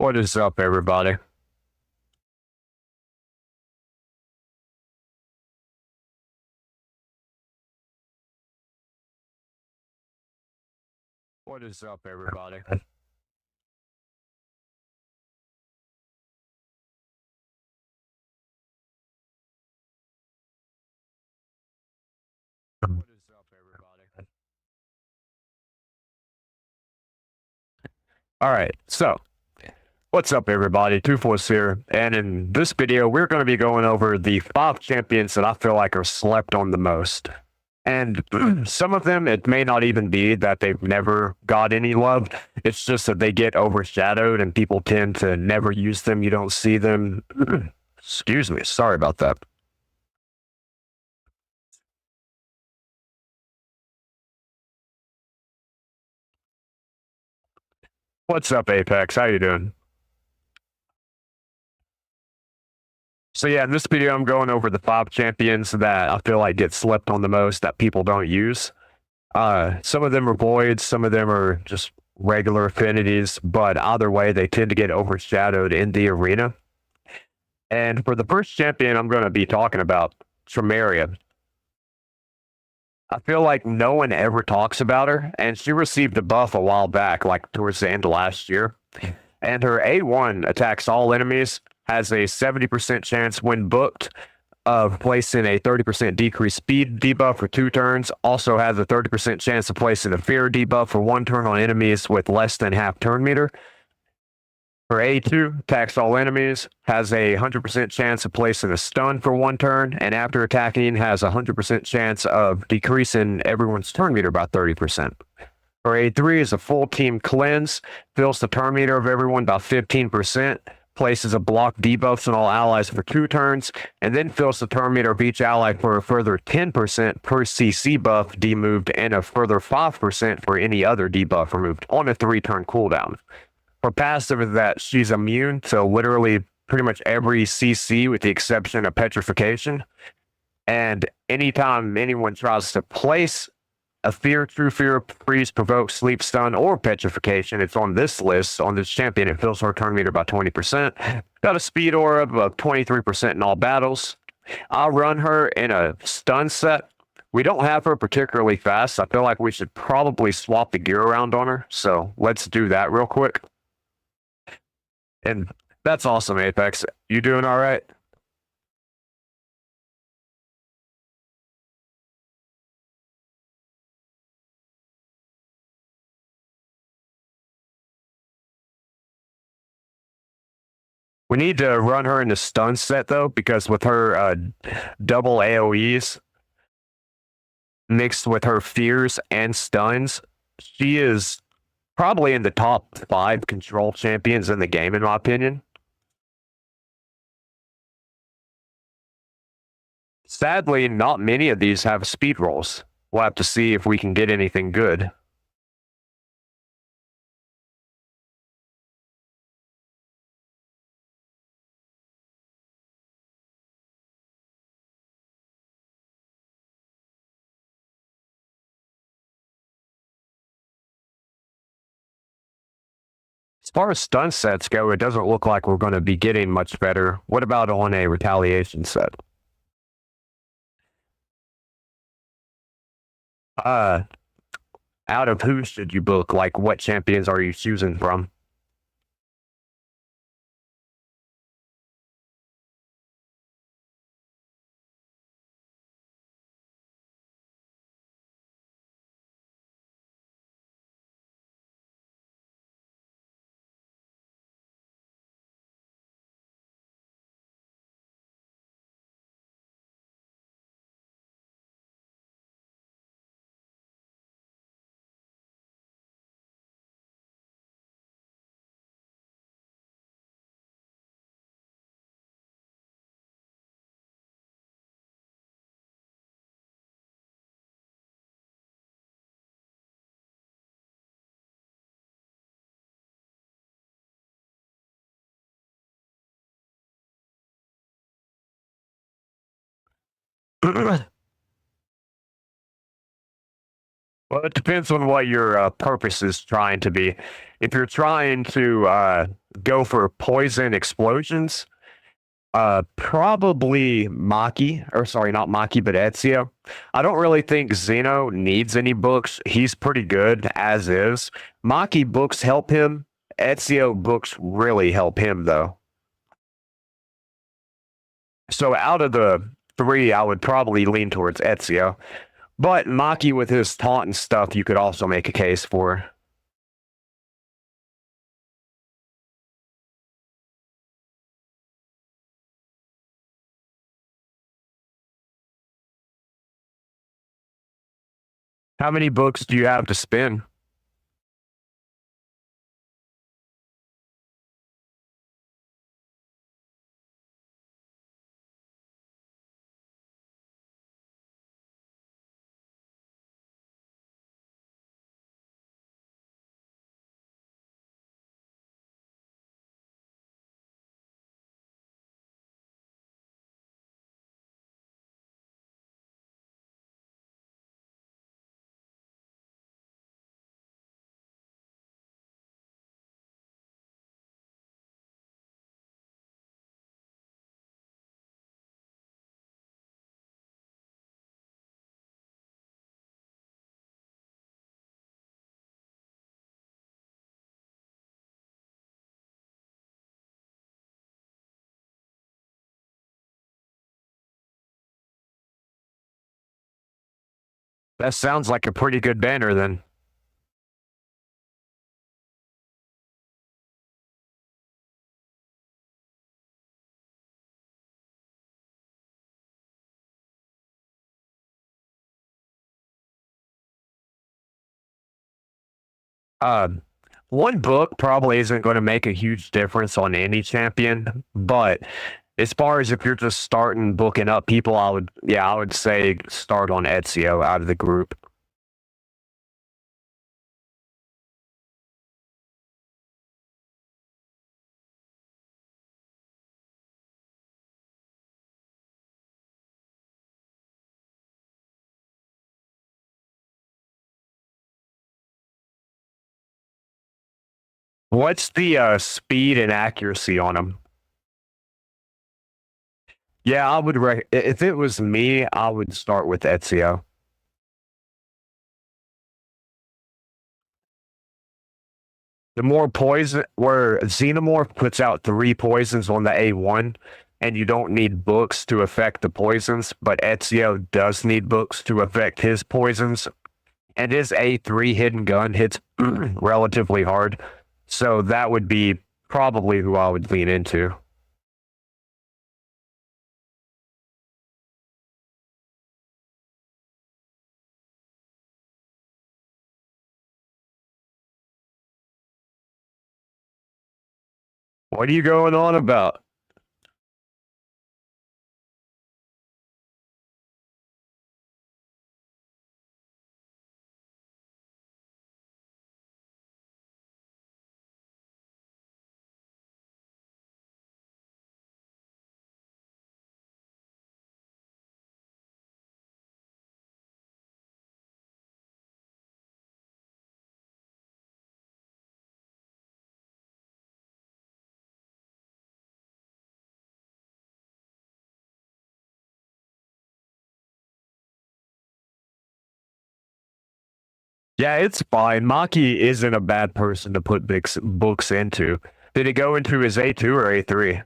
What is up, everybody? What is up, everybody? What is up, everybody? All right, so what's up, everybody? 2force here, and in this video, we're going to be going over the 5 champions that I feel like are slept on the most. And some of them, it may not even be that they've never got any love. It's just that they get overshadowed and people tend to never use them. You don't see them. Excuse me. Sorry about that. What's up, Apex? How you doing? So yeah, in this video, I'm going over the 5 champions that I feel like get slept on the most that people don't use. Some of them are voids, some of them are just regular affinities, but either way, they tend to get overshadowed in the arena. And for the first champion I'm going to be talking about, Tramaria. I feel like no one ever talks about her, and she received a buff a while back, like towards the end of last year. And her A1 attacks all enemies, has a 70% chance when booked of placing a 30% decreased speed debuff for 2 turns. Also has a 30% chance of placing a fear debuff for 1 turn on enemies with less than half turn meter. Her A2 attacks all enemies, has a 100% chance of placing a stun for 1 turn, and after attacking has a 100% chance of decreasing everyone's turn meter by 30%. Her A3 is a full team cleanse, fills the turn meter of everyone by 15%, places a block debuffs on all allies for 2 turns, and then fills the turn meter of each ally for a further 10% per CC buff demoved and a further 5% for any other debuff removed on a 3-turn cooldown. For passive is that she's immune to literally pretty much every CC with the exception of petrification. And anytime anyone tries to place a fear, true fear, freeze, provoke, sleep, stun, or petrification, it's on this list, on this champion. It fills her turn meter by 20%. Got a speed aura of 23% in all battles. I'll run her in a stun set. We don't have her particularly fast. I feel like we should probably swap the gear around on her. So let's do that real quick. And that's awesome, Apex. You doing all right? We need to run her in the stun set, though, because with her double AoEs mixed with her fears and stuns, she is probably in the top 5 control champions in the game, in my opinion. Sadly, not many of these have speed rolls. We'll have to see if we can get anything good. As far as stun sets go, it doesn't look like we're going to be getting much better. What about on a retaliation set? Out of who should you book? Like, what champions are you choosing from? Well, it depends on what your purpose is trying to be. If you're trying to go for poison explosions, probably Maki, or sorry, not Maki, but Ezio. I don't really think Zeno needs any books. He's pretty good as is. Maki books help him. Ezio books really help him though. So out of the three, I would probably lean towards Ezio. But Maki with his taunt and stuff, you could also make a case for. How many books do you have to spin? That sounds like a pretty good banner then. Uh, One book probably isn't going to make a huge difference on any champion, but as far as if you're just starting booking up people, I would say start on Ezio out of the group. What's the speed and accuracy on them? Yeah, if it was me, I would start with Ezio. The more poison, where Xenomorph puts out 3 poisons on the A1, and you don't need books to affect the poisons, but Ezio does need books to affect his poisons, and his A3 hidden gun hits relatively hard. So that would be probably who I would lean into. What are you going on about? Yeah, it's fine. Maki isn't a bad person to put books into. Did it go into his A2 or A3?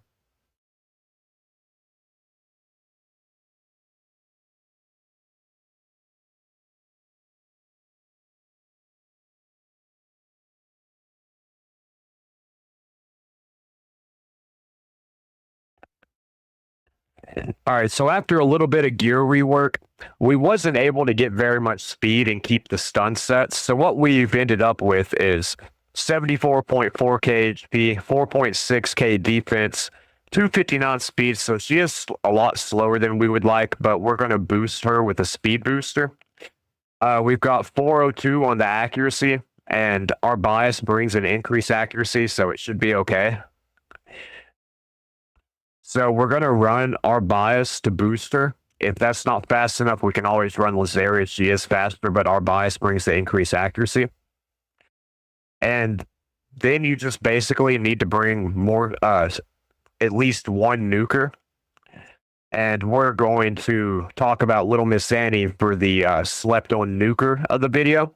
All right, so after a little bit of gear rework, we wasn't able to get very much speed and keep the stun sets. So what we've ended up with is 74.4k HP, 4.6k defense, 259 speed. So she is a lot slower than we would like, but we're going to boost her with a speed booster. We've got 402 on the accuracy, and our bias brings an increased accuracy, so it should be okay. So we're going to run our bias to booster. If that's not fast enough, we can always run Lazaria. She is faster, but our bias brings the increased accuracy. And then you just basically need to bring more, at least one nuker. And we're going to talk about Little Miss Annie for the slept on nuker of the video.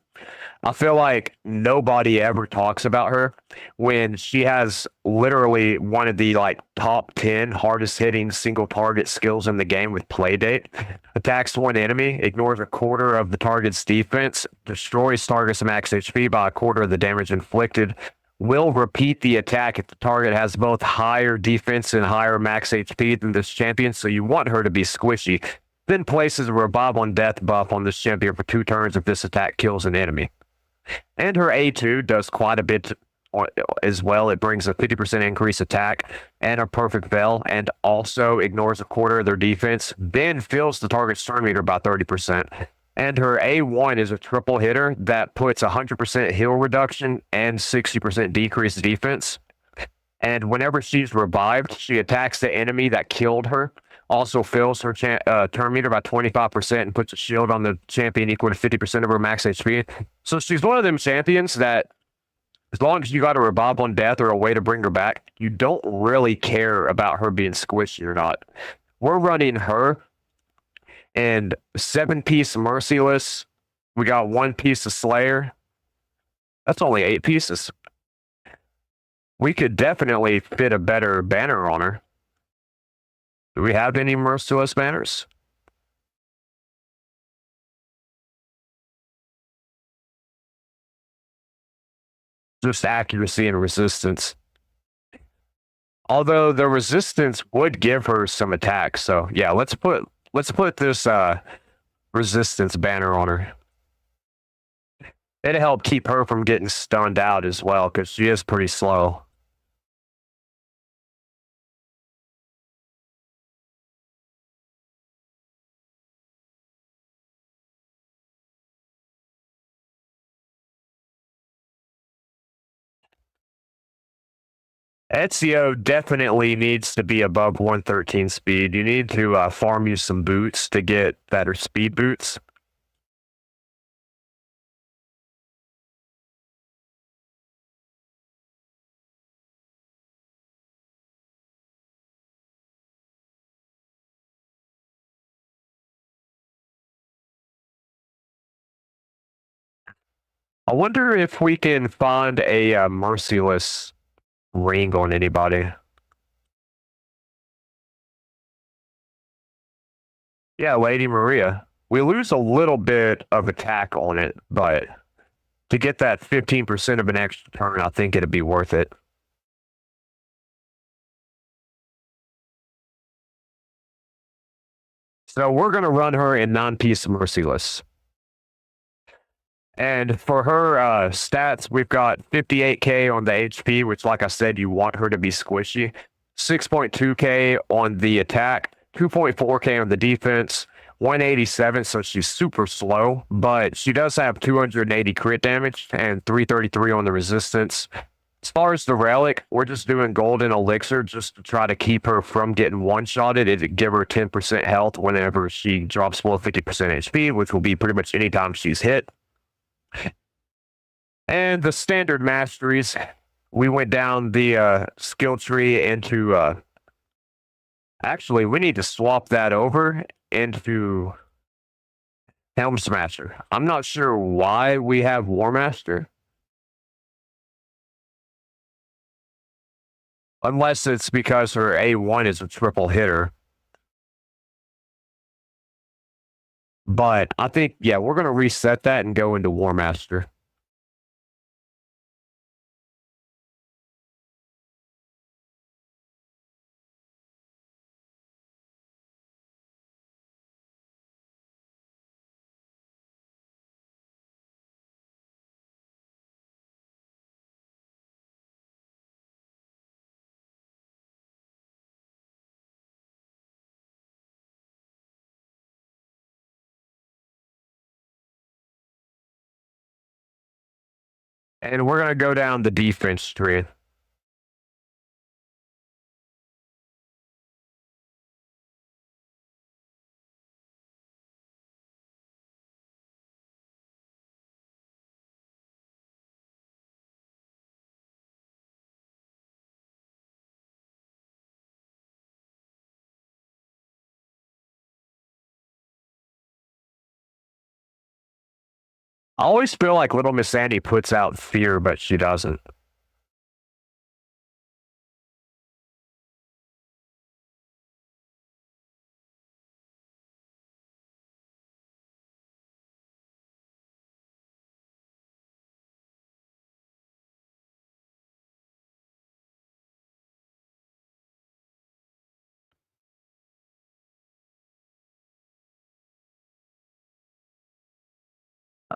I feel like nobody ever talks about her when she has literally one of the like top 10 hardest hitting single target skills in the game with Playdate. Attacks one enemy, ignores a quarter of the target's defense, destroys target's max HP by a quarter of the damage inflicted, will repeat the attack if the target has both higher defense and higher max HP than this champion, so you want her to be squishy. Then places a revive on death buff on this champion for 2 turns if this attack kills an enemy. And her A2 does quite a bit as well. It brings a 50% increase attack and a perfect veil, and also ignores a quarter of their defense, then fills the target's turn meter by 30%. And her A1 is a triple hitter that puts 100% heal reduction and 60% decreased defense. And whenever she's revived, she attacks the enemy that killed her, also fills her turn meter by 25% and puts a shield on the champion equal to 50% of her max HP. So she's one of them champions that, as long as you got a revive on death or a way to bring her back, you don't really care about her being squishy or not. We're running her and 7-piece Merciless. We got 1 piece of Slayer. That's only 8 pieces. We could definitely fit a better banner on her. Do we have any Merciless banners? Just accuracy and resistance. Although the resistance would give her some attack, so yeah, let's put this resistance banner on her. It'll help keep her from getting stunned out as well, because she is pretty slow. Ezio definitely needs to be above 113 speed. You need to farm you some boots to get better speed boots. I wonder if we can find a Merciless ring on anybody. Yeah, Lady Maria. We lose a little bit of attack on it, but to get that 15% of an extra turn, I think it'd be worth it. So we're going to run her in 9-piece Merciless. And for her stats, we've got 58k on the HP, which, like I said, you want her to be squishy. 6.2k on the attack, 2.4k on the defense, 187, so she's super slow, but she does have 280 crit damage and 333 on the resistance. As far as the relic, we're just doing golden elixir just to try to keep her from getting one-shotted. It'd give her 10% health whenever she drops below 50% HP, which will be pretty much anytime she's hit. And the standard masteries, we went down the skill tree into... actually, we need to swap that over into Helm Smasher. I'm not sure why we have War Master. Unless it's because her A1 is a triple hitter. But I think, yeah, we're going to reset that and go into War Master. And we're going to go down the defense tree. I always feel like Little Miss Annie puts out fear, but she doesn't.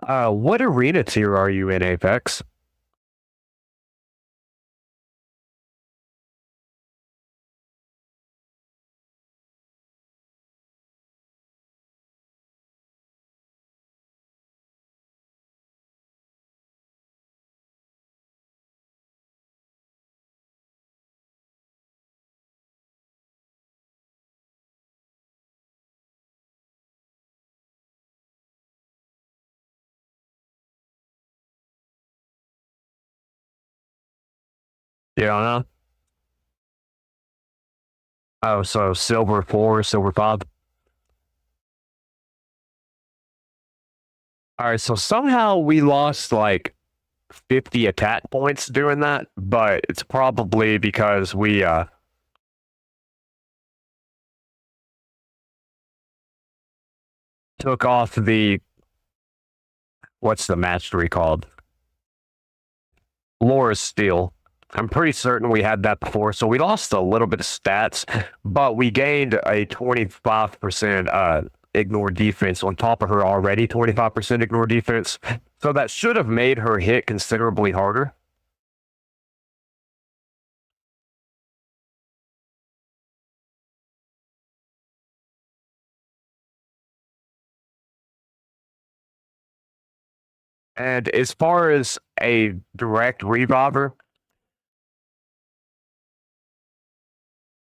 What arena tier are you in, Apex? You don't know? Oh, so silver 4, silver 5. All right, so somehow we lost like 50 attack points doing that, but it's probably because we took off the what's the mastery called? Laura's Steel. I'm pretty certain we had that before, so we lost a little bit of stats, but we gained a 25% ignore defense on top of her already 25% ignore defense. So that should have made her hit considerably harder. And as far as a direct reviver,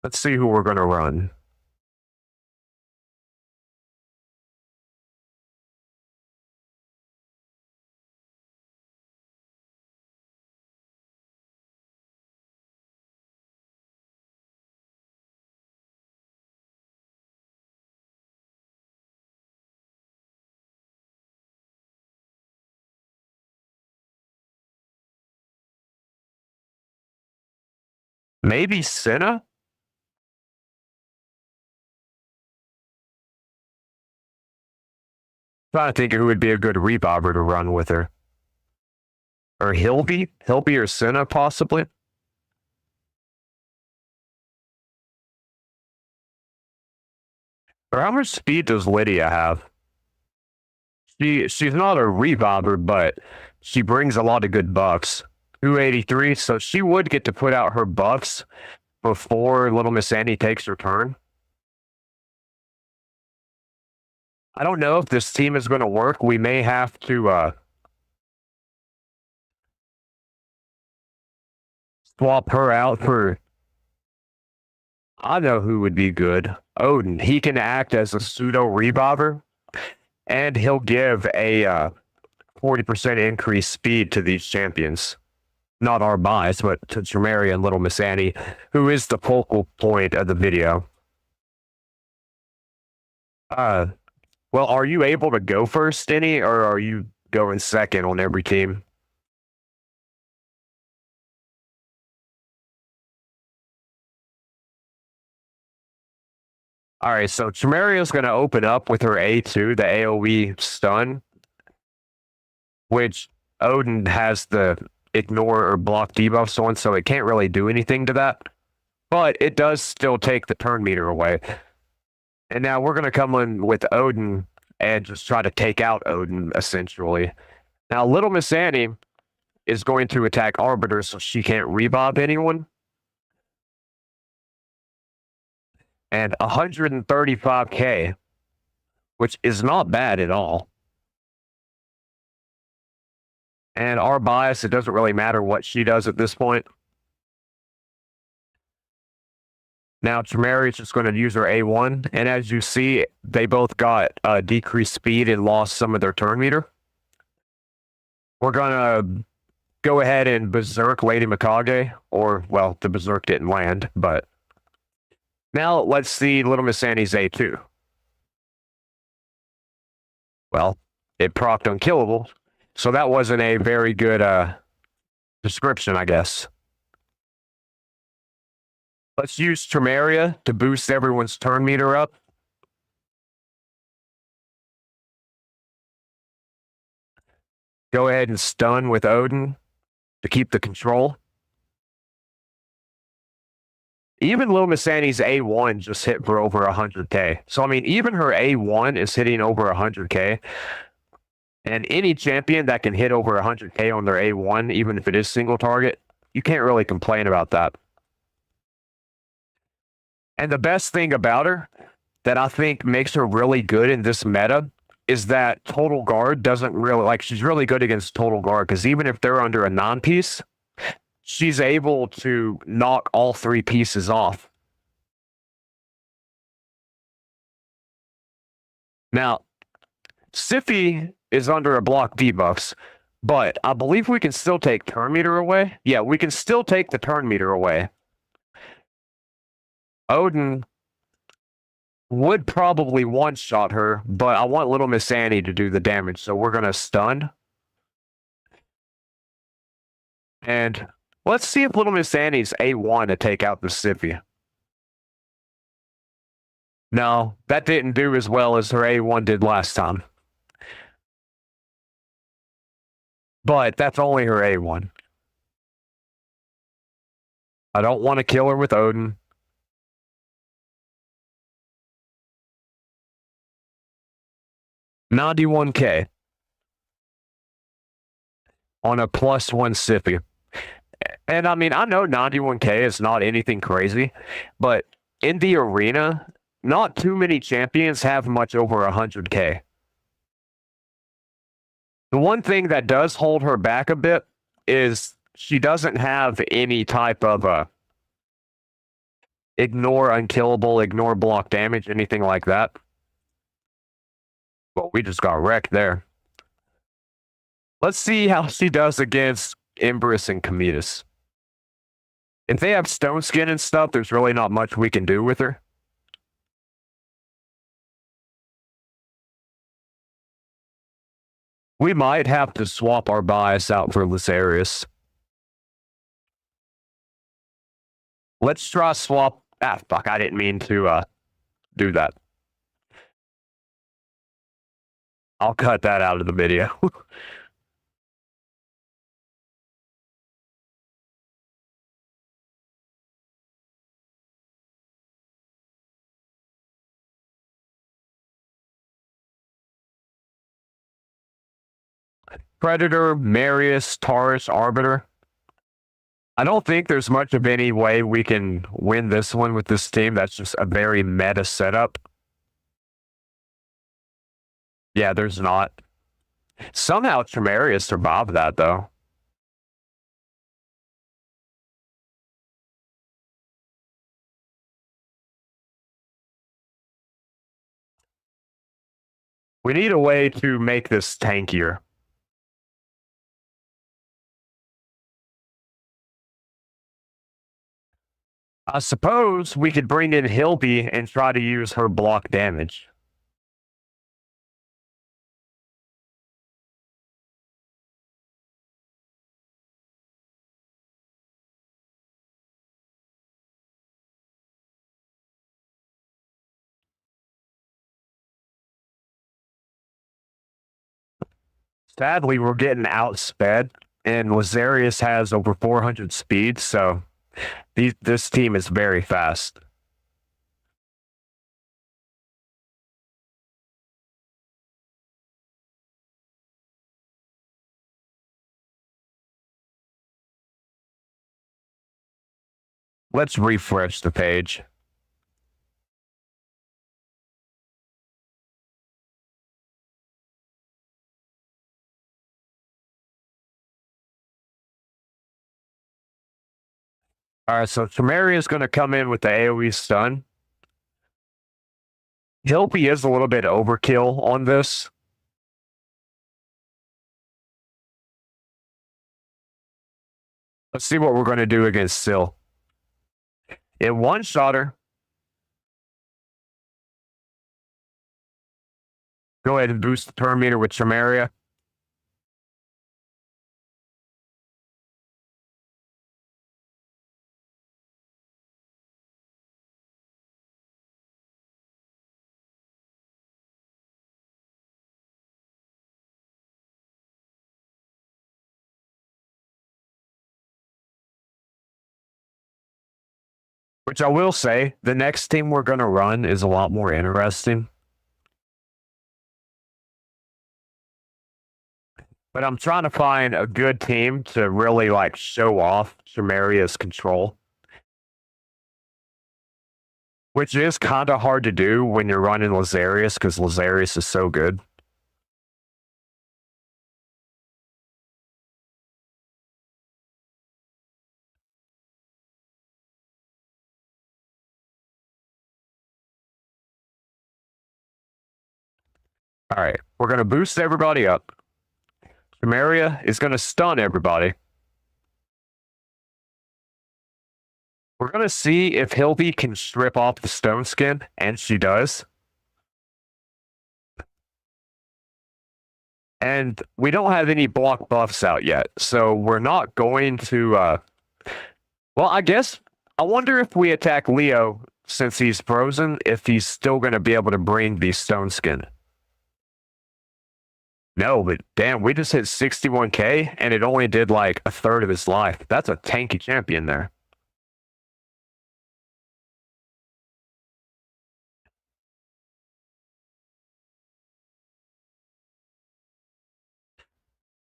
let's see who we're going to run. Maybe Senna? Trying to think of who would be a good reviver to run with her. Or Hilby or Senna, possibly. Or how much speed does Lydia have? She's not a reviver, but she brings a lot of good buffs. 283, so she would get to put out her buffs before Little Miss Annie takes her turn. I don't know if this team is going to work. We may have to swap her out for. I know who would be good. Odin. He can act as a pseudo reviver, and he'll give a 40% increased speed to these champions. Not our bias, but to Tramaria and Little Miss Annie, who is the focal point of the video. Well, are you able to go first, any, or are you going second on every team? All right, so Tremaria's going to open up with her A2, the AoE stun, which Odin has the ignore or block debuffs on, so it can't really do anything to that. But it does still take the turn meter away. And now we're going to come in with Odin and just try to take out Odin, essentially. Now, Little Miss Annie is going to attack Arbiter, so she can't revive anyone. And 135k, which is not bad at all. And our bias, it doesn't really matter what she does at this point. Now, Tramaria is just going to use her A1, and as you see, they both got decreased speed and lost some of their turn meter. We're going to go ahead and Berserk Lady Mikage, or, well, the Berserk didn't land, but now let's see Little Miss Annie's A2. Well, it procced Unkillable, So that wasn't a very good description, I guess. Let's use Tremeria to boost everyone's turn meter up. Go ahead and stun with Odin to keep the control. Even Lil Miss Annie's A1 just hit for over 100k. So, I mean, even her A1 is hitting over 100k. And any champion that can hit over 100k on their A1, even if it is single target, you can't really complain about that. And the best thing about her that I think makes her really good in this meta is that Total Guard doesn't really, like, she's really good against Total Guard because even if they're under a non-piece, she's able to knock all three pieces off. Now, Siphi is under a block debuffs, but I believe we can still take turn meter away. Yeah, we can still take the turn meter away. Odin would probably one-shot her, but I want Little Miss Annie to do the damage, so we're going to stun. And let's see if Little Miss Annie's A1 to take out the Siphi. No, that didn't do as well as her A1 did last time. But that's only her A1. I don't want to kill her with Odin. $91k on a +1 Siphi. And I mean, I know 91k is not anything crazy, but in the arena, not too many champions have much over 100k. The one thing that does hold her back a bit is she doesn't have any type of ignore unkillable, ignore block damage, anything like that. Well, we just got wrecked there. Let's see how she does against Empress and Cometus. If they have stone skin and stuff, there's really not much we can do with her. We might have to swap our bias out for Lysarius. Let's try swap. Ah, fuck, I didn't mean to do that. I'll cut that out of the video. Predator, Marius, Taurus, Arbiter. I don't think there's much of any way we can win this one with this team. That's just a very meta setup. Yeah, there's not. Somehow Tremarius survived that, though. We need a way to make this tankier. I suppose we could bring in Hilby and try to use her block damage. Sadly, we're getting outsped, and Lazarius has over 400 speed, so this team is very fast. Let's refresh the page. All right, so Tremaria is going to come in with the AoE stun. Hilpy is a little bit overkill on this. Let's see what we're going to do against Syl. It one-shot her. Go ahead and boost the turn meter with Tremaria. Which I will say, the next team we're going to run is a lot more interesting. But I'm trying to find a good team to really like show off Shamaria's control. Which is kind of hard to do when you're running Lazarius because Lazarius is so good. All right, we're going to boost everybody up. Shamaria is going to stun everybody. We're going to see if Hilby can strip off the stone skin, and she does. And we don't have any block buffs out yet, so we're not going to... well, I guess... I wonder if we attack Leo, since he's frozen, if he's still going to be able to bring the stone skin. No, but damn, we just hit 61k, and it only did like a third of his life. That's a tanky champion there.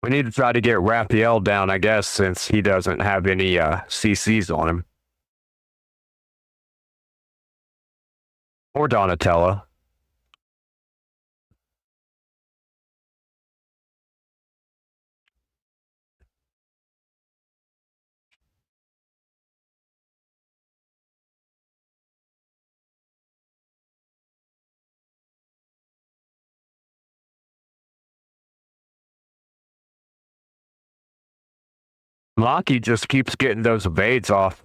We need to try to get Raphael down, I guess, since he doesn't have any CCs on him. Or Donatella. Maki just keeps getting those evades off.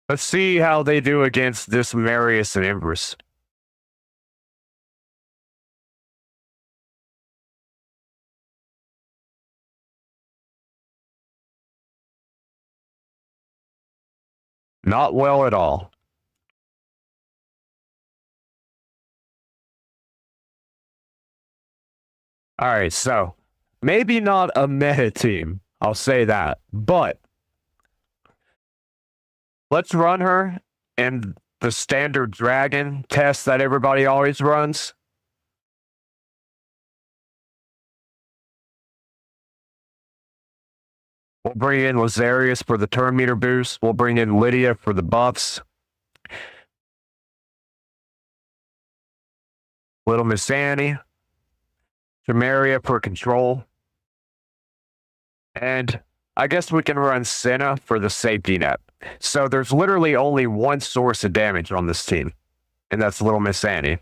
Let's see how they do against this Marius and Empress. Not well at all. All right, so maybe not a meta team, I'll say that, but let's run her in the standard dragon test that everybody always runs. We'll bring in Lazarius for the turn meter boost. We'll bring in Lydia for the buffs. Little Miss Annie. Shamaria for control. And I guess we can run Senna for the safety net. So there's literally only one source of damage on this team, and that's Little Miss Annie.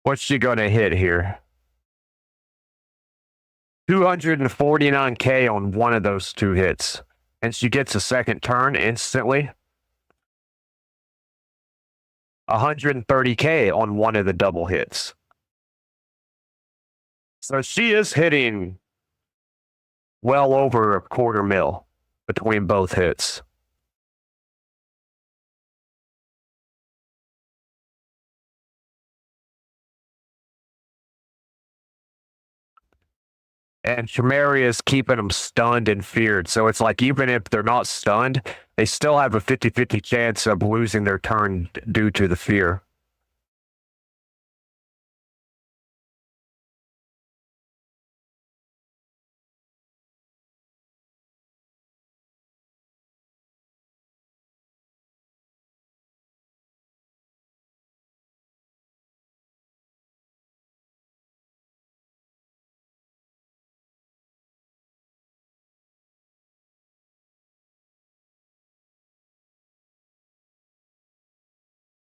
What's she going to hit here? 249k on one of those two hits. And she gets a second turn instantly. 130k on one of the double hits. So she is hitting well over a quarter mil between both hits. And Shamaria is keeping them stunned and feared. So it's like even if they're not stunned, they still have a 50-50 chance of losing their turn due to the fear.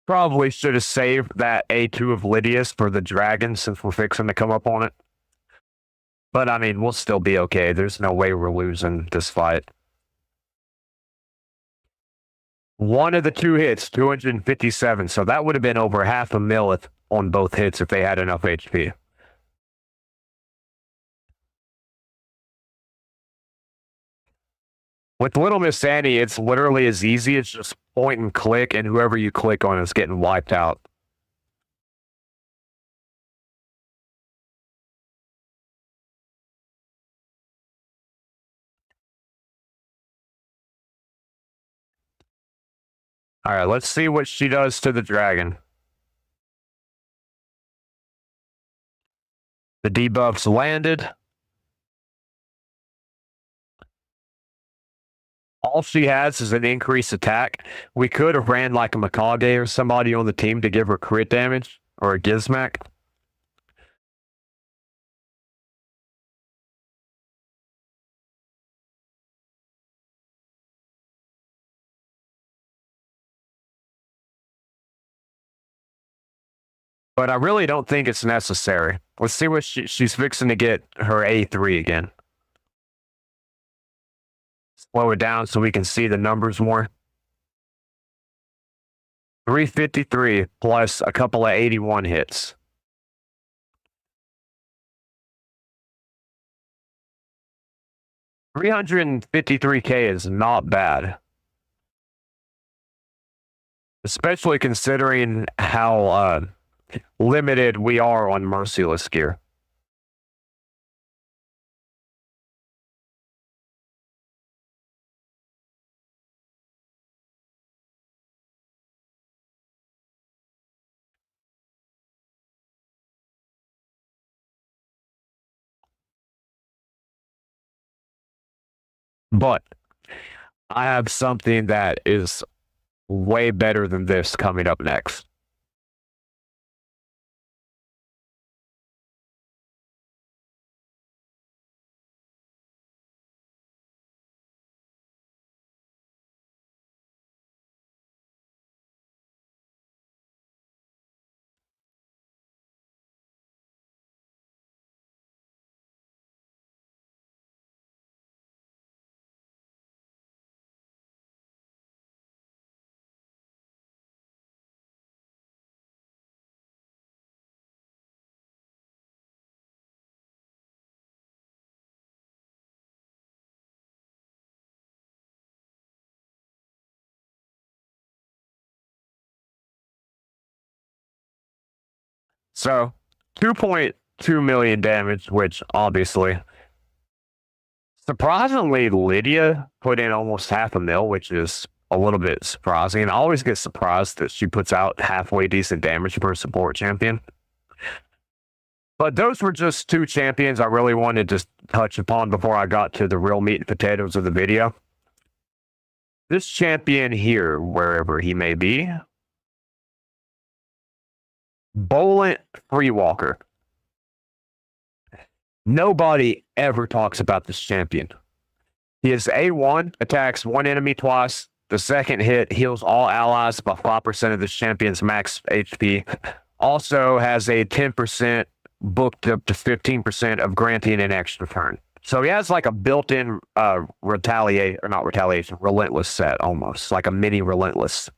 Probably should have saved that A2 of Lydia's for the dragon since we're fixing to come up on it. But I mean, we'll still be okay. There's no way we're losing this fight. One of the two hits, 257. So that would have been over half a mil on both hits if they had enough HP. With Little Miss Annie, it's literally as easy as just point and click, and whoever you click on is getting wiped out. All right, let's see what she does to the dragon. The debuffs landed. All she has is an increased attack. We could have ran like a Mikage or somebody on the team to give her crit damage, or a Gizmak. But I really don't think it's necessary. Let's see what she's fixing to get her A3 again. Slow it down so we can see the numbers more. 353 plus a couple of 81 hits. $353K is not bad. Especially considering how limited we are on Merciless gear. But I have something that is way better than this coming up next. So 2.2 million damage, which obviously, surprisingly, Lydia put in almost half a mil, which is a little bit surprising. I always get surprised that she puts out halfway decent damage for a support champion. But those were just two champions I really wanted to touch upon before I got to the real meat and potatoes of the video. This champion here, wherever he may be, Bolent Freewalker. Nobody ever talks about this champion. He is A1, attacks one enemy twice. The second hit heals all allies by 5% of this champion's max HP. Also has a 10% booked up to 15% of granting an extra turn. So he has like a built-in relentless set almost, like a mini relentless.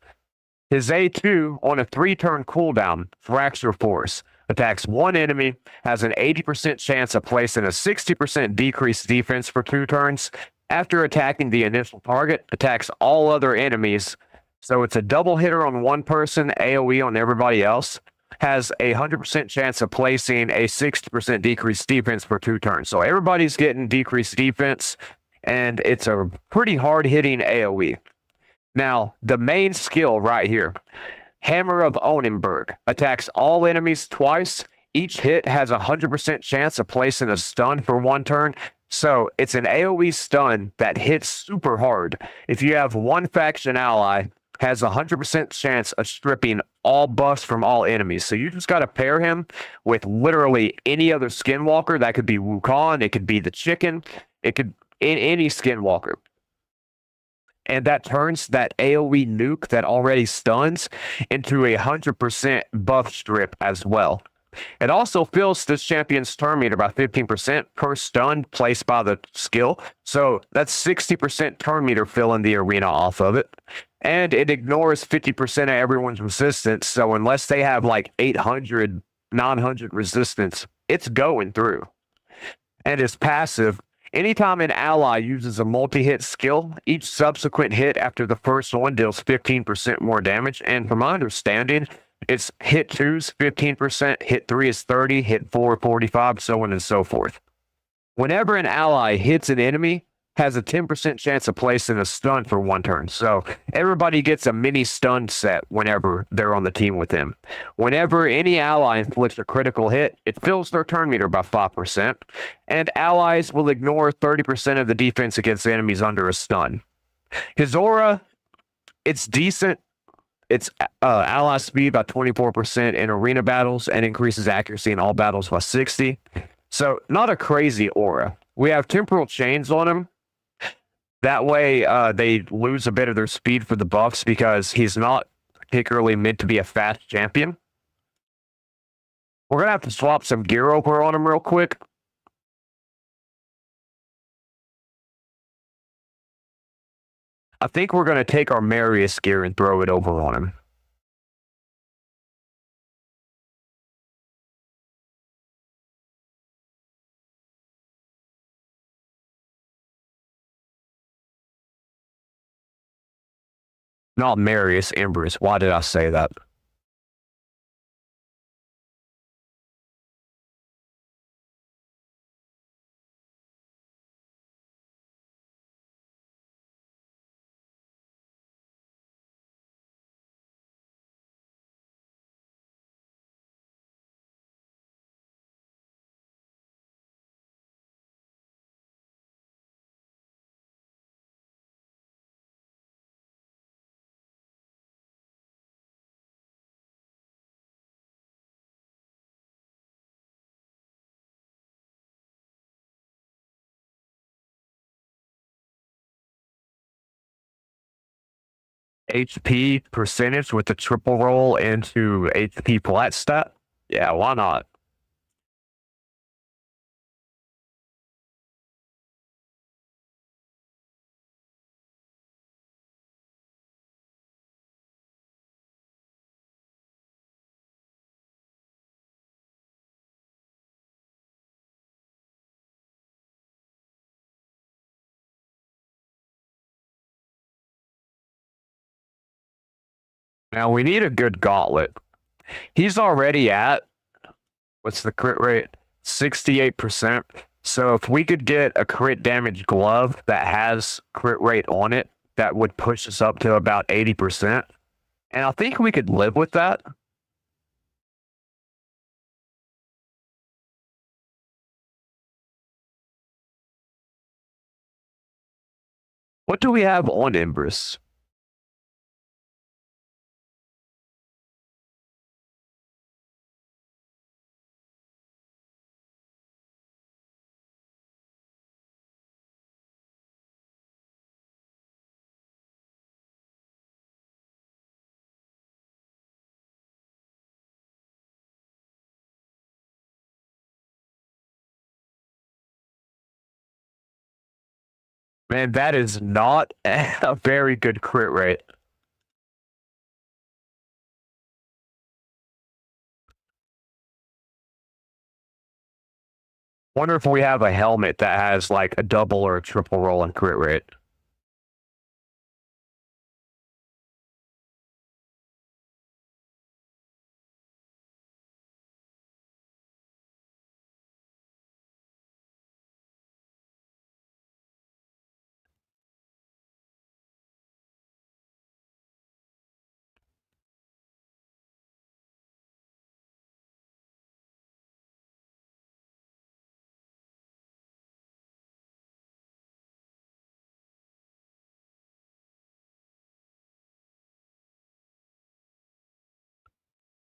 His A2 on a 3-turn cooldown, Fracture Force, attacks one enemy, has an 80% chance of placing a 60% decreased defense for 2 turns. After attacking the initial target, attacks all other enemies. So it's a double hitter on one person, AoE on everybody else. Has a 100% chance of placing a 60% decreased defense for 2 turns. So everybody's getting decreased defense, and it's a pretty hard-hitting AoE. Now, the main skill right here, Hammer of Onenberg, attacks all enemies twice. Each hit has a 100% chance of placing a stun for 1 turn. So it's an AoE stun that hits super hard. If you have one faction ally, has a 100% chance of stripping all buffs from all enemies. So you just got to pair him with literally any other skinwalker. That could be Wukong, it could be the chicken, it could any skinwalker. And that turns that AoE nuke that already stuns into a 100% buff strip as well. It also fills this champion's turn meter by 15% per stun placed by the skill. So that's 60% turn meter fill in the arena off of it. and it ignores 50% of everyone's resistance. So unless they have like 800, 900 resistance, it's going through. And is passive. Anytime an ally uses a multi-hit skill, each subsequent hit after the first one deals 15% more damage. And from my understanding, it's hit 2's 15%, hit 3 is 30, hit 4 45, so on and so forth. Whenever an ally hits an enemy, has a 10% chance of placing a stun for one turn. So everybody gets a mini stun set whenever they're on the team with him. Whenever any ally inflicts a critical hit, it fills their turn meter by 5%, and allies will ignore 30% of the defense against enemies under a stun. His aura, it's decent. It's ally speed by 24% in arena battles and increases accuracy in all battles by 60. So not a crazy aura. We have temporal chains on him. That way, they lose a bit of their speed for the buffs because he's not particularly meant to be a fast champion. We're going to have to swap some gear over on him real quick. I think we're going to take our Marius gear and throw it over on him. Not Marius, Embrus. Why did I say that? HP percentage with the triple roll into HP flat stat? Yeah, why not? Now we need a good gauntlet. He's already at, what's the crit rate? 68%. So if we could get a crit damage glove that has crit rate on it, that would push us up to about 80%. And I think we could live with that. What do we have on Embrus? Man, that is not a very good crit rate. Wonder if we have a helmet that has like a double or a triple roll and crit rate.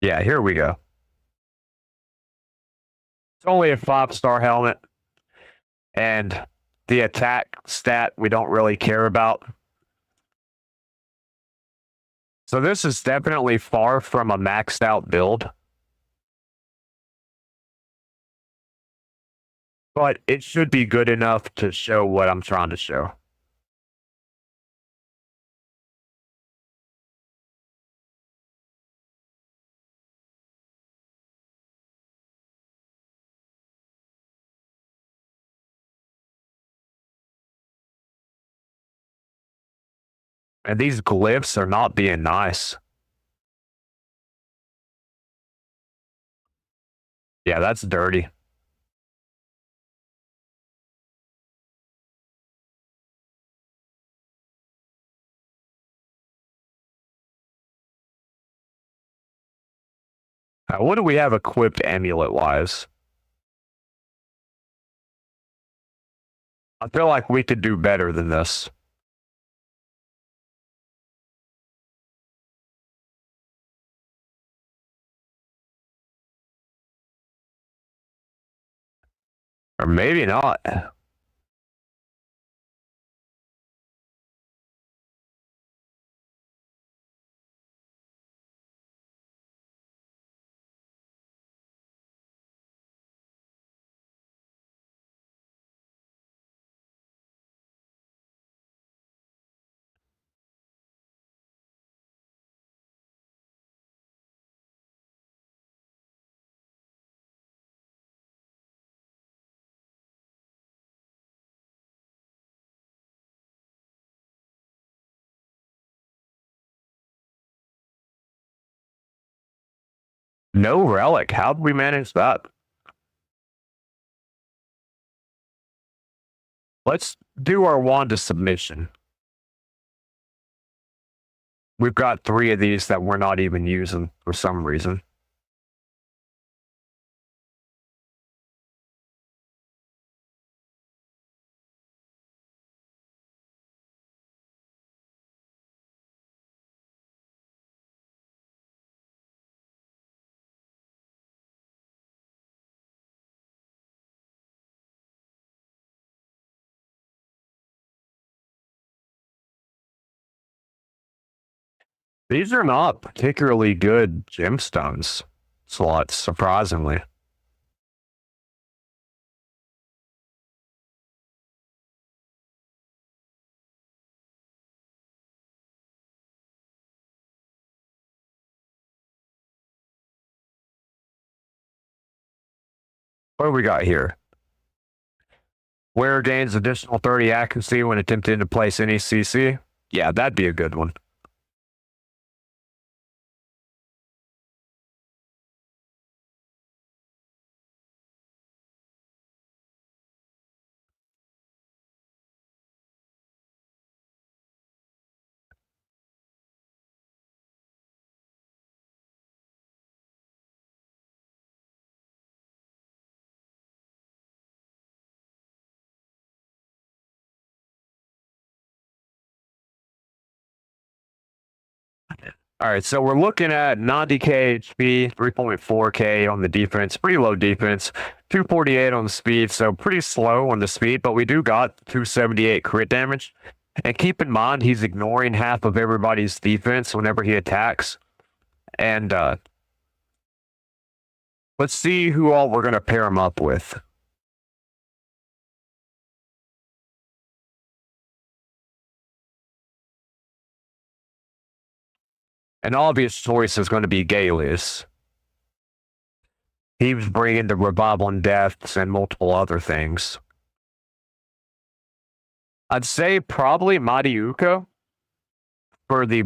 Yeah, here we go. It's only a 5-star helmet, and the attack stat we don't really care about. So this is definitely far from a maxed out build. But it should be good enough to show what I'm trying to show. And these glyphs are not being nice. Yeah, that's dirty. What do we have equipped amulet-wise? I feel like we could do better than this. Or maybe not. No relic. How'd we manage that? Let's do our wand of submission. We've got 3 of these that we're not even using for some reason. These are not particularly good gemstones slots, surprisingly. What do we got here? Wearer gains additional 30 accuracy when attempting to place any CC. Yeah, that'd be a good one. All right, so we're looking at 90k HP, 3.4k on the defense, pretty low defense, 248 on the speed, so pretty slow on the speed, but we do got 278 crit damage. And keep in mind, he's ignoring half of everybody's defense whenever he attacks. And let's see who all we're going to pair him up with. An obvious choice is going to be Galius. He was bringing the revival and deaths and multiple other things. I'd say probably Mighty Uko for the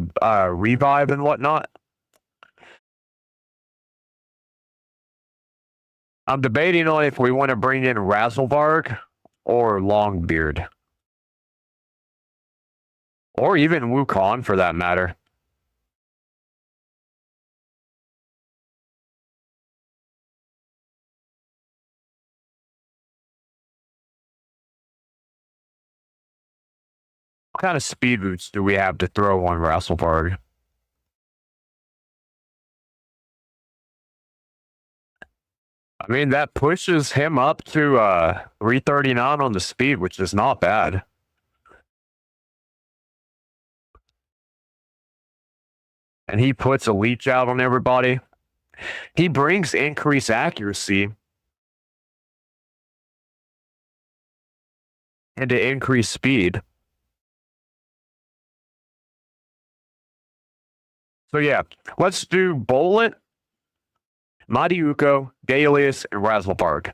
revive and whatnot. I'm debating on if we want to bring in Razzlebarg or Longbeard. Or even Wukong for that matter. What kind of speed boots do we have to throw on Razzlebarg? I mean, that pushes him up to 339 on the speed, which is not bad. And he puts a leech out on everybody. He brings increased accuracy and to increase speed. So yeah, let's do Bolant, Mighty Uko, Galius, and Razzlebarg.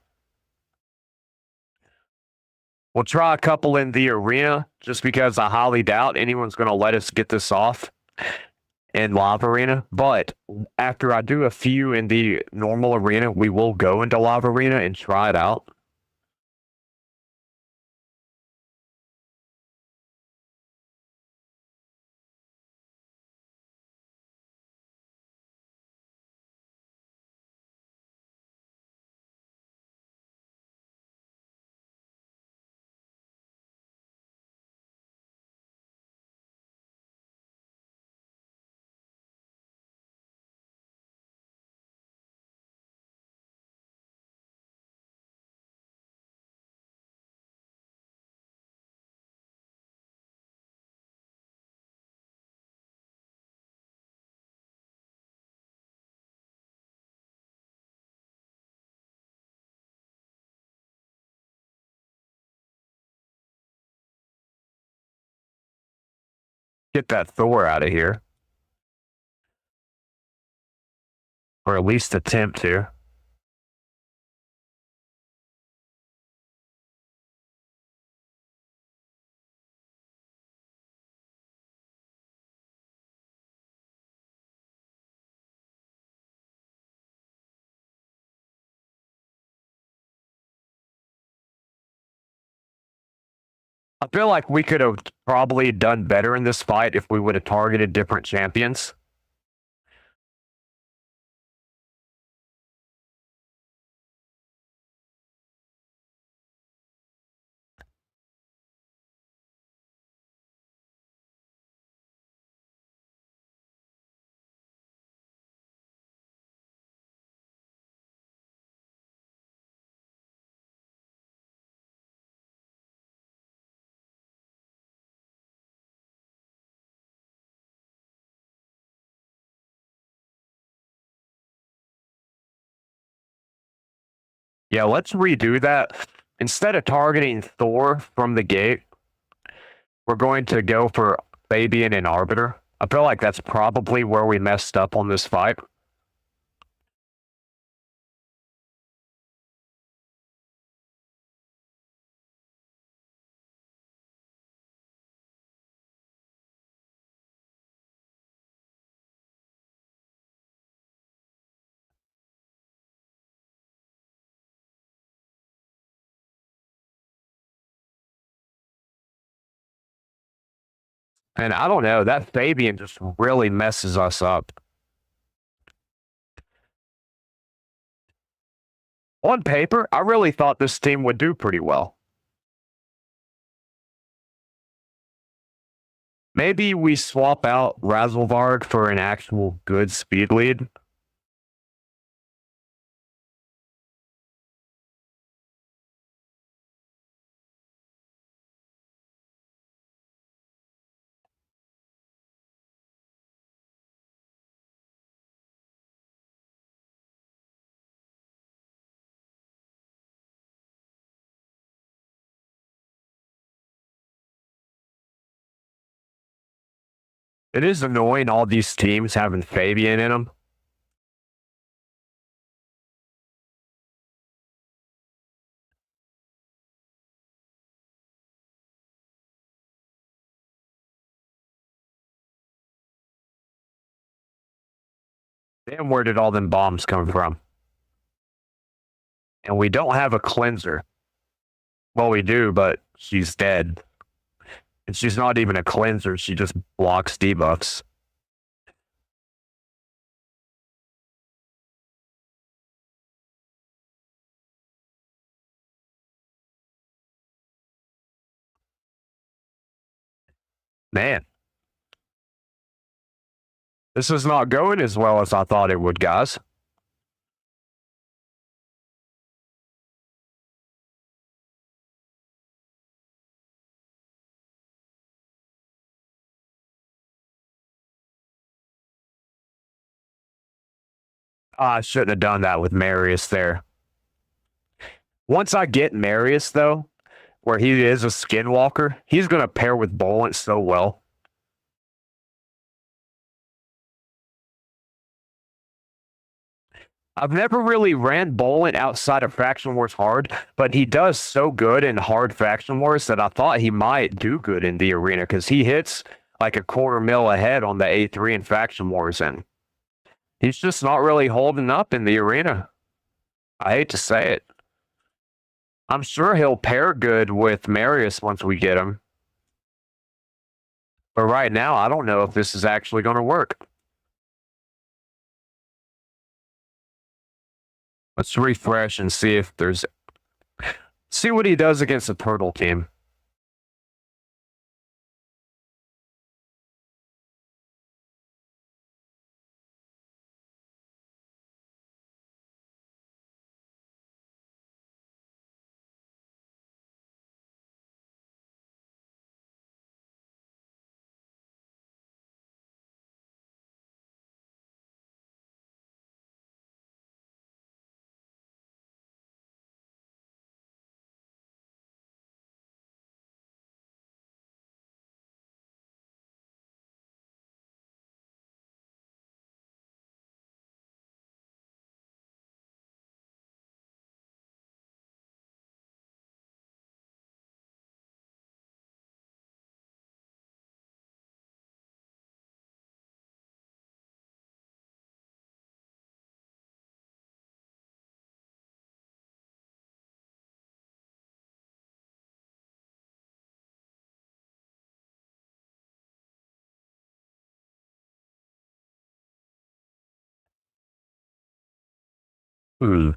We'll try a couple in the arena just because I highly doubt anyone's going to let us get this off in live arena. But after I do a few in the normal arena, we will go into live arena and try it out. Get that Thor out of here. Or at least attempt to. I feel like we could have probably done better in this fight if we would have targeted different champions. Yeah, let's redo that. Instead of targeting Thor from the gate, we're going to go for Fabian and Arbiter. I feel like that's probably where we messed up on this fight. And I don't know, that Fabian just really messes us up. On paper, I really thought this team would do pretty well. Maybe we swap out Razzlevard for an actual good speed lead. It is annoying all these teams having Fabian in them. Damn, where did all them bombs come from? And we don't have a cleanser. Well, we do, but she's dead. And she's not even a cleanser, she just blocks debuffs. Man, this is not going as well as I thought it would, guys. I shouldn't have done that with Marius there. Once I get Marius, though, where he is a skinwalker, he's going to pair with Bolent so well. I've never really ran Bolin outside of Faction Wars Hard, but he does so good in Hard Faction Wars that I thought he might do good in the arena because he hits like a quarter mil ahead on the A3 in Faction Wars, and he's just not really holding up in the arena. I hate to say it. I'm sure he'll pair good with Marius once we get him. But right now, I don't know if this is actually going to work. Let's refresh and see if there's... See what he does against the Turtle team. Hmm.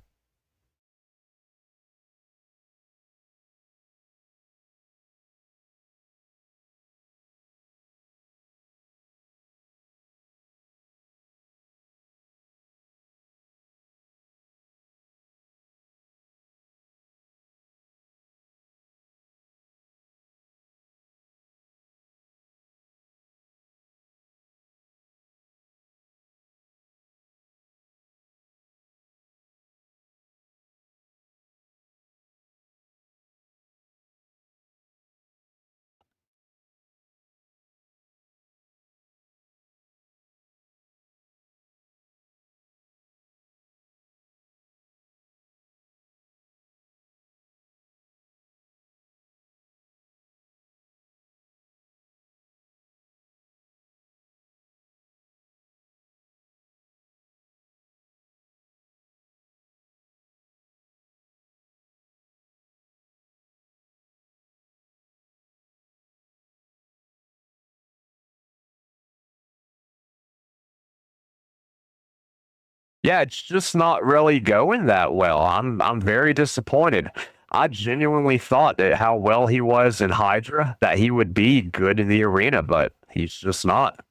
Yeah, it's just not really going that well. I'm very disappointed. I genuinely thought that how well he was in Hydra, that he would be good in the arena, but he's just not.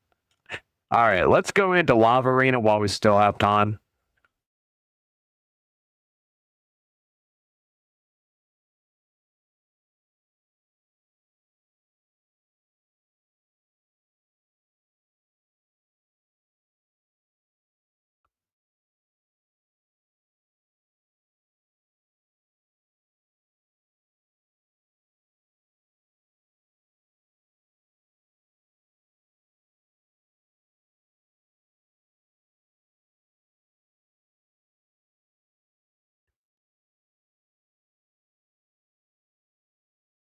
All right, let's go into Lava Arena while we still have time.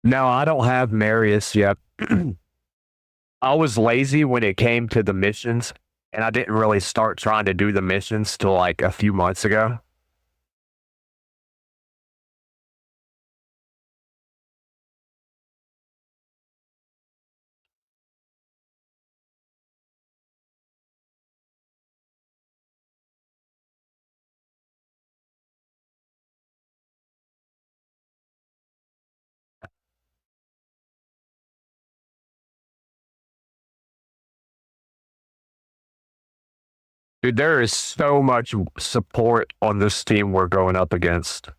No, I don't have Marius yet. I was lazy when it came to the missions, and I didn't really start trying to do the missions till like a few months ago. Dude, there is so much support on this team we're going up against.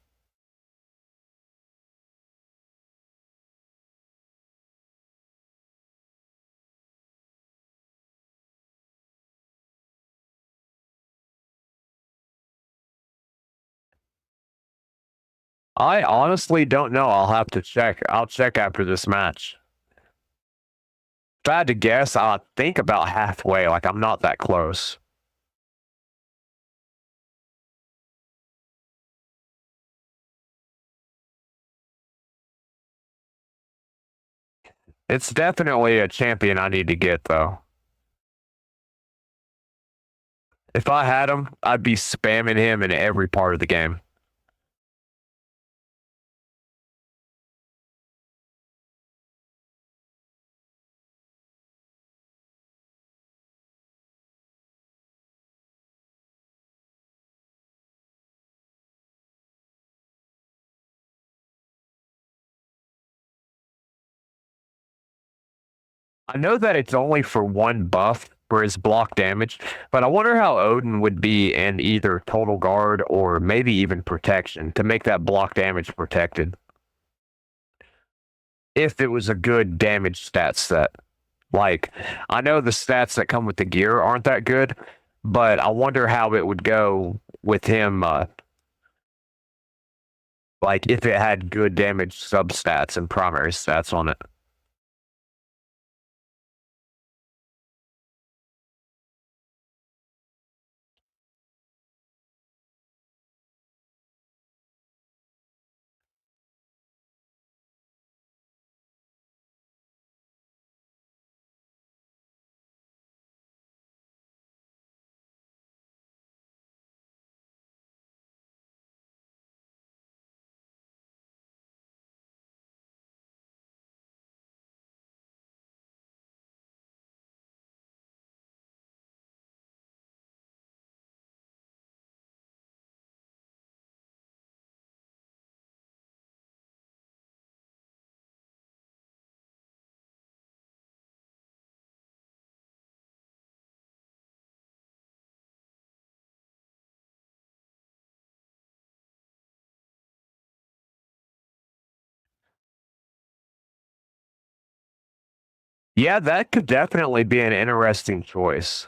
I honestly don't know. I'll have to check. I'll check after this match. If I had to guess, I think about halfway. Like, I'm not that close. It's definitely a champion I need to get, though. If I had him, I'd be spamming him in every part of the game. I know that it's only for one buff for his block damage, but I wonder how Odin would be in either total guard or maybe even protection to make that block damage protected. If it was a good damage stat set. Like, I know the stats that come with the gear aren't that good, but I wonder how it would go with him, like if it had good damage substats and primary stats on it. Yeah, that could definitely be an interesting choice.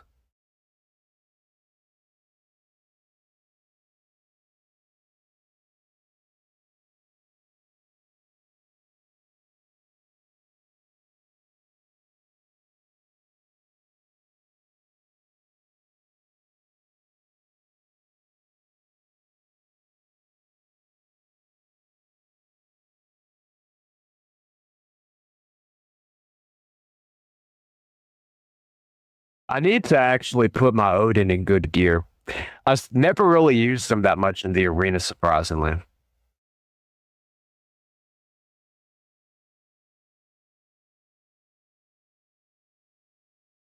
I need to actually put my Odin in good gear. Never really used them that much in the arena, surprisingly.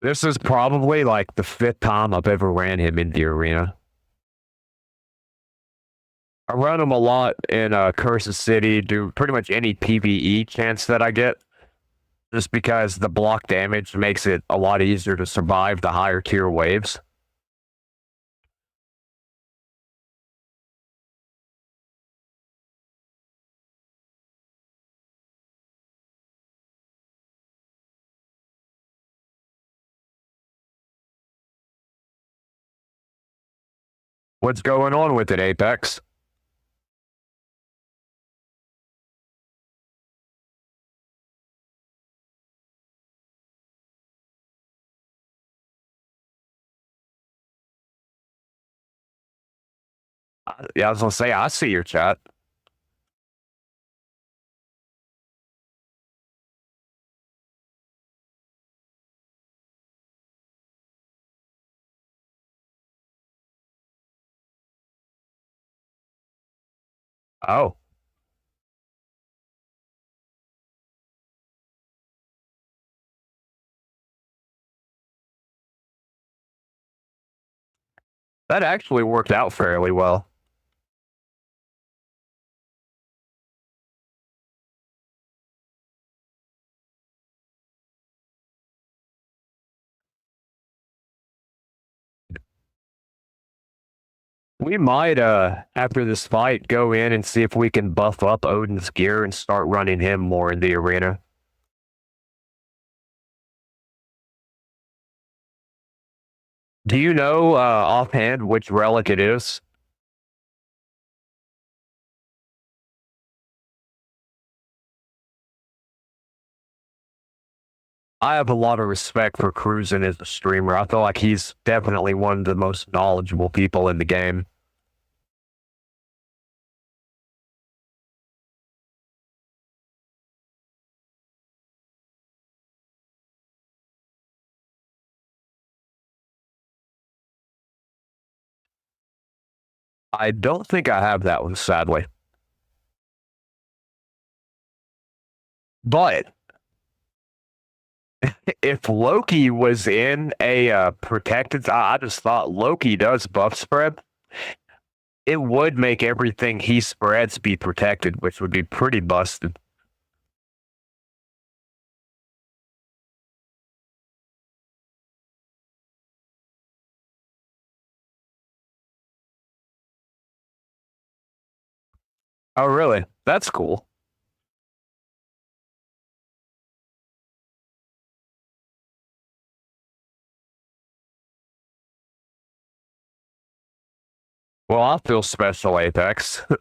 This is probably like the fifth time I've ever ran him in the arena. I run him a lot in Curses City, do pretty much any PvE chance that I get, just because the block damage makes it a lot easier to survive the higher tier waves. What's going on with it, Apex? Yeah, I was gonna say, I see your chat. Oh, that actually worked out fairly well. We might, after this fight, go in and see if we can buff up Odin's gear and start running him more in the arena. Do you know offhand which relic it is? I have a lot of respect for Cruisin as a streamer. I feel like he's definitely one of the most knowledgeable people in the game. I don't think I have that one, sadly. But if Loki was in a protected, I just thought Loki does buff spread. It would make everything he spreads be protected, which would be pretty busted. Oh, really? That's cool. Well, I feel special, Apex. I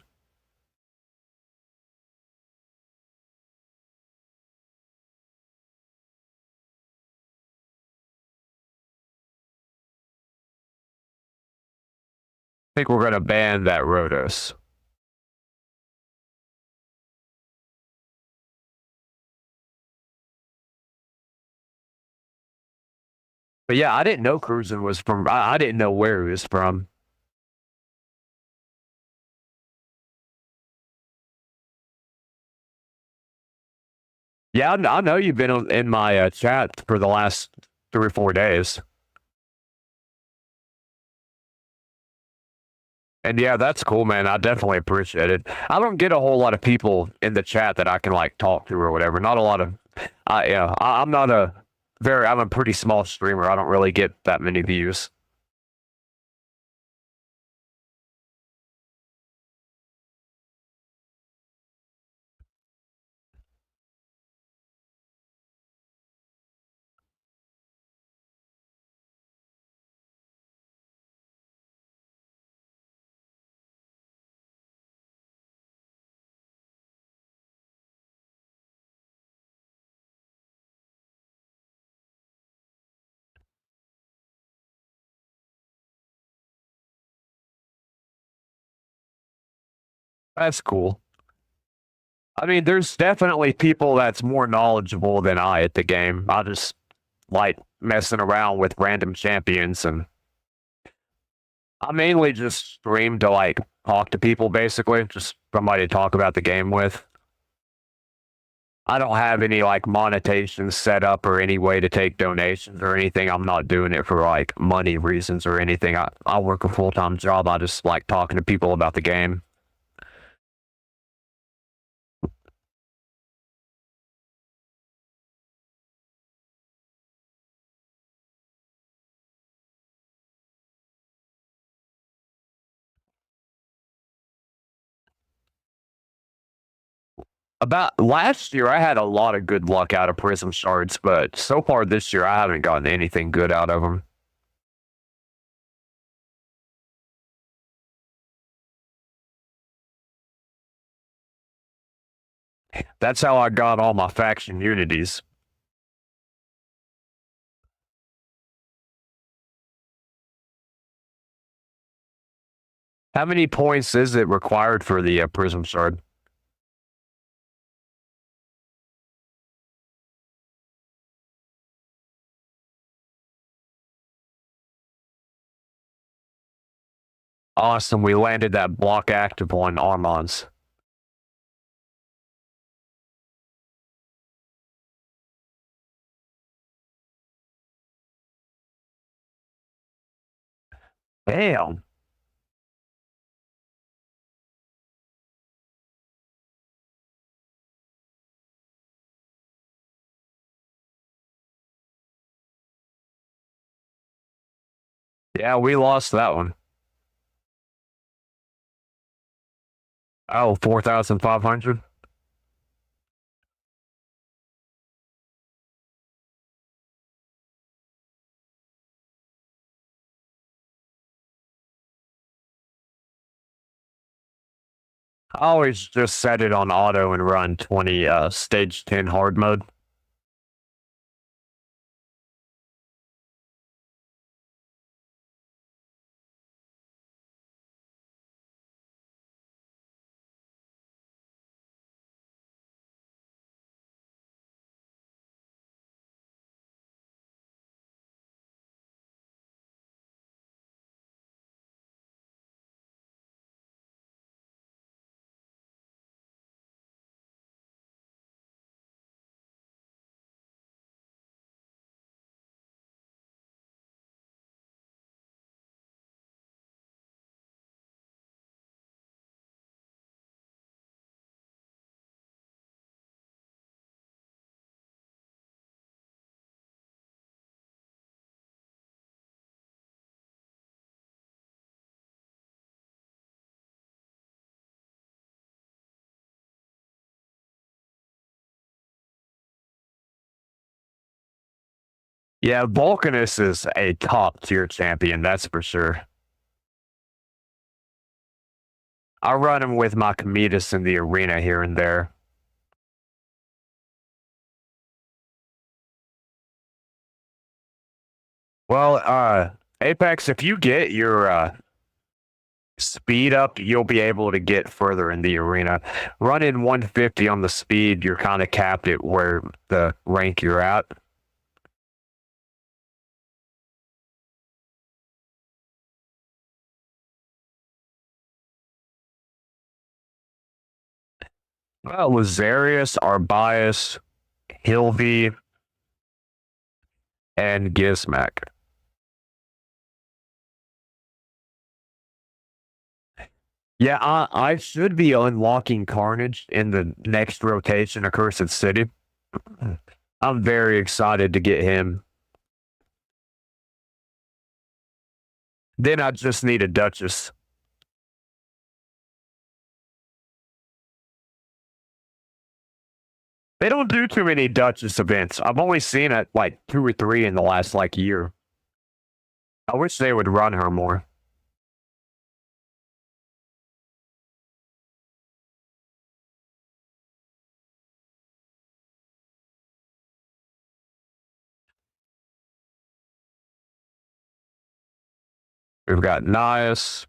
think we're gonna ban that Rotos. But yeah, I didn't know Cruisin was from. I didn't know where he was from. Yeah, I know you've been in my chat for the last 3 or 4 days. And yeah, that's cool, man. I definitely appreciate it. I don't get a whole lot of people in the chat that I can like talk to or whatever. Not a lot of. I'm not a very. I'm a pretty small streamer. I don't really get that many views. That's cool. I mean, there's definitely people that's more knowledgeable than I at the game. I just like messing around with random champions, and I mainly just stream to like talk to people, basically, just somebody to talk about the game with. I don't have any like monetization set up or any way to take donations or anything. I'm not doing it for like money reasons or anything. I work a full time job. I just like talking to people about the game. About last year, I had a lot of good luck out of Prism Shards, but so far this year, I haven't gotten anything good out of them. That's how I got all my faction unities. How many points is it required for the Prism Shard? Awesome, we landed that block active on Armons. Damn. Yeah, we lost that one. Oh, 4,500? I always just set it on auto and run 20 stage 10 hard mode. Yeah, Vulcanus is a top tier champion, that's for sure. I'll run him with my Cometus in the arena here and there. Well, Apex, if you get your speed up, you'll be able to get further in the arena. Running 150 on the speed, you're kind of capped at where the rank you're at. Well, Lazarius, Arbias, Hilvy, and Gizmek. Yeah, I should be unlocking Carnage in the next rotation of Cursed City. I'm very excited to get him. Then I just need a Duchess. They don't do too many Duchess events. I've only seen it like 2 or 3 in the last like year. I wish they would run her more. We've got Nias.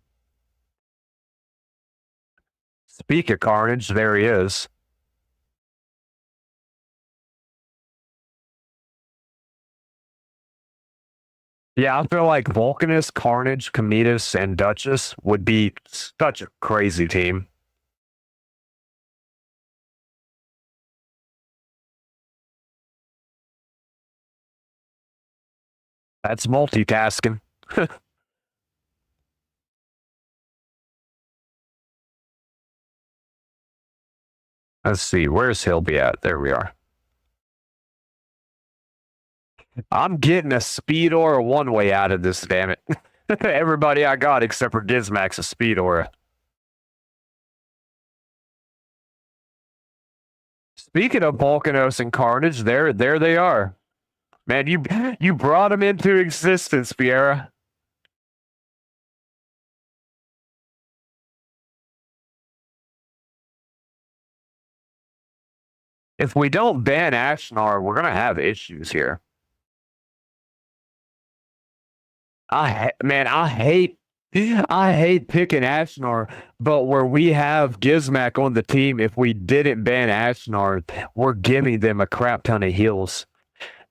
Speak of Carnage, there he is. Yeah, I feel like Vulcanus, Carnage, Cometus, and Duchess would be such a crazy team. That's multitasking. Let's see, where's Hilby at? There we are. I'm getting a speed aura one way out of this, damn it. Everybody I got except for Gizmax a speed aura. Speaking of Volcanos and Carnage, there they are. Man, you brought them into existence, Fiera. If we don't ban Ashnar, we're gonna have issues here. I hate picking Ashnar, but where we have Gizmac on the team, if we didn't ban Ashnar, we're giving them a crap ton of heals.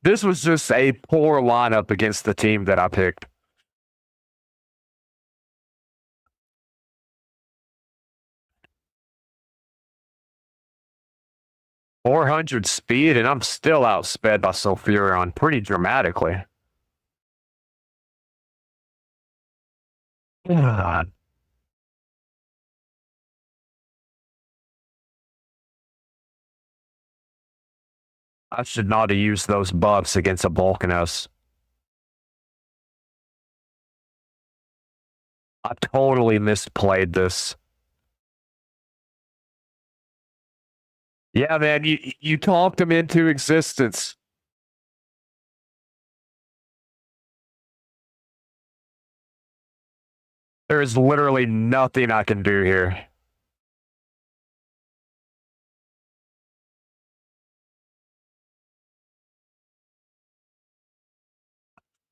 This was just a poor lineup against the team that I picked. .400 speed, and I'm still outsped by Sulfurion pretty dramatically. God. I should not have used those buffs against a Volcanos. I totally misplayed this. Yeah, man, you talked him into existence. There is literally nothing I can do here.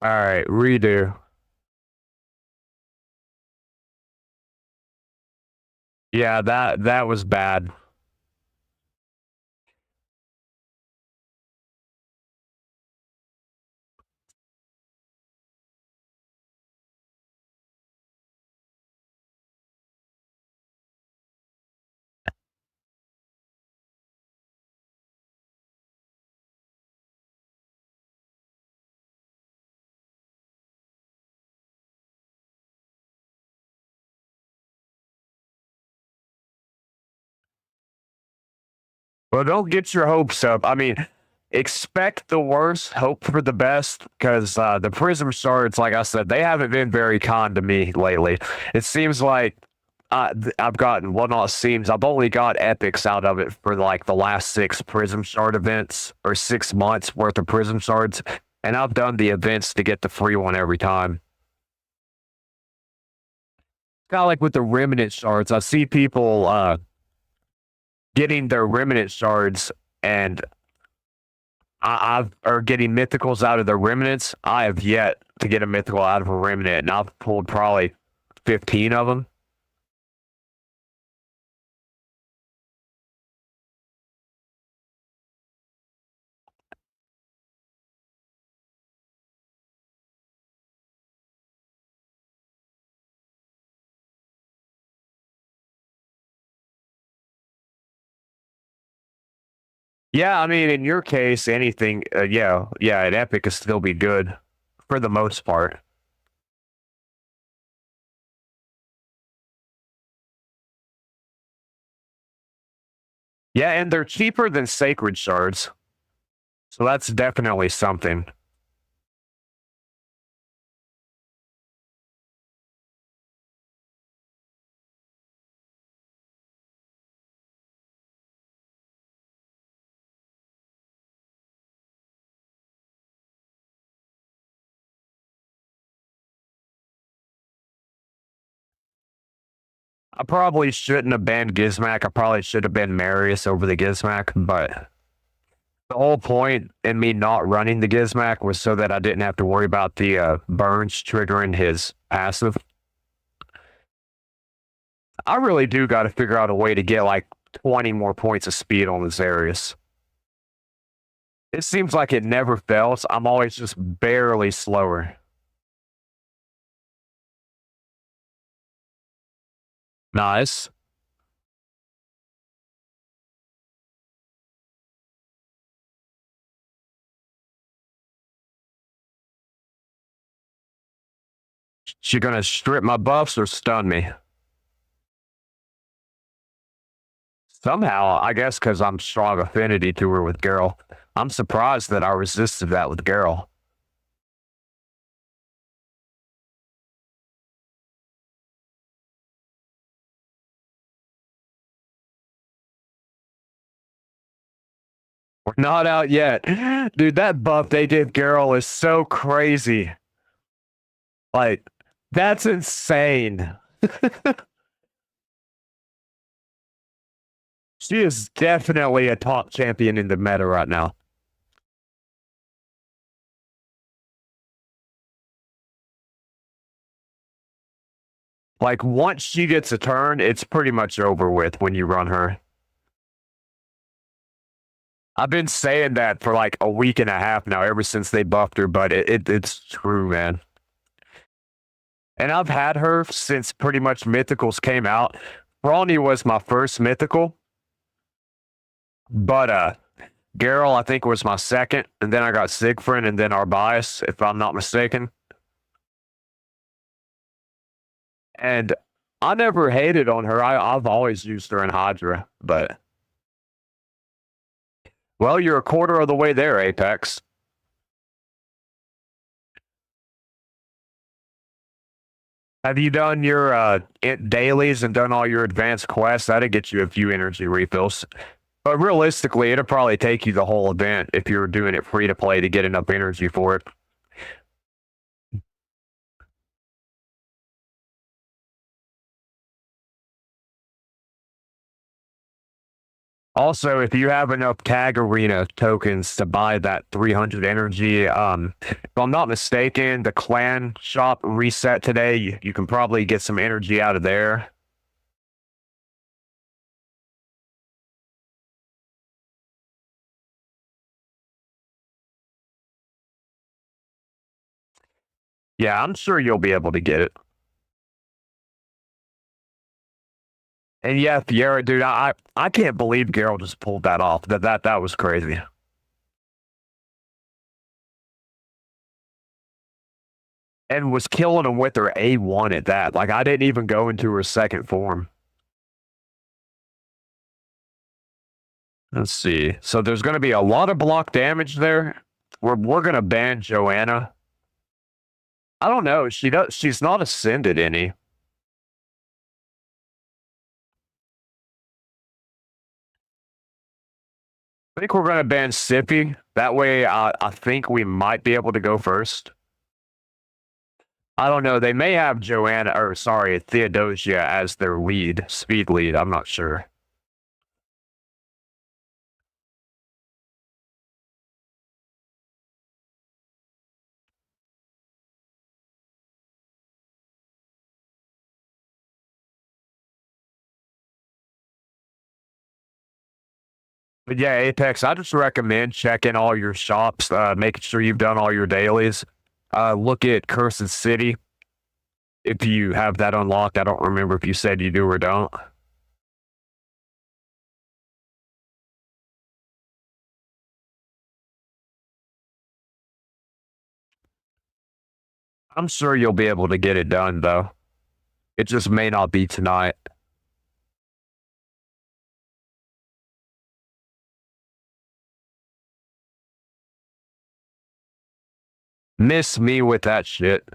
All right, redo. Yeah, that was bad. Well, don't get your hopes up. I mean, expect the worst, hope for the best, because the Prism Shards, like I said, they haven't been very kind to me lately. It seems like I've gotten, well, not seems, I've only got epics out of it for like the last 6 Prism Shard events, or 6 months worth of Prism Shards. And I've done the events to get the free one every time. Kind of like with the remnant shards. I see people getting their remnant shards and I've or getting mythicals out of the remnants. I have yet to get a mythical out of a remnant, and I've pulled probably 15 of them. Yeah, I mean, in your case, anything, yeah, an epic could still be good for the most part. Yeah, and they're cheaper than sacred shards, so that's definitely something. I probably shouldn't have banned Gizmac. I probably should have been Marius over the Gizmac, but the whole point in me not running the Gizmac was so that I didn't have to worry about the burns triggering his passive. I really do got to figure out a way to get like 20 more points of speed on this Arius. It seems like it never fails. I'm always just barely slower. Nice. She gonna strip my buffs or stun me? Somehow, I guess because I'm strong affinity to her with Geralt. I'm surprised that I resisted that with Geralt. We're not out yet. Dude, that buff they did Geralt is so crazy. Like, that's insane. She is definitely a top champion in the meta right now. Like, once she gets a turn, it's pretty much over with when you run her. I've been saying that for like a week and a half now, ever since they buffed her, but it's true, man. And I've had her since pretty much Mythicals came out. Brawny was my first Mythical, but Geralt I think was my second, and then I got Siegfried and then Arbias, if I'm not mistaken. And I never hated on her. I've always used her in Hydra, but well, you're a quarter of the way there, Apex. Have you done your dailies and done all your advanced quests? That'd get you a few energy refills. But realistically, it'll probably take you the whole event if you're doing it free to play to get enough energy for it. Also, if you have enough tag arena tokens to buy that 300 energy, if I'm not mistaken, the clan shop reset today. You can probably get some energy out of there. Yeah, I'm sure you'll be able to get it. And yeah, Fiera, dude, I can't believe Geralt just pulled that off. That was crazy. And was killing him with her A1 at that. Like I didn't even go into her second form. Let's see. So there's going to be a lot of block damage there. We're going to ban Joanna. I don't know. She's not ascended any. I think we're going to ban Sippy. That way, I think we might be able to go first. I don't know. They may have Joanna, or sorry, Theodosia as their lead, speed lead. I'm not sure. But yeah, Apex, I just recommend checking all your shops, making sure you've done all your dailies. Look at Cursed City if you have that unlocked. I don't remember if you said you do or don't. I'm sure you'll be able to get it done, though. It just may not be tonight. Miss me with that shit.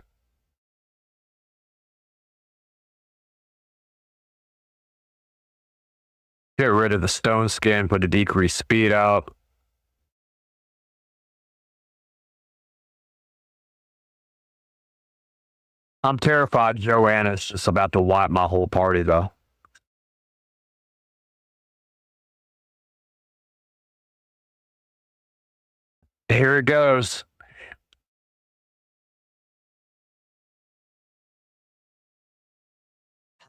Get rid of the stone skin, put a decreased speed out. I'm terrified Joanna's just about to wipe my whole party, though. Here it goes.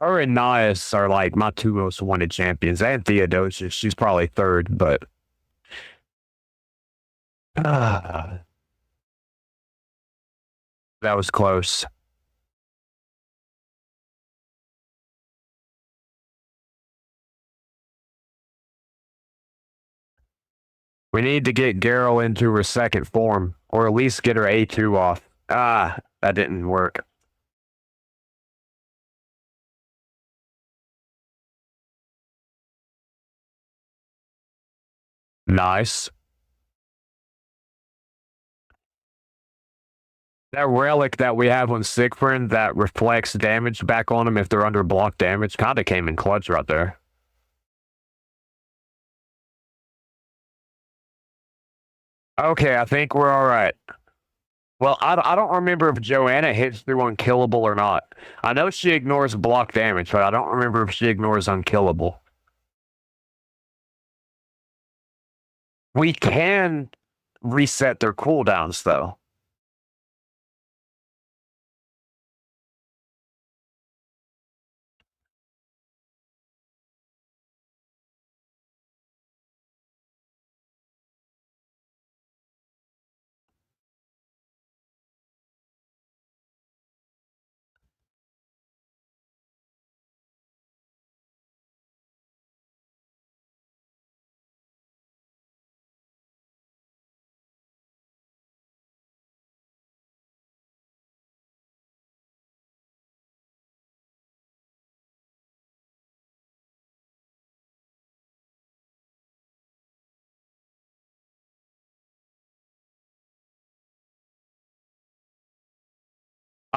Her and Nias are like my two most wanted champions. And Theodosia, she's probably third, but that was close. We need to get Garrow into her second form, or at least get her A2 off. That didn't work. Nice. That relic that we have on Siegfried that reflects damage back on them if they're under block damage kind of came in clutch right there. Okay, I think we're all right. Well, I don't remember if Joanna hits through unkillable or not. I know she ignores block damage, but I don't remember if she ignores unkillable. We can reset their cooldowns, though.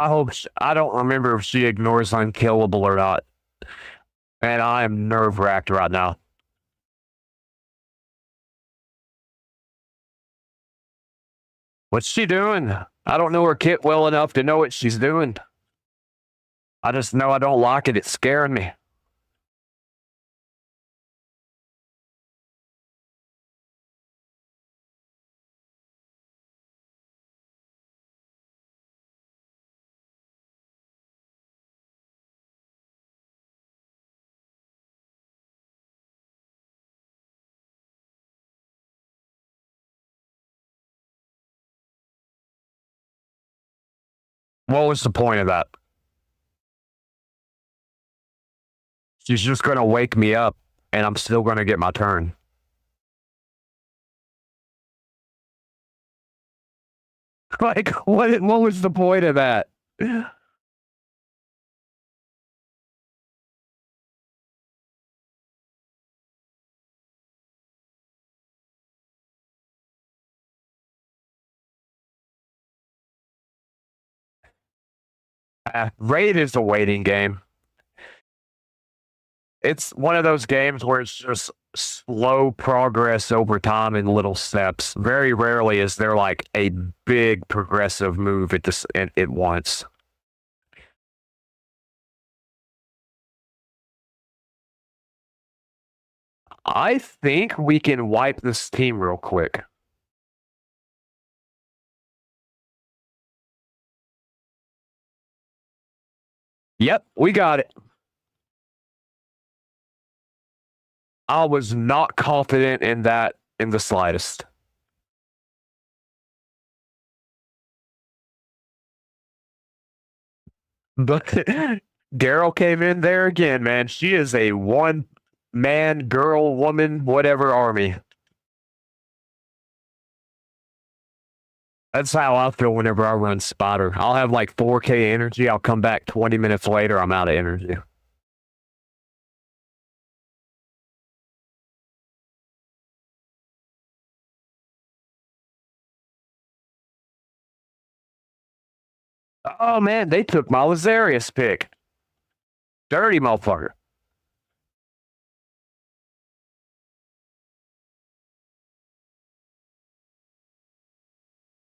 I don't remember if she ignores unkillable or not. And I am nerve wracked right now. What's she doing? I don't know her kit well enough to know what she's doing. I just know I don't like it. It's scaring me. What was the point of that? She's just going to wake me up, and I'm still going to get my turn. Like, what was the point of that? Raid is a waiting game. It's one of those games where it's just slow progress over time in little steps. Very rarely is there like a big progressive move at once. I think we can wipe this team real quick. Yep, we got it. I was not confident in that in the slightest. But Daryl came in there again, man. She is a one man, girl, woman, whatever army. That's how I feel whenever I run spotter. I'll have like 4K energy. I'll come back 20 minutes later. I'm out of energy. Oh man, they took my Lazarius pick. Dirty motherfucker.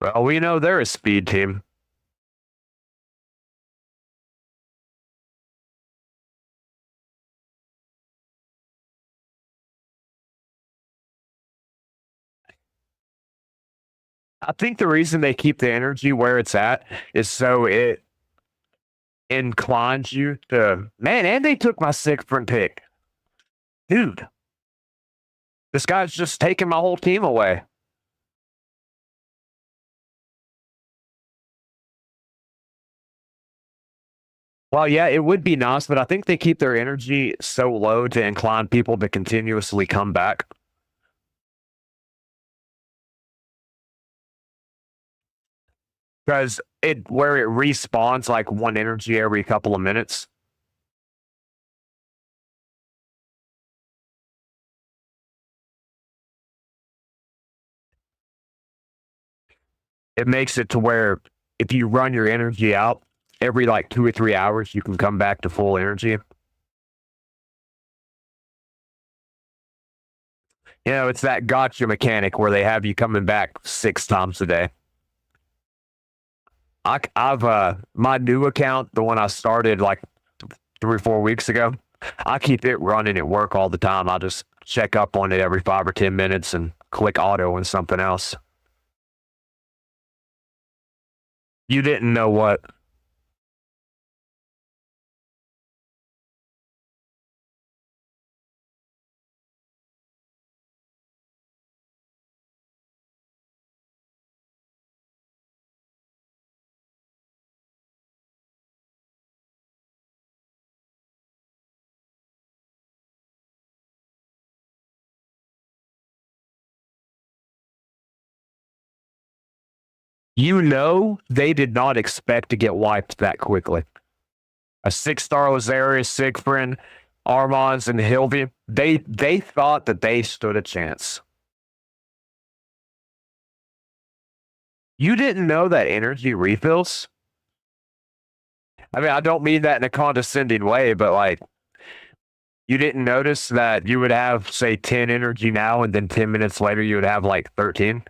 Well, we know they're a speed team. I think the reason they keep the energy where it's at is so it inclines you to man, and they took my sixth front pick. Dude, this guy's just taking my whole team away. Well, yeah, it would be nice, but I think they keep their energy so low to incline people to continuously come back. Because it where it respawns like one energy every couple of minutes. It makes it to where if you run your energy out every like 2 or 3 hours, you can come back to full energy. You know, it's that gotcha mechanic where they have you coming back 6 times a day. I've my new account, the one I started like 3 or 4 weeks ago. I keep it running at work all the time. I just check up on it every 5 or 10 minutes and click auto and something else. You didn't know what? You know they did not expect to get wiped that quickly. A 6-star Lazarius, Siegfried, Armans, and Hilvey, they thought that they stood a chance. You didn't know that energy refills? I mean, I don't mean that in a condescending way, but like, you didn't notice that you would have, say, 10 energy now, and then 10 minutes later, you would have like 13?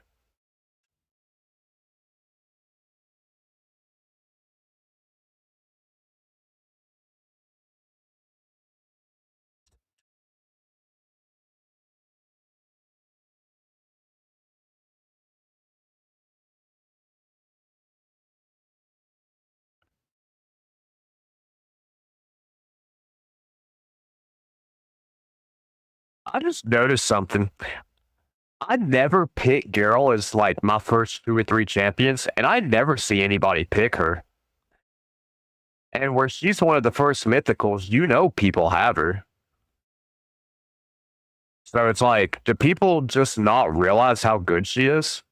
I just noticed something. I never pick Girl as like my first 2 or 3 champions, and I never see anybody pick her. And where she's one of the first mythicals, you know people have her. So it's like, do people just not realize how good she is?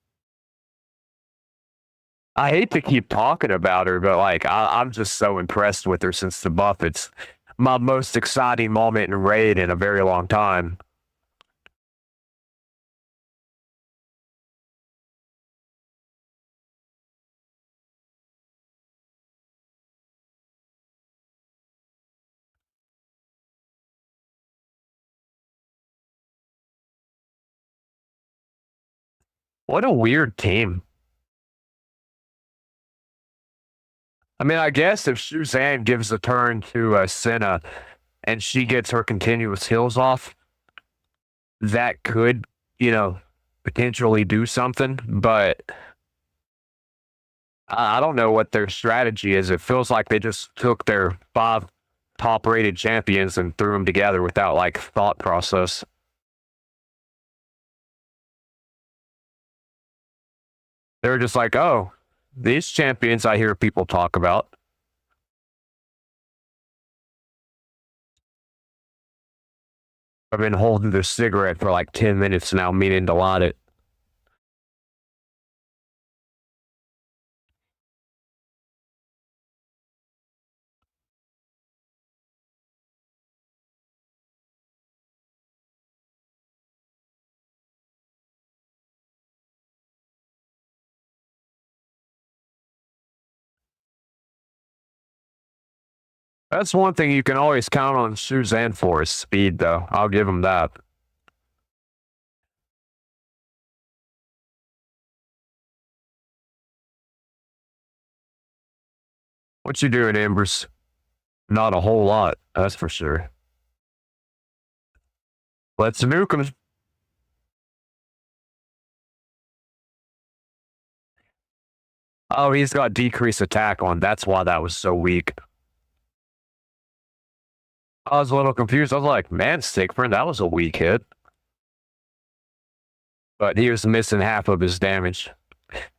I hate to keep talking about her, but like I'm just so impressed with her since the buff. It's my most exciting moment in Raid in a very long time. What a weird team. I mean, I guess if Suzanne gives the turn to Senna and she gets her continuous heals off, that could, you know, potentially do something. But I don't know what their strategy is. It feels like they just took their 5 top rated champions and threw them together without like thought process. They're just like, oh, these champions I hear people talk about. I've been holding this cigarette for like 10 minutes now, meaning to light it. That's one thing you can always count on Suzanne for is speed, though. I'll give him that. What you doing, Embers? Not a whole lot, that's for sure. Let's nuke him. Oh, he's got decreased attack on. That's why that was so weak. I was a little confused. I was like, man, Siegfried, that was a weak hit. But he was missing half of his damage.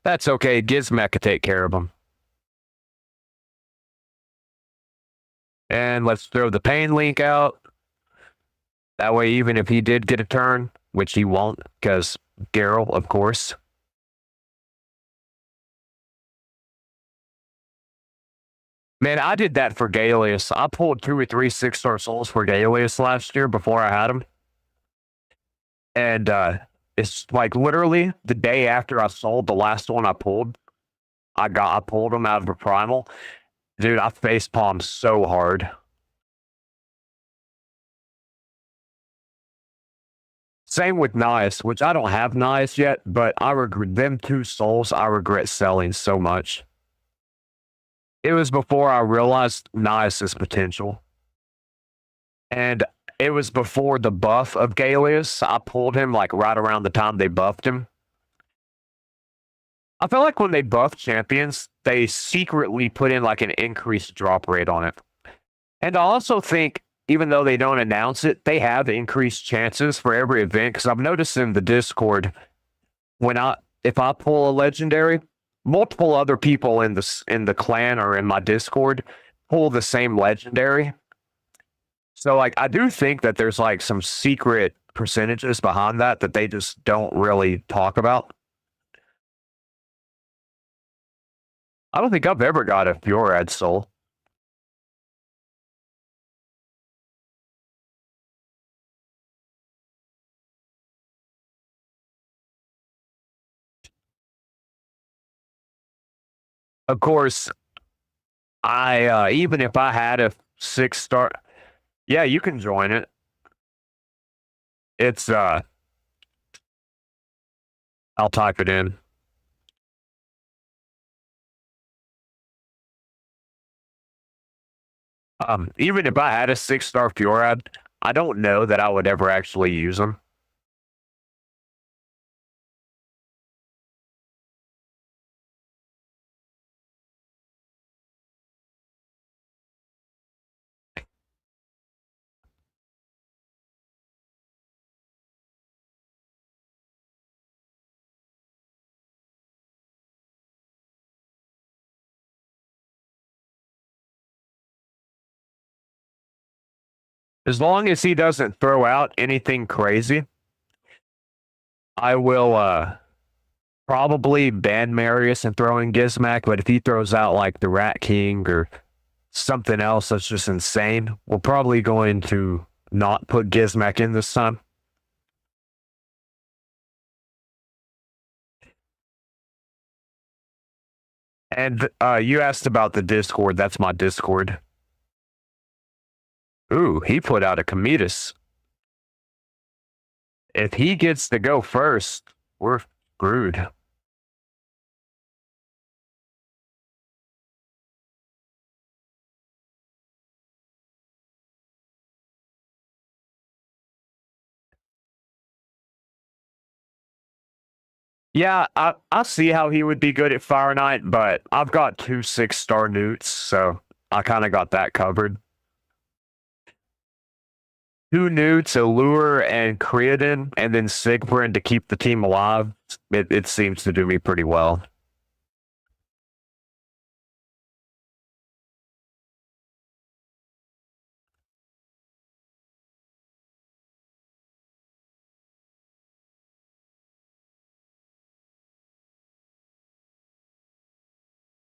That's okay. Gizmek could take care of him. And let's throw the pain link out. That way, even if he did get a turn, which he won't, because Geralt, of course. Man, I did that for Galeus. I pulled 2 or 3 6-star souls for Galeus last year before I had him. And it's like literally the day after I sold the last one I pulled, I pulled him out of a primal. Dude, I face palmed so hard. Same with Nias, which I don't have Nias yet, but I regret them 2 souls. I regret selling so much. It was before I realized Nias's potential. And it was before the buff of Galeus. I pulled him like right around the time they buffed him. I feel like when they buff champions, they secretly put in like an increased drop rate on it. And I also think, even though they don't announce it, they have increased chances for every event. Because I've noticed in the Discord, if I pull a legendary, multiple other people in the clan or in my Discord pull the same legendary. So like I do think that there's like some secret percentages behind that they just don't really talk about. I don't think I've ever got a Fjorad soul. Of course, I even if I had a 6-star, yeah, you can join it. It's I'll type it in. Even if I had a 6-star Fjorad, I don't know that I would ever actually use them. As long as he doesn't throw out anything crazy, I will probably ban Marius and throw in Gizmak, but if he throws out like the Rat King or something else that's just insane, we're probably going to not put Gizmak in this time. And you asked about the Discord. That's my Discord. Ooh, he put out a Cometus. If he gets to go first, we're screwed. Yeah, I see how he would be good at Fire Knight, but I've got two 6-star newts, so I kind of got that covered. Two newts, Allure, and Creodin, and then Sigbrin to keep the team alive. It seems to do me pretty well.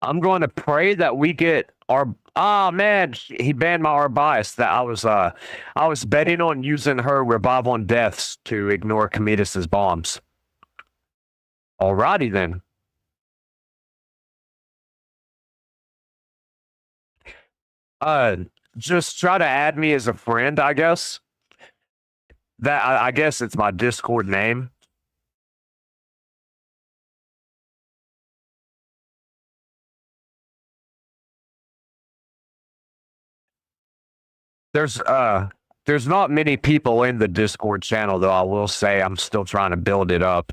I'm going to pray that we get our. Ah, man, he banned my Arbias. That I was betting on using her Revive on Deaths to ignore Cometus's bombs. Alrighty then. Uh, just try to add me as a friend, I guess. I guess it's my Discord name. There's uh there's not many people in the Discord channel though, I will say I'm still trying to build it up.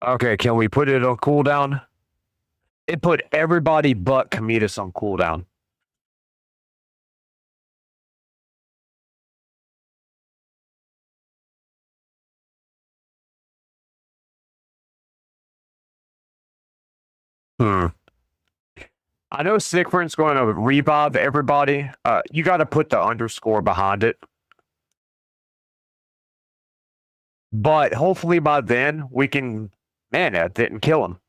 Okay, can we put it on cooldown? It put everybody but Cometus on cooldown. Hmm. I know Siegfried's going to revive everybody. You got to put the underscore behind it. But hopefully by then we can. Man, that didn't kill him.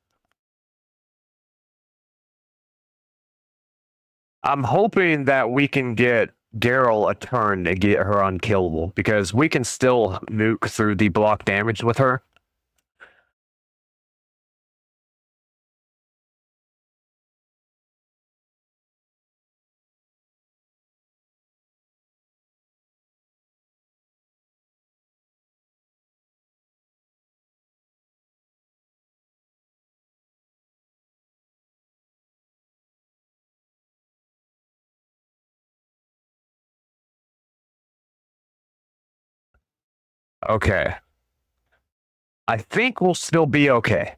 I'm hoping that we can get Daryl a turn to get her unkillable because we can still nuke through the block damage with her. Okay. I think we'll still be okay.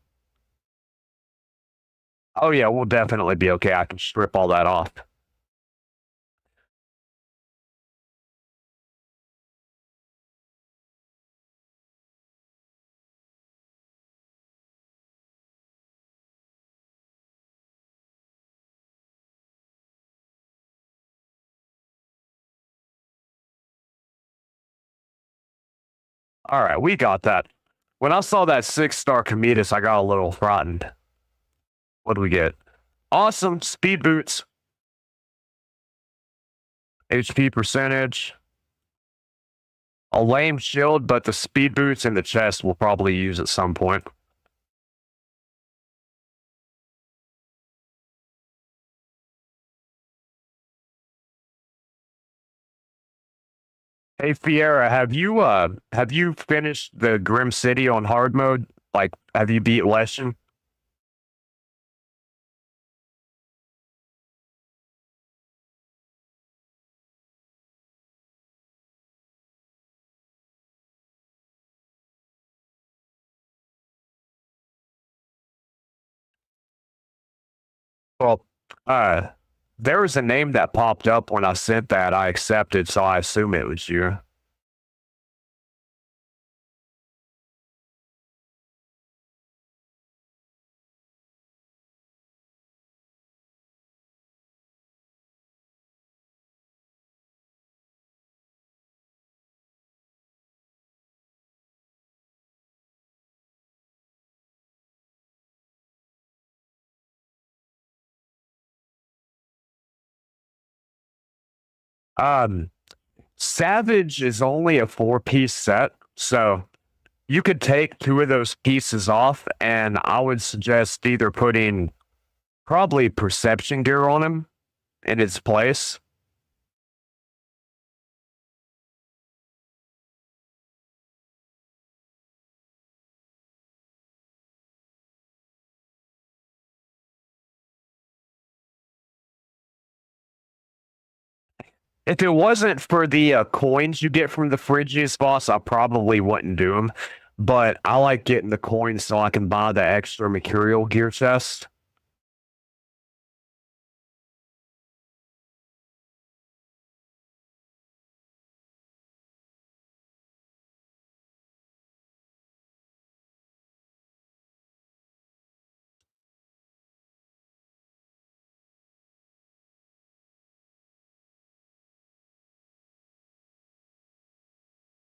Oh yeah, we'll definitely be okay. I can strip all that off. All right, we got that. When I saw that 6-star Cometus, I got a little frightened. What do we get? Awesome speed boots. HP percentage. A lame shield, but the speed boots in the chest we'll probably use at some point. Hey Fiera, have you finished the Grim City on hard mode? Like, have you beat Leshen? Well, uh, there was a name that popped up when I sent that. I accepted, so I assume it was you. Um, Savage is only a 4-piece set, so you could take 2 of those pieces off, and I would suggest either putting probably Perception Gear on him in its place. If it wasn't for the coins you get from the Phrygius boss, I probably wouldn't do them. But I like getting the coins so I can buy the extra mercurial gear chest.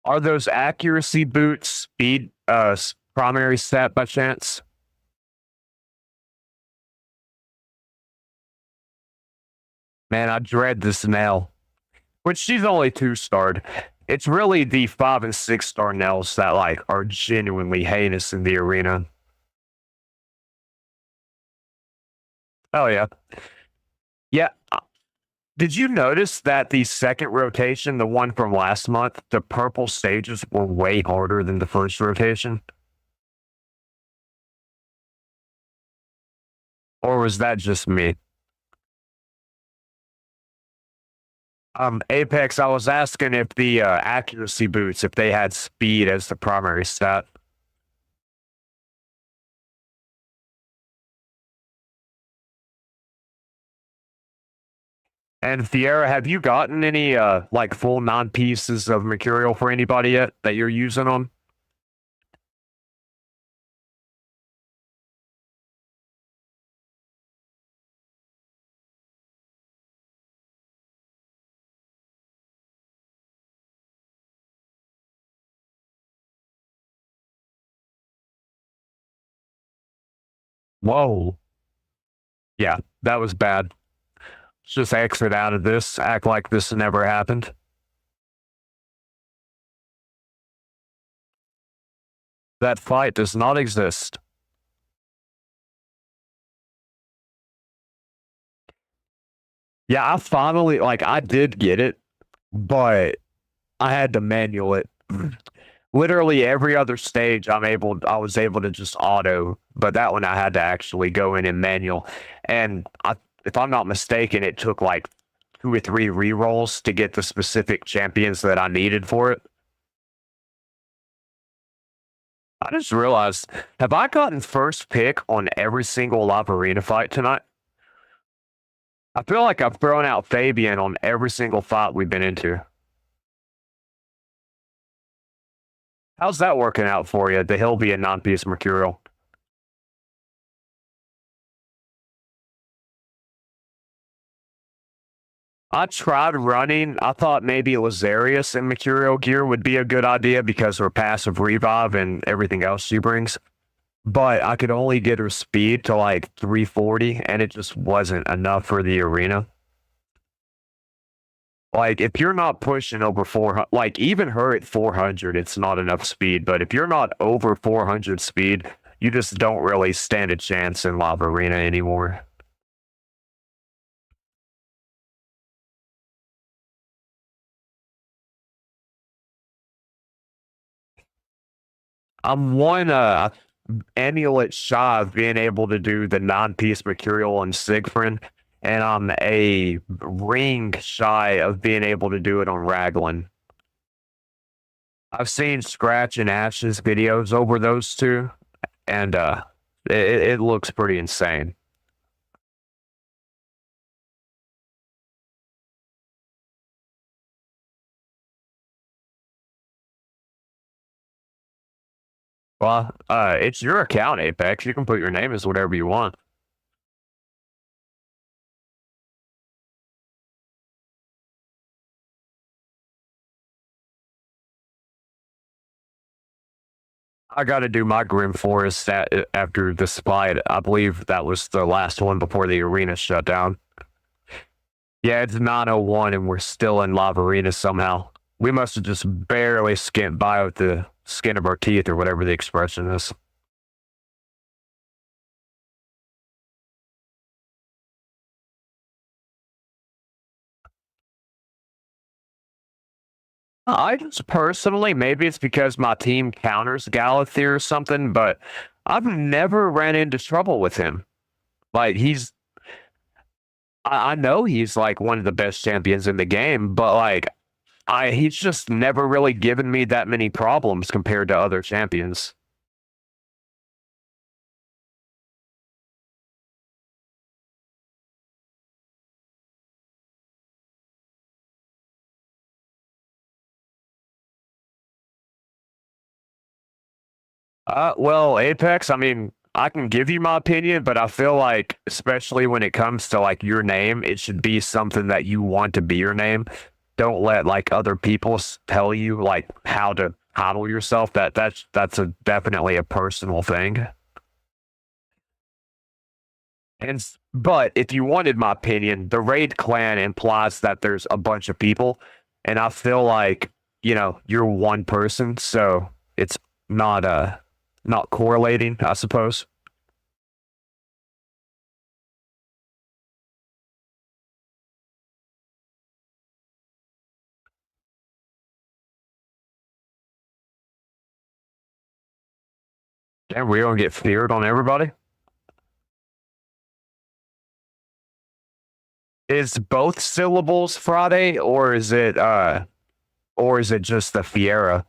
Are those accuracy boots speed primary stat by chance? Man, I dread this nail. Which she's only 2-starred. It's really the 5 and 6-star nails that like are genuinely heinous in the arena. Oh yeah. Yeah. Did you notice that the second rotation, the one from last month, the purple stages were way harder than the first rotation? Or was that just me? Apex, I was asking if the accuracy boots, if they had speed as the primary stat. And Fiera, have you gotten any like full non-pieces of mercurial for anybody yet that you're using them? Whoa. Yeah, that was bad. Let's just exit out of this, act like this never happened. That fight does not exist. Yeah, I finally, like, I did get it, but I had to manual it. Literally every other stage I was able to just auto, but that one I had to actually go in and manual. And if I'm not mistaken, it took like 2 or 3 rerolls to get the specific champions that I needed for it. I just realized, have I gotten first pick on every single live arena fight tonight? I feel like I've thrown out Fabian on every single fight we've been into. How's that working out for you? The Hill be a non-piece mercurial. I tried running. I thought maybe Lazarius and Mercurial Gear would be a good idea because of her passive revive and everything else she brings. But I could only get her speed to like 340, and it just wasn't enough for the arena. Like, if you're not pushing over 400, like, even her at 400, it's not enough speed. But if you're not over 400 speed, you just don't really stand a chance in Lava Arena anymore. I'm one amulet shy of being able to do the non-piece mercurial on Siegfried, and I'm a ring shy of being able to do it on Raglan. I've seen Scratch and Ash's videos over those two, and it looks pretty insane. Well, it's your account, Apex. You can put your name as whatever you want. I got to do my Grim Forest after the fight. I believe that was the last one before the arena shut down. Yeah, it's 9:01 and we're still in Lava Arena somehow. We must have just barely skimped by with the skin of our teeth or whatever the expression is. I just personally, maybe it's because my team counters Galathir or something, but I've never ran into trouble with him. Like, I know he's like one of the best champions in the game, but like he's just never really given me that many problems compared to other champions. Well, Apex, I mean, I can give you my opinion, but I feel like, especially when it comes to like your name, it should be something that you want to be your name. Don't let like other people tell you like how to handle yourself. That's a definitely a personal thing. But if you wanted my opinion, the raid clan implies that there's a bunch of people, and I feel like you're one person, so it's not not correlating, I suppose. Damn, we're gonna get feared on everybody. Is both syllables Friday, or is it just the Fiera?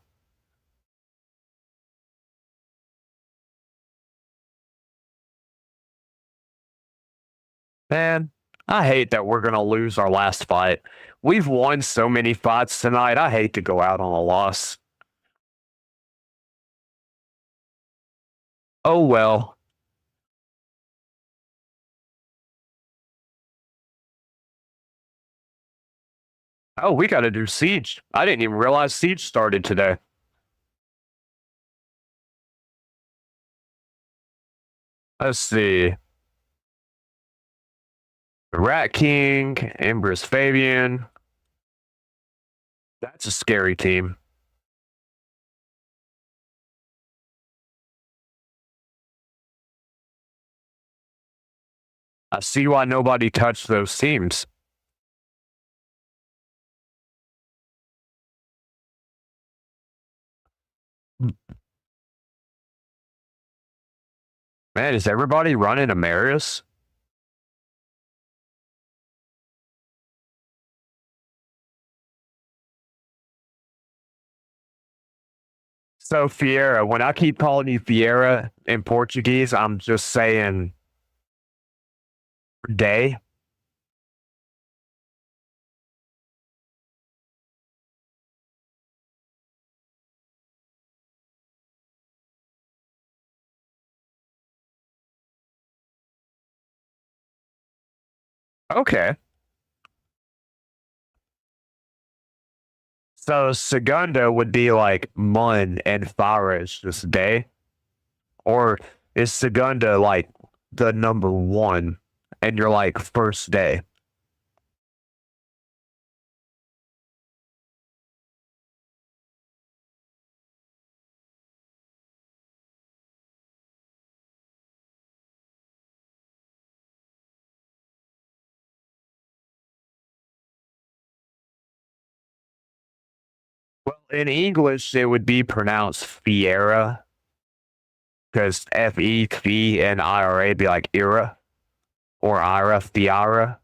Man, I hate that we're gonna lose our last fight. We've won so many fights tonight. I hate to go out on a loss. Oh well. Oh, we gotta do Siege. I didn't even realize Siege started today. Let's see. Rat King, Empress Fabian. That's a scary team. I see why nobody touched those teams. Man, is everybody running Amaris? So Fiera, when I keep calling you Fiera in Portuguese, I'm just saying day. Okay. So Segunda would be like Mun and Farah is just day. Or is Segunda like the number one and you're like first day? Well, in English, it would be pronounced Fiera because Fe, Fee, and IRA be like Ira or Ira, Fiara.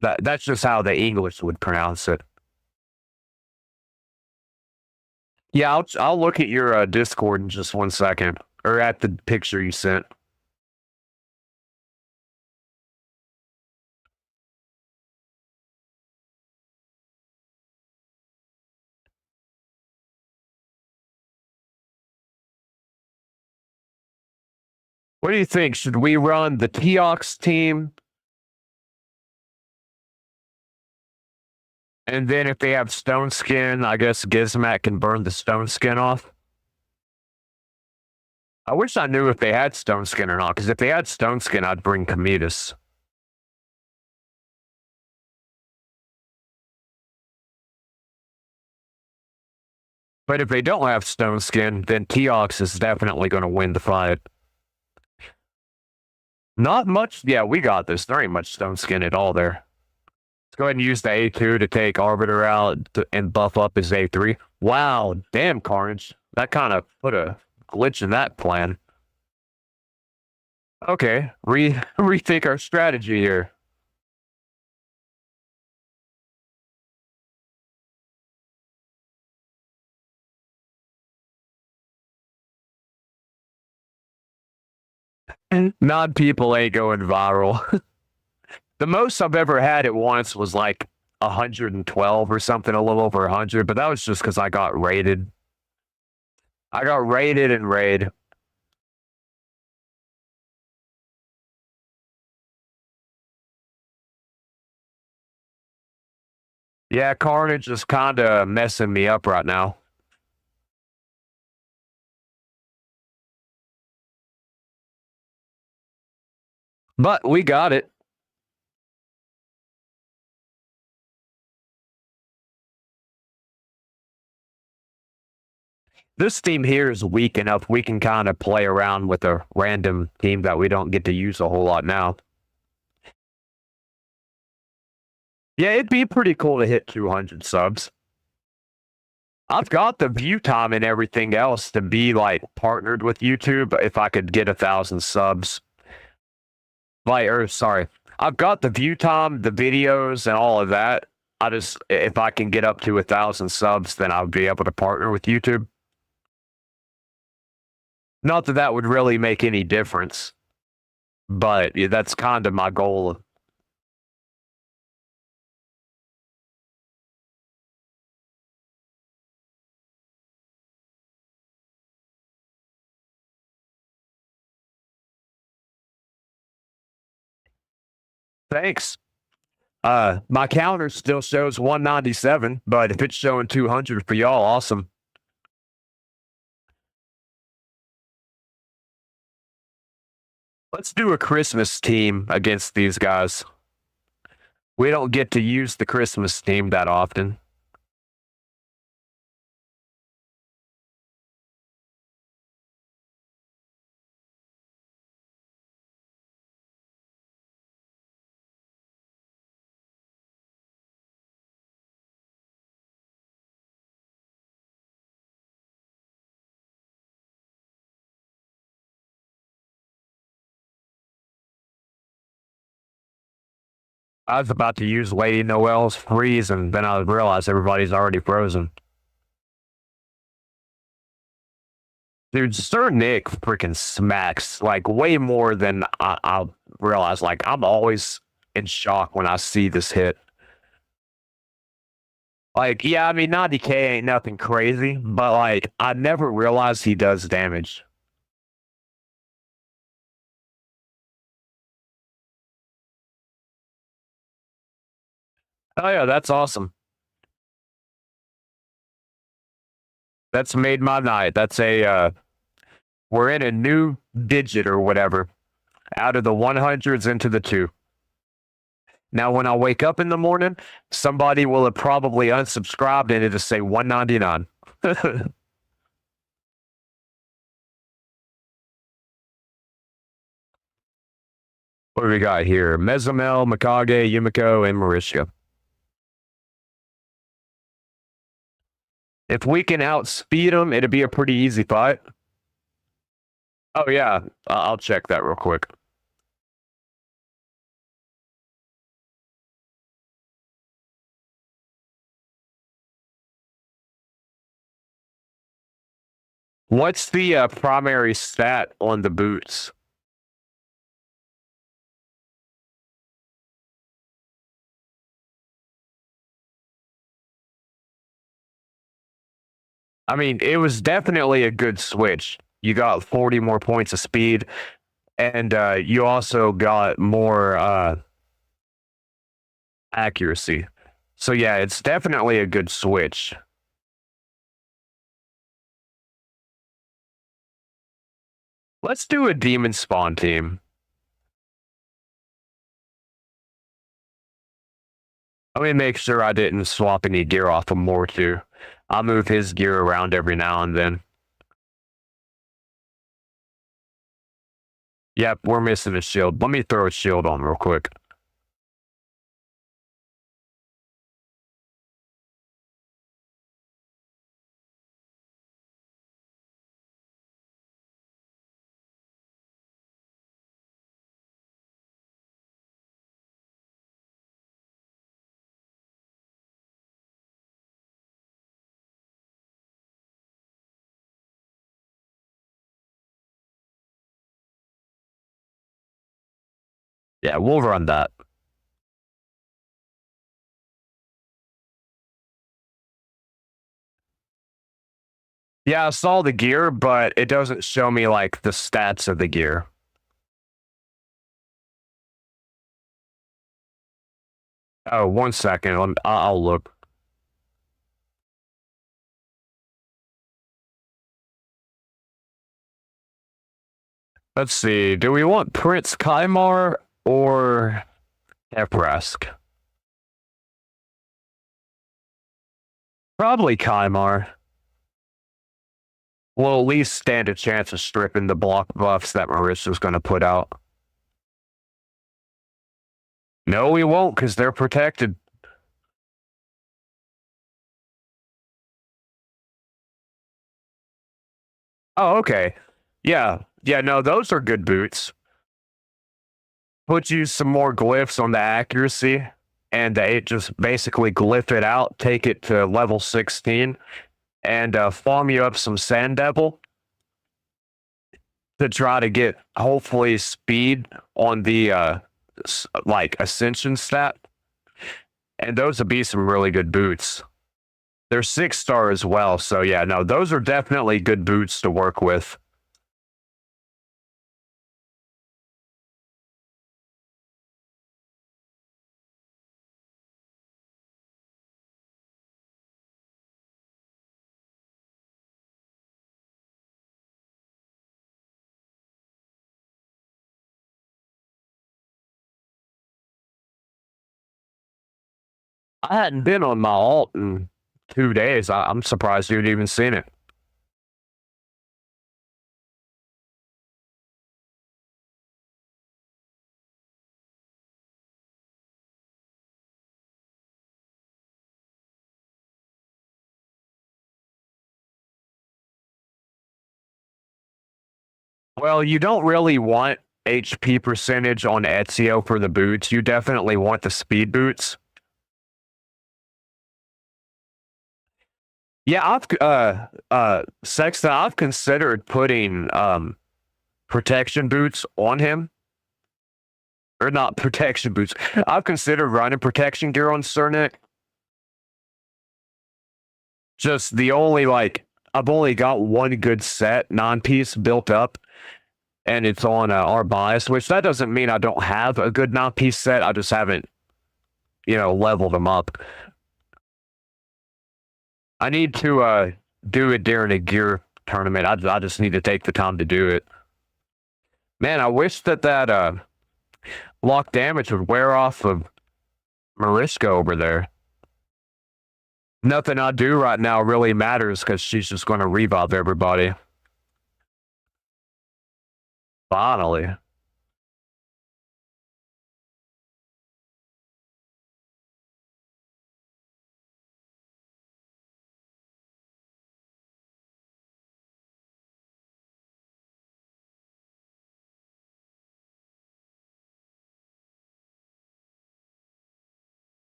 That's just how the English would pronounce it. Yeah, I'll look at your Discord in just 1 second, or at the picture you sent. What do you think? Should we run the Teox team? And then if they have stone skin, I guess Gizmat can burn the stone skin off. I wish I knew if they had stone skin or not, because if they had stone skin, I'd bring Cometus. But if they don't have stone skin, then Teox is definitely going to win the fight. Not much. Yeah, we got this. There ain't much stone skin at all there. Let's go ahead and use the A2 to take Arbiter out and buff up his A3. Wow, damn, Carnage. That kind of put a glitch in that plan. Okay, rethink our strategy here. Non-people ain't going viral. The most I've ever had at once was like 112 or something, a little over 100, but that was just because I got raided. I got raided and raid. Yeah, Carnage is kind of messing me up right now. But we got it. This team here is weak enough we can kind of play around with a random team that we don't get to use a whole lot now. Yeah, it'd be pretty cool to hit 200 subs. I've got the view time and everything else to be like partnered with YouTube if I could get 1,000 subs. Like, or sorry, I've got the view time, the videos, and all of that. I just, if I can get up to 1,000 subs, then I'll be able to partner with YouTube. Not that that would really make any difference, but yeah, that's kind of my goal. Thanks. My counter still shows 197, but if it's showing 200 for y'all, awesome. Let's do a Christmas team against these guys. We don't get to use the Christmas team that often. I was about to use Lady Noel's freeze, and then I realized everybody's already frozen. Dude, Sir Nick freaking smacks like way more than I realize. Like, I'm always in shock when I see this hit. Like, yeah, I mean, 90K ain't nothing crazy, but like, I never realized he does damage. Oh, yeah, that's awesome. That's made my night. That's we're in a new digit or whatever out of the 100s into the two. Now, when I wake up in the morning, somebody will have probably unsubscribed and it'll say 199. What do we got here? Mezumel, Mikage, Yumiko, and Marisha. If we can outspeed them, it'll be a pretty easy fight. Oh, yeah. I'll check that real quick. What's the primary stat on the boots? I mean, it was definitely a good switch. You got 40 more points of speed, and you also got more accuracy. So, yeah, it's definitely a good switch. Let's do a demon spawn team. Let me make sure I didn't swap any gear off of Mortu. I'll move his gear around every now and then. Yep, we're missing a shield. Let me throw a shield on real quick. Yeah, we'll run that. Yeah, I saw the gear, but it doesn't show me like the stats of the gear. Oh, 1 second. I'll look. Let's see. Do we want Prince Kaimar or Eprask? Probably Kaimar. We'll at least stand a chance of stripping the block buffs that Marissa's going to put out. No, we won't, because they're protected. Oh, okay. Yeah. Yeah, no, those are good boots. Put you some more glyphs on the accuracy, and it just basically glyph it out, take it to level 16, and farm you up some Sand Devil to try to get, hopefully, speed on the, like, Ascension stat. And those would be some really good boots. They're 6-star as well, so yeah, no, those are definitely good boots to work with. I hadn't been on my alt in 2 days. I'm surprised you'd even seen it. Well, you don't really want HP percentage on Ezio for the boots. You definitely want the speed boots. Yeah, Sexton, I've considered putting protection boots on him. Or not protection boots. I've considered running protection gear on Cernic. Just the only like I've only got one good set non-piece built up, and it's on our bias, which that doesn't mean I don't have a good non-piece set. I just haven't, leveled them up. I need to do it during a gear tournament. I just need to take the time to do it. Man, I wish that lock damage would wear off of Mariska over there. Nothing I do right now really matters because she's just going to revive everybody. Finally.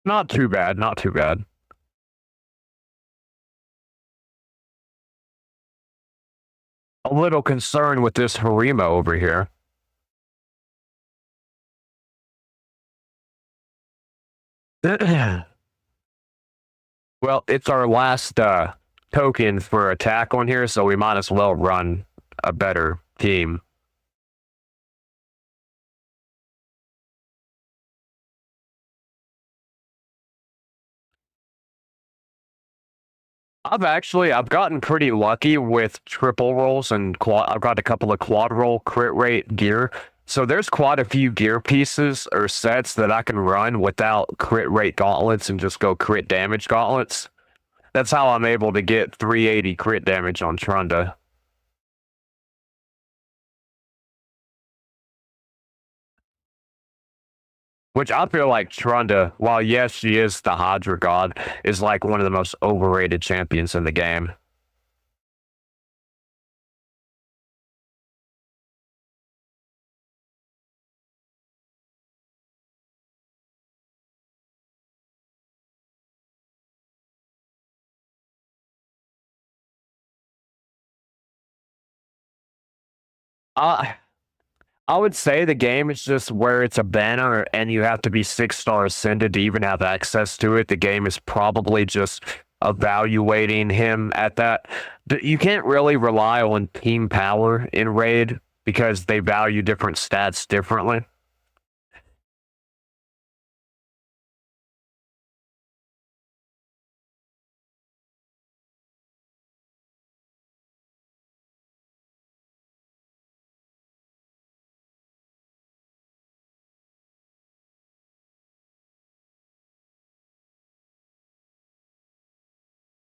Not too bad, not too bad. A little concerned with this Harima over here. Well, it's our last token for attack on here, so we might as well run a better team. I've gotten pretty lucky with triple rolls and I've got a couple of quad roll crit rate gear. So there's quite a few gear pieces or sets that I can run without crit rate gauntlets and just go crit damage gauntlets. That's how I'm able to get 380 crit damage on Trunda. Which I feel like Trunda, while yes, she is the Hydra god, is like one of the most overrated champions in the game. I I would say the game is just where it's a banner and you have to be 6-star ascended to even have access to it. The game is probably just evaluating him at that. You can't really rely on team power in Raid because they value different stats differently.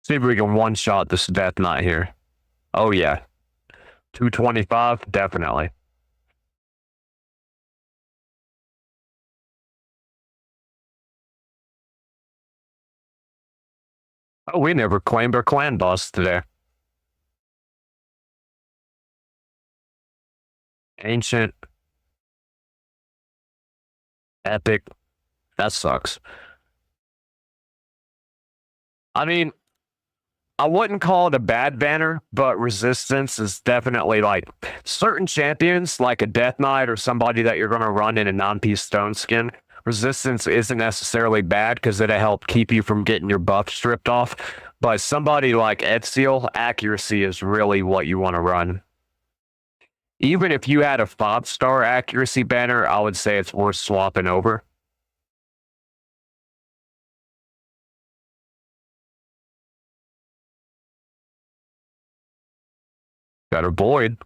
See if we can one shot this Death Knight here. Oh, yeah. 225, definitely. Oh, we never claimed our clan boss today. Ancient, epic. That sucks. I mean, I wouldn't call it a bad banner, but resistance is definitely like certain champions, like a Death Knight or somebody that you're going to run in a non-piece stone skin. Resistance isn't necessarily bad because it'll help keep you from getting your buff stripped off. But somebody like Ezreal, accuracy is really what you want to run. Even if you had a 5-star accuracy banner, I would say it's worth swapping over. Better Void.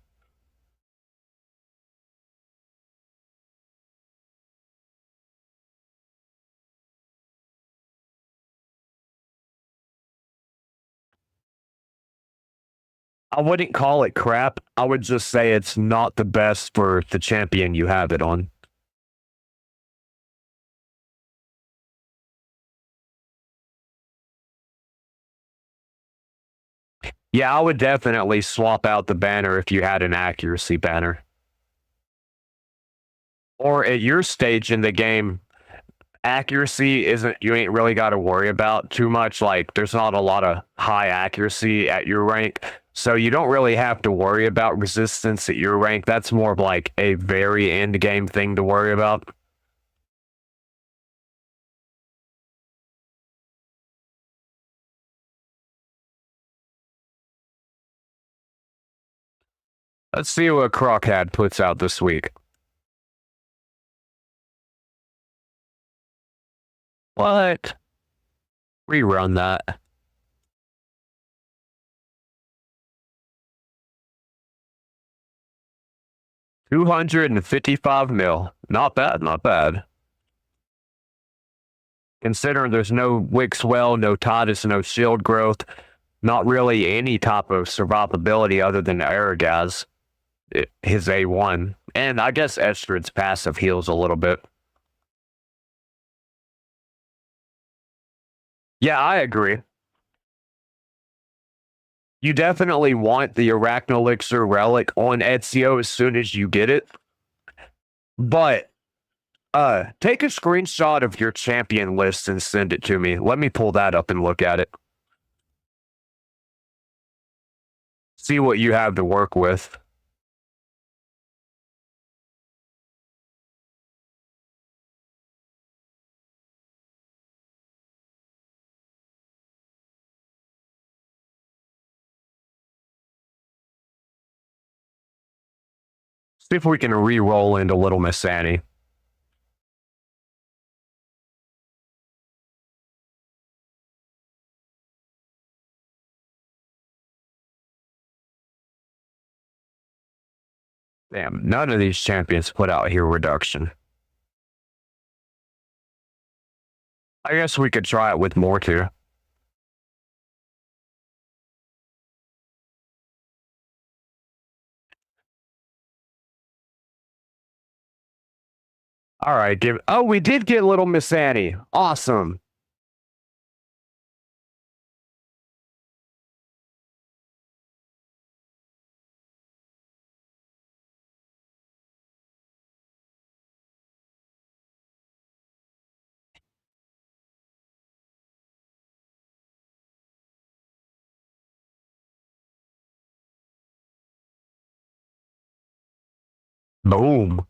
I wouldn't call it crap. I would just say it's not the best for the champion you have it on. Yeah, I would definitely swap out the banner if you had an accuracy banner. Or at your stage in the game, accuracy isn't, you ain't really got to worry about too much. Like, there's not a lot of high accuracy at your rank. So you don't really have to worry about resistance at your rank. That's more of like a very end game thing to worry about. Let's see what Crocad puts out this week. What? Rerun that. 255 mil. Not bad, not bad. Considering there's no Wixwell, no Titus, no shield growth, not really any type of survivability other than Aragaz, his A1. And I guess Estrid's passive heals a little bit. Yeah, I agree. You definitely want the Arachnolixir relic on Ezio as soon as you get it. But take a screenshot of your champion list and send it to me. Let me pull that up and look at it. See what you have to work with. See if we can re-roll into Little Miss Annie. Damn, none of these champions put out hero reduction. I guess we could try it with more too. All right, give. Oh, we did get Little Miss Annie. Awesome. Boom.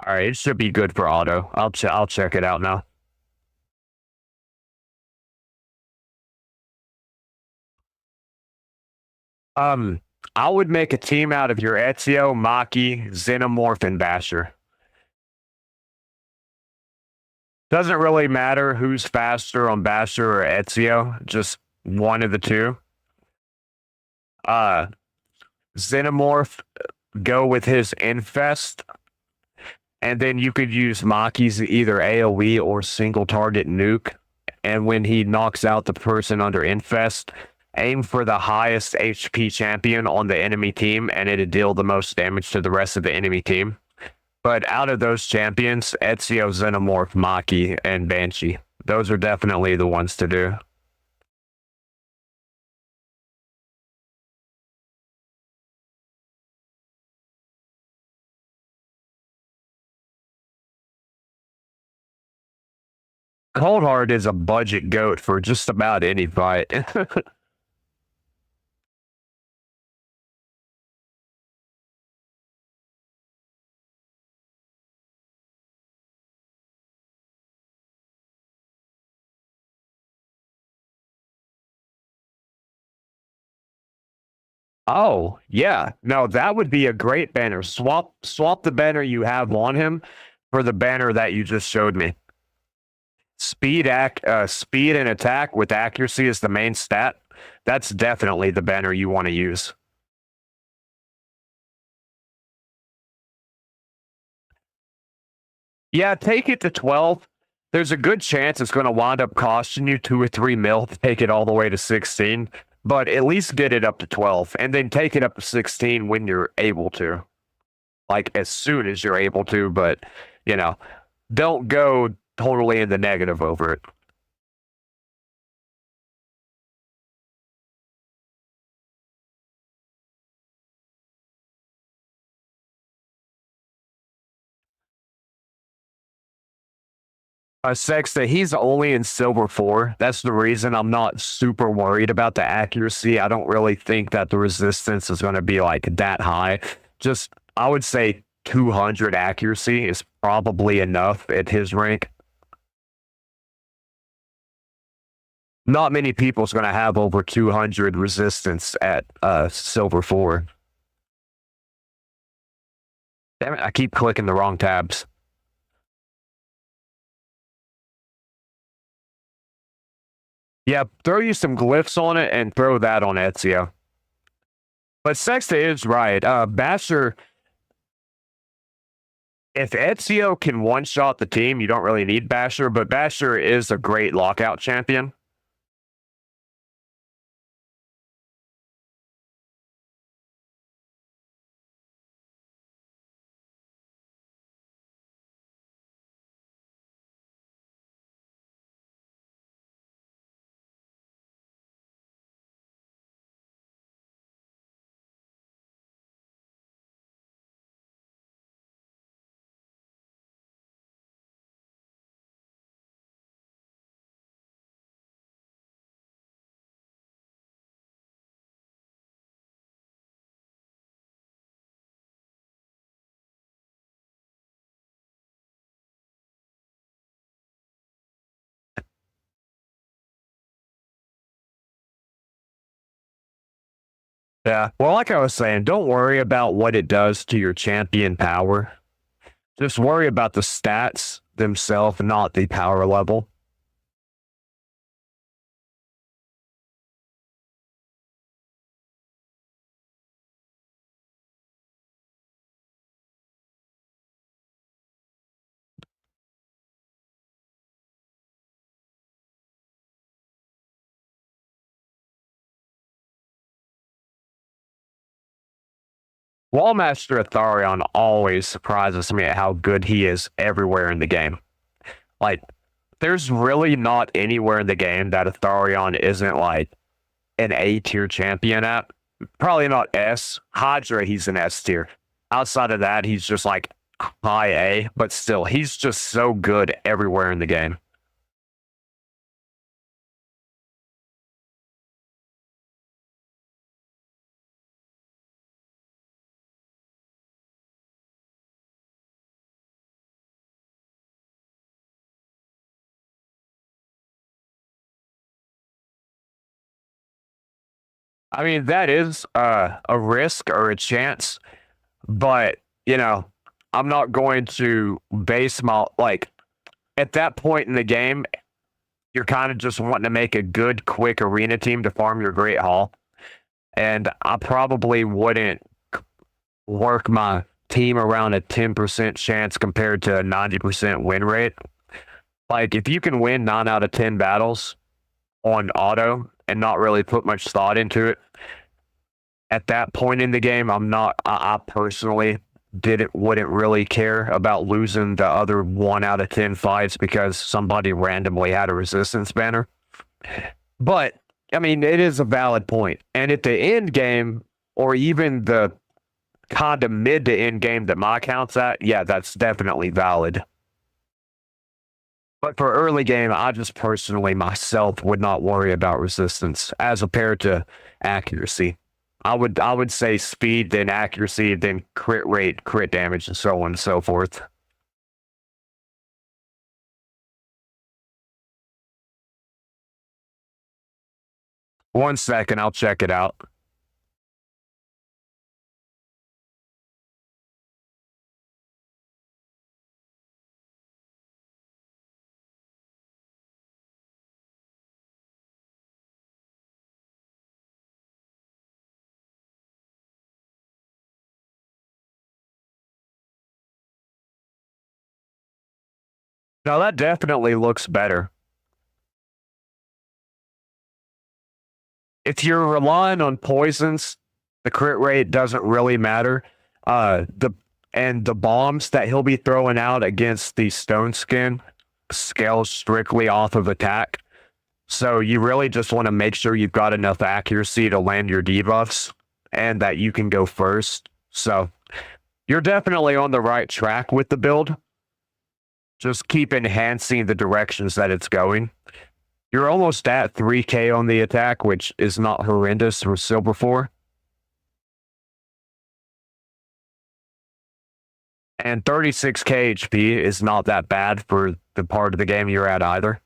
All right, it should be good for auto. I'll check it out now. Um, I would make a team out of your Ezio, Maki, Xenomorph, and Basher. Doesn't really matter who's faster on Basher or Ezio, just one of the two. Uh, Xenomorph, go with his Infest, and then you could use Maki's either AoE or single target nuke. And when he knocks out the person under Infest, aim for the highest HP champion on the enemy team, and it'll deal the most damage to the rest of the enemy team. But out of those champions, Ezio, Xenomorph, Maki, and Banshee, those are definitely the ones to do. Coldheart is a budget goat for just about any fight. Oh, yeah. No, that would be a great banner. Swap the banner you have on him for the banner that you just showed me. Speed and attack with accuracy is the main stat. That's definitely the banner you want to use. Yeah, take it to 12. There's a good chance it's going to wind up costing you 2 or 3 mil to take it all the way to 16, but at least get it up to 12 and then take it up to 16 when you're able to. Like as soon as you're able to, but you know, don't go totally in the negative over it. Sexta, he's only in silver 4. That's the reason I'm not super worried about the accuracy. I don't really think that the resistance is going to be like that high. Just, I would say 200 accuracy is probably enough at his rank. Not many people's going to have over 200 resistance at silver 4. Damn it, I keep clicking the wrong tabs. Yeah, throw you some glyphs on it and throw that on Ezio. But Sexta is right. Basher, if Ezio can one-shot the team, you don't really need Basher, but Basher is a great lockout champion. Yeah. Well, like I was saying, don't worry about what it does to your champion power. Just worry about the stats themselves, not the power level. Wallmaster Atharion always surprises me at how good he is everywhere in the game. Like, there's really not anywhere in the game that Atharion isn't like an A tier champion at. Probably not S. Hydra, he's an S tier. Outside of that, he's just like high A, but still, he's just so good everywhere in the game. I mean, that is a risk or a chance, but you know, I'm not going to base my like at that point in the game. You're kind of just wanting to make a good, quick arena team to farm your Great Hall, and I probably wouldn't work my team around a 10% chance compared to a 90% win rate. Like, if you can win 9 out of 10 battles on auto and not really put much thought into it, at that point in the game, I personally wouldn't really care about losing the other 1 out of 10 fights because somebody randomly had a resistance banner. But, I mean, it is a valid point. And at the end game, or even the kind of mid to end game that my account's at, yeah, that's definitely valid. But for early game, I just personally myself would not worry about resistance as compared to accuracy. I would say speed, then accuracy, then crit rate, crit damage, and so on and so forth. One second, I'll check it out. Now that definitely looks better. If you're relying on poisons, the crit rate doesn't really matter. The bombs that he'll be throwing out against the stone skin scales strictly off of attack. So you really just want to make sure you've got enough accuracy to land your debuffs and that you can go first. So you're definitely on the right track with the build. Just keep enhancing the directions that it's going. You're almost at 3k on the attack, which is not horrendous for Silver 4. And 36k HP is not that bad for the part of the game you're at either.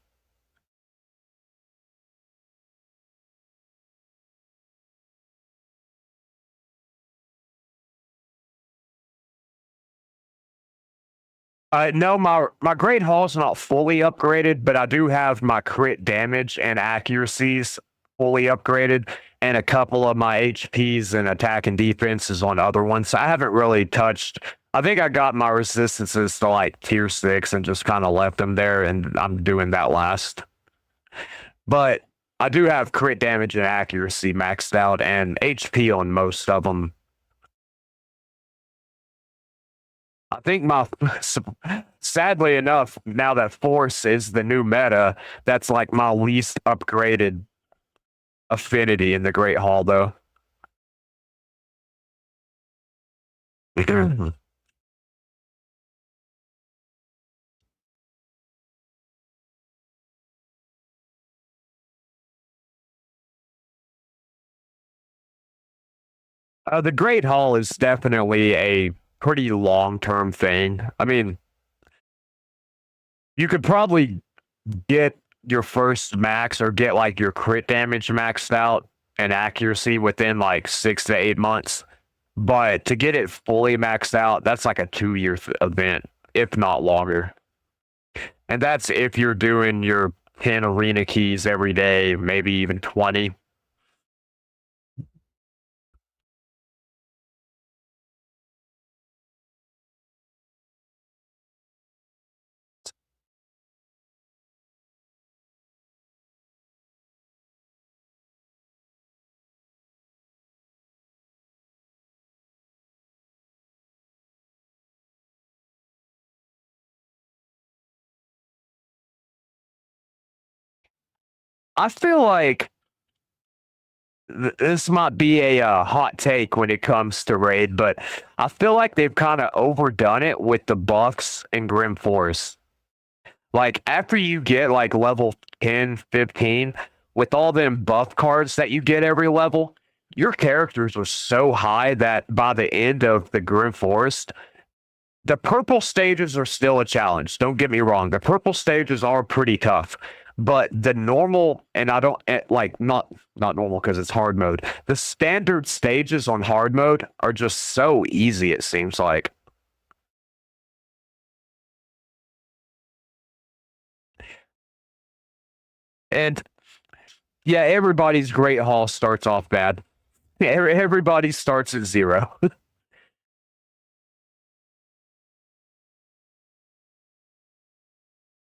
No, my Great Hall's not fully upgraded, but I do have my crit damage and accuracies fully upgraded, and a couple of my HPs and attack and defenses on other ones. So I haven't really touched. I think I got my resistances to like tier 6 and just kind of left them there, and I'm doing that last. But I do have crit damage and accuracy maxed out, and HP on most of them. I think sadly enough, now that Force is the new meta, that's like my least upgraded affinity in the Great Hall, though. The Great Hall is definitely a pretty long term thing. I mean, you could probably get your first max or get like your crit damage maxed out and accuracy within like 6 to 8 months. But to get it fully maxed out, that's like a 2 year event, if not longer. And that's if you're doing your 10 arena keys every day, maybe even 20. I feel like This might be a hot take when it comes to raid, but I feel like they've kind of overdone it with the buffs in Grim Forest. Like after you get like level 10, 15, with all them buff cards that you get every level, your characters are so high that by the end of the Grim Forest, the purple stages are still a challenge. Don't get me wrong. The purple stages are pretty tough, but the normal, and I don't like not normal because it's hard mode. The standard stages on hard mode are just so easy, it seems like. And yeah, everybody's Great Hall starts off bad. Everybody starts at 0.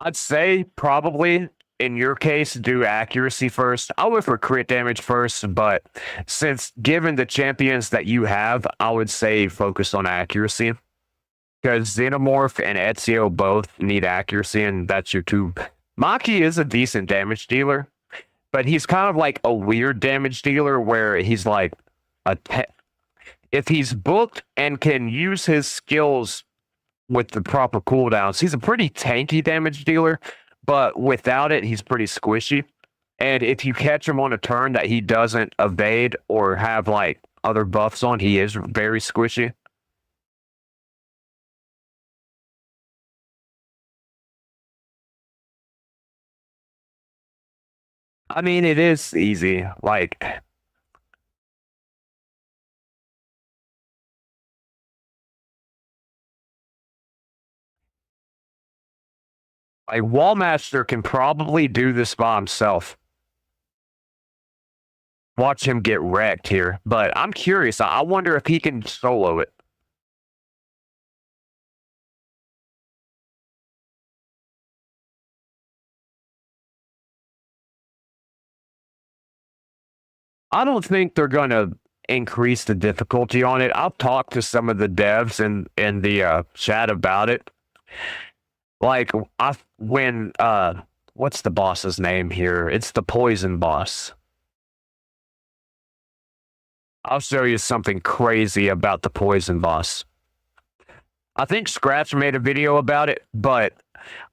I'd say probably in your case, do accuracy first. I would for crit damage first, but since given the champions that you have, I would say focus on accuracy. Because Xenomorph and Ezio both need accuracy, and that's your two. Maki is a decent damage dealer, but he's kind of like a weird damage dealer where he's like if he's booked and can use his skills with the proper cooldowns, he's a pretty tanky damage dealer, but without it, he's pretty squishy. And if you catch him on a turn that he doesn't evade or have like other buffs on, he is very squishy. I mean, it is easy. Like Wallmaster can probably do this by himself. Watch him get wrecked here. But I'm curious. I wonder if he can solo it. I don't think they're gonna increase the difficulty on it. I've talked to some of the devs in the chat about it. Like I when what's the boss's name here? It's the poison boss. I'll show you something crazy about the poison boss. I think Scratch made a video about it, but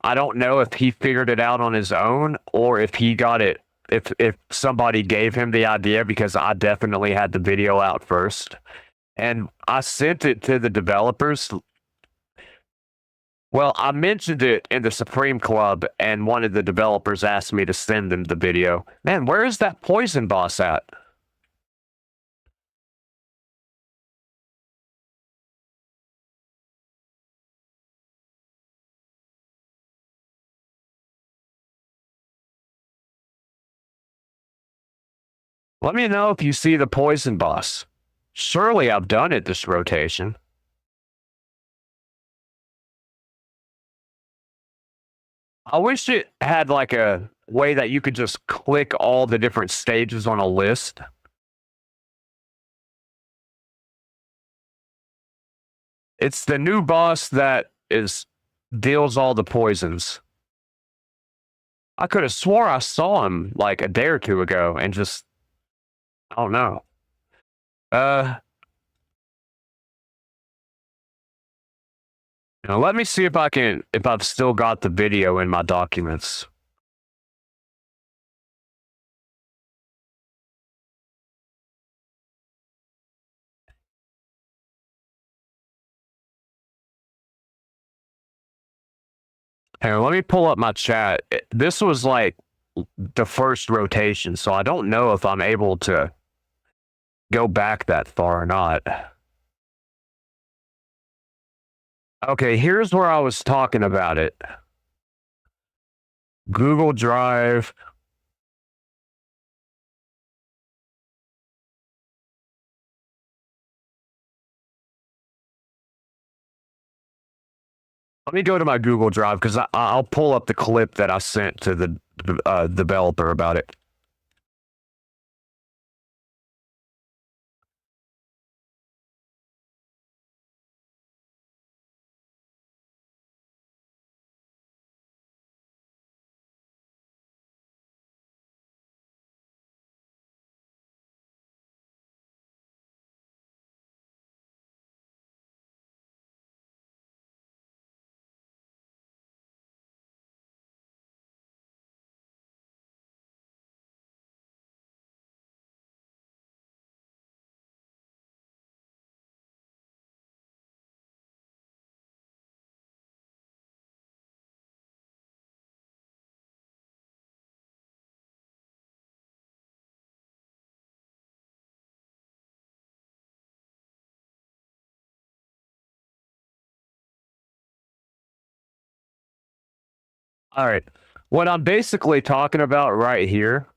I don't know if he figured it out on his own or if he got it if somebody gave him the idea because I definitely had the video out first. And I sent it to the developers. Well, I mentioned it in the Supreme Club, and one of the developers asked me to send them the video. Man, where is that poison boss at? Let me know if you see the poison boss. Surely I've done it this rotation. I wish it had like a way that you could just click all the different stages on a list. It's the new boss that is deals all the poisons. I could have swore I saw him like a day or two ago and just I don't know. Uh let me see if I've still got the video in my documents. Hey, let me pull up my chat. This was like the first rotation, so I don't know if I'm able to go back that far or not. Okay, here's where I was talking about it. Google Drive. Let me go to my Google Drive because I'll pull up the clip that I sent to the developer about it. All right. What I'm basically talking about right here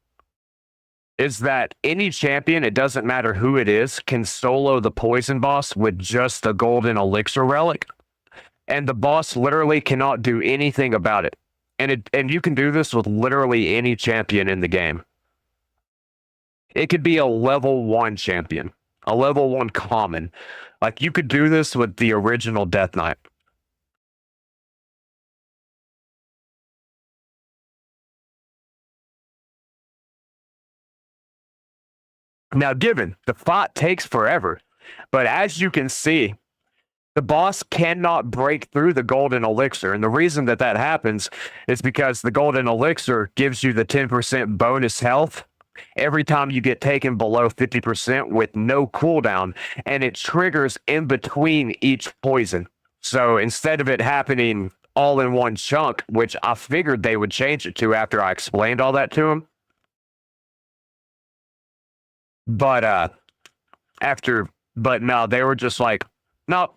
is that any champion, it doesn't matter who it is, can solo the poison boss with just the golden elixir relic, and the boss literally cannot do anything about it. And you can do this with literally any champion in the game. It could be a level 1 champion, a level 1 common. Like you could do this with the original Death Knight. Now, given the fight takes forever, but as you can see, the boss cannot break through the golden elixir. And the reason that that happens is because the golden elixir gives you the 10% bonus health every time you get taken below 50% with no cooldown, and it triggers in between each poison. So instead of it happening all in one chunk, which I figured they would change it to after I explained all that to them, but but no, they were just like, no,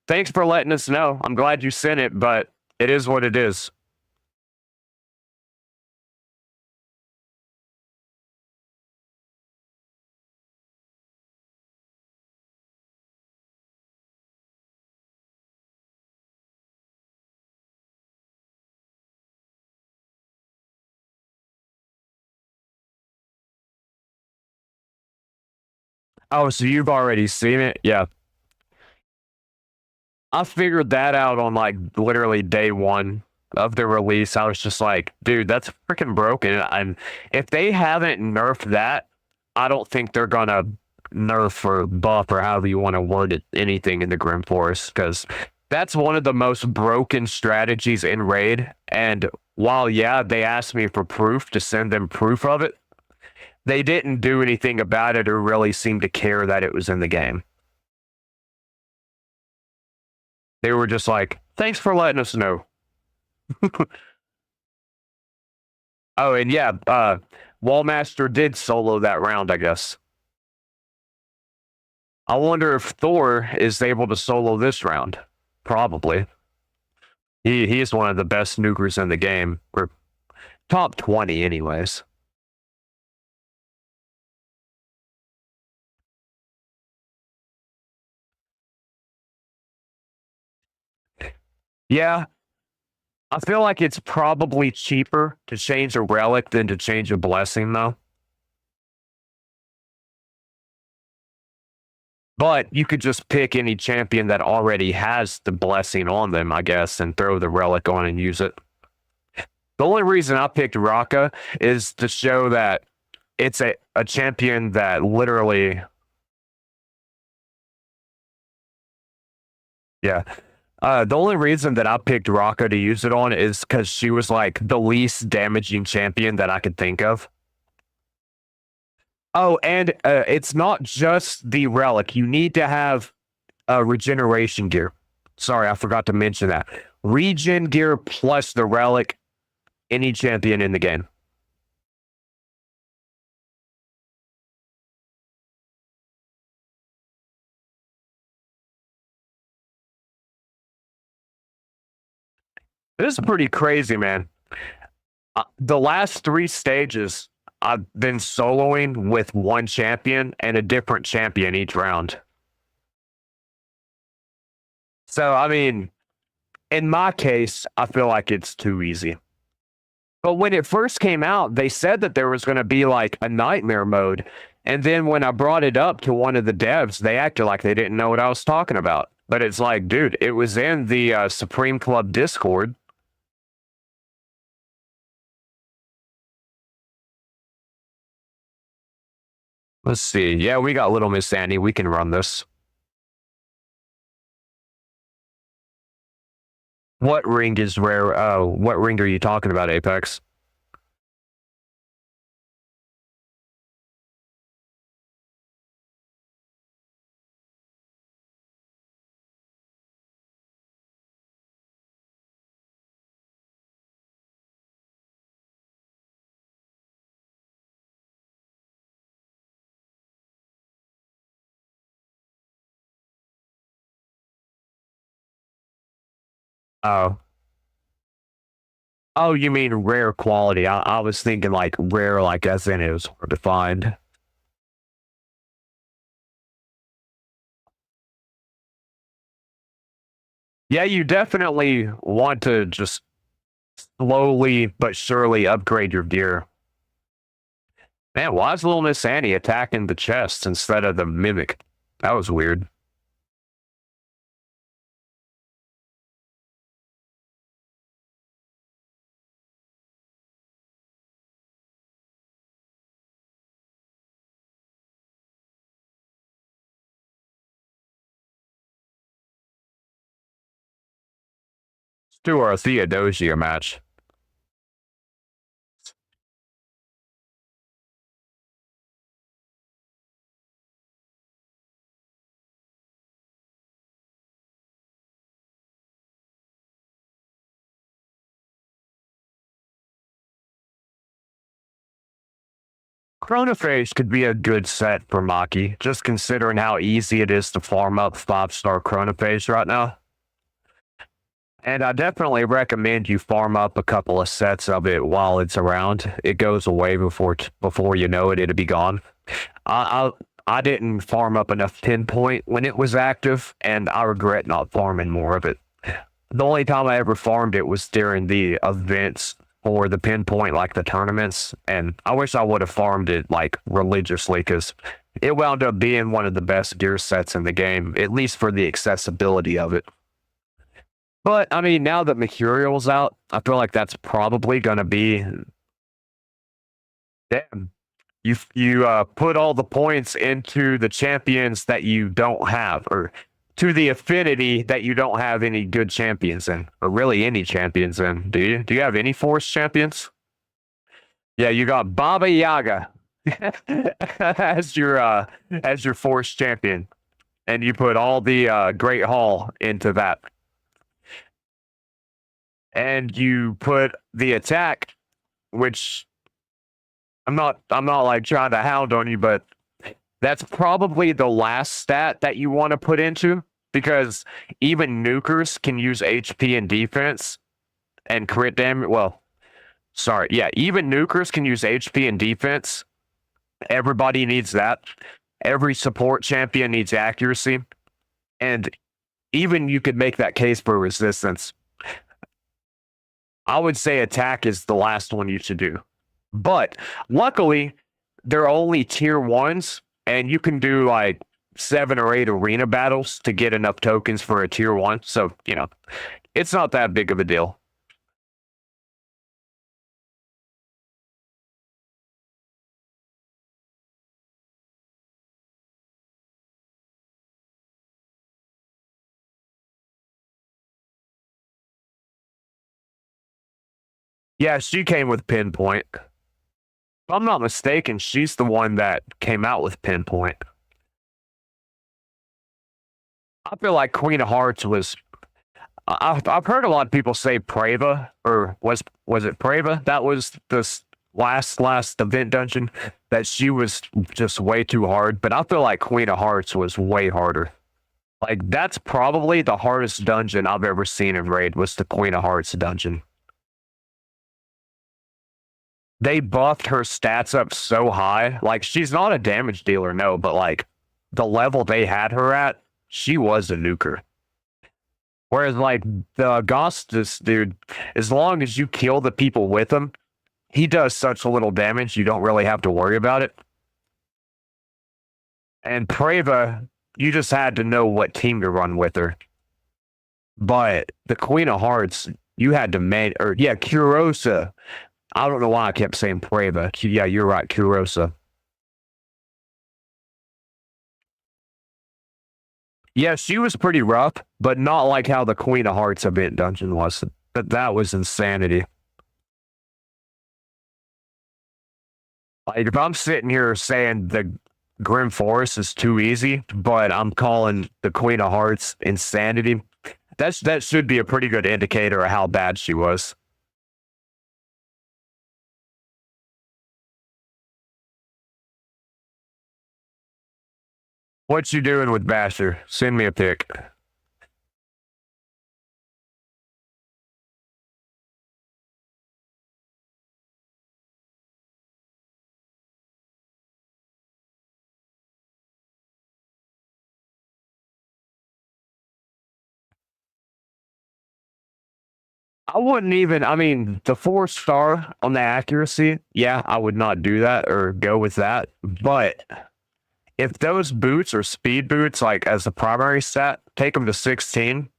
thanks for letting us know. I'm glad you sent it, but it is what it is. Oh, so you've already seen it? Yeah. I figured that out on like literally day one of the release. I was just like, dude, that's freaking broken. And if they haven't nerfed that, I don't think they're gonna nerf or buff or however you want to word it anything in the Grim Forest, because that's one of the most broken strategies in Raid. And while yeah, they asked me for proof to send them proof of it, they didn't do anything about it or really seem to care that it was in the game. They were just like, thanks for letting us know. Oh, and yeah, Wallmaster did solo that round, I guess. I wonder if Thor is able to solo this round. Probably. He's one of the best nukers in the game, or top 20 anyways. Yeah, I feel like it's probably cheaper to change a relic than to change a blessing, though. But you could just pick any champion that already has the blessing on them, I guess, and throw the relic on and use it. The only reason I picked Raka is to show that it's a champion that literally, yeah. The only reason that I picked Raka to use it on is because she was like the least damaging champion that I could think of. Oh, and it's not just the relic. You need to have regeneration gear. Sorry, I forgot to mention that. Regen gear plus the relic, any champion in the game. This is pretty crazy, man. The last 3 stages, I've been soloing with one champion and a different champion each round. So, I mean, in my case, I feel like it's too easy. But when it first came out, they said that there was going to be like a nightmare mode. And then when I brought it up to one of the devs, they acted like they didn't know what I was talking about. But it's like, dude, it was in the Supreme Club Discord. Let's see. Yeah, we got Little Miss Annie. We can run this. What ring is rare? What ring are you talking about, Apex? Oh, Oh, you mean rare quality? I was thinking like rare, like as in it was hard to find. Yeah, you definitely want to just slowly but surely upgrade your gear. Man, why is little Miss Annie attacking the chest instead of the mimic? That was weird. Let's do our Theodosia match. Chronophage could be a good set for Maki, just considering how easy it is to farm up 5-star Chronophage right now. And I definitely recommend you farm up a couple of sets of it while it's around. It goes away before you know it, it'll be gone. I I didn't farm up enough pinpoint when it was active, and I regret not farming more of it. The only time I ever farmed it was during the events for the pinpoint, like the tournaments, and I wish I would have farmed it like religiously because it wound up being one of the best gear sets in the game, at least for the accessibility of it. But I mean, now that Mercurial's out, I feel like that's probably gonna be damn. You put all the points into the champions that you don't have, or to the affinity that you don't have any good champions in, or really any champions in. Do you? Do you have any force champions? Yeah, you got Baba Yaga as your force champion, and you put all the Great Hall into that, and you put the attack, which I'm not like trying to hound on you, but that's probably the last stat that you want to put into because even nukers can use HP and defense and crit damage. Well, sorry, yeah, even nukers can use HP and defense. Everybody needs that. Every support champion needs accuracy, and even you could make that case for resistance. I would say attack is the last one you should do. But luckily, they're only tier ones, and you can do like 7 or 8 arena battles to get enough tokens for a tier one. So, it's not that big of a deal. Yeah, she came with Pinpoint. If I'm not mistaken, she's the one that came out with Pinpoint. I feel like Queen of Hearts was. I've heard a lot of people say Preva, or was it Preva? That was the last event dungeon that she was just way too hard. But I feel like Queen of Hearts was way harder. Like that's probably the hardest dungeon I've ever seen in Raid was the Queen of Hearts dungeon. They buffed her stats up so high. Like she's not a damage dealer, no, but like the level they had her at, she was a nuker. Whereas like the Augustus dude, as long as you kill the people with him, he does such a little damage you don't really have to worry about it. And Preva, you just had to know what team to run with her. But the Queen of Hearts, you had to man or yeah, Kurosa. I don't know why I kept saying Preva. Yeah, you're right, Kurosa. Yeah, she was pretty rough, but not like how the Queen of Hearts event dungeon was. That was insanity. Like if I'm sitting here saying the Grim Forest is too easy, but I'm calling the Queen of Hearts insanity, that should be a pretty good indicator of how bad she was. What you doing with Basher? Send me a pic. I wouldn't even, I mean, the 4-star on the accuracy, yeah, I would not do that or go with that. But if those boots are speed boots, like as a primary set, take them to 16.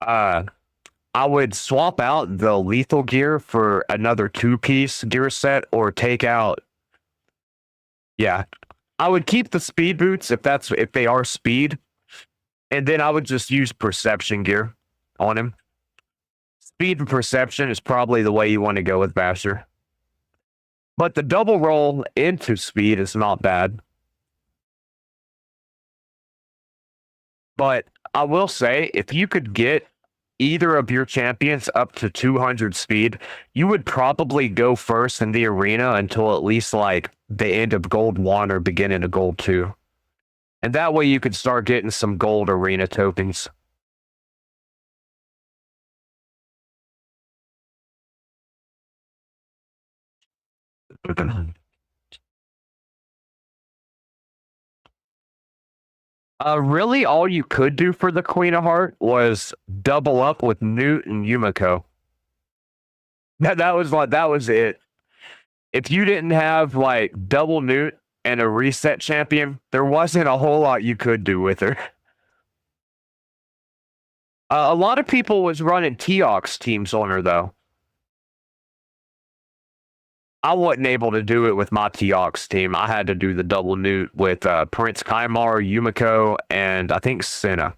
Uh, I would swap out the lethal gear for another 2-piece gear set or take out, yeah, I would keep the speed boots if they are speed, and then I would just use perception gear on him. Speed and perception is probably the way you want to go with Basher. But the double roll into speed is not bad. But I will say, if you could get either of your champions up to 200 speed, you would probably go first in the arena until at least like the end of Gold 1 or beginning of Gold 2. And that way you could start getting some gold arena tokens. Really, all you could do for the Queen of Heart was double up with Newt and Yumiko. That was it. If you didn't have like double Newt and a reset champion, there wasn't a whole lot you could do with her. A lot of people was running Teox teams on her though. I wasn't able to do it with my Teox team. I had to do the double Newt with Prince Kaimar, Yumiko, and I think Senna.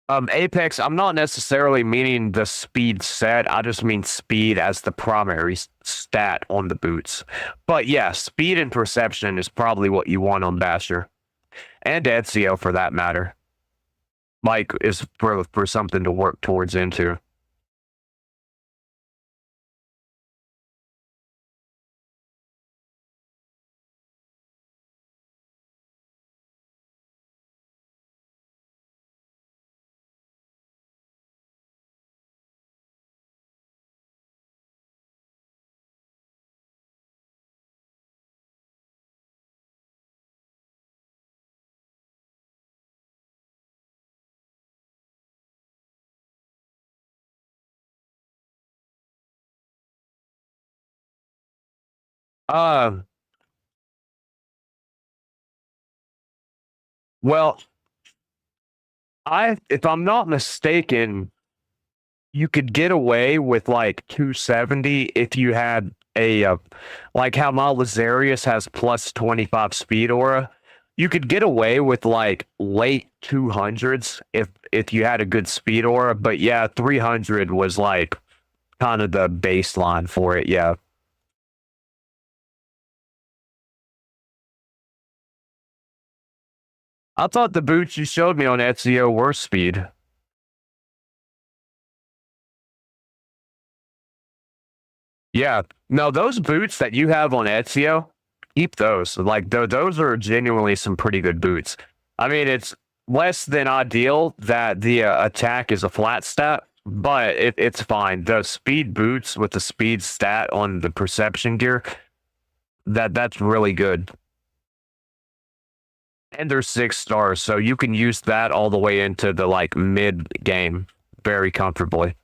Apex, I'm not necessarily meaning the speed set. I just mean speed as the primary stat on the boots. But yeah, speed and perception is probably what you want on Basher. And Ezio for that matter. Like, is for something to work towards into. Uh, well, if I'm not mistaken, you could get away with like 270 if you had a like how my Lazarius has plus 25 speed aura. You could get away with like late 200s if you had a good speed aura, but yeah, 300 was like kind of the baseline for it. Yeah. I thought the boots you showed me on Ezio were speed. Yeah. No, those boots that you have on Ezio, keep those. Like those are genuinely some pretty good boots. I mean, it's less than ideal that the attack is a flat stat, but it's fine. The speed boots with the speed stat on the perception gear, that's really good. And they're 6 stars, so you can use that all the way into the like mid game very comfortably.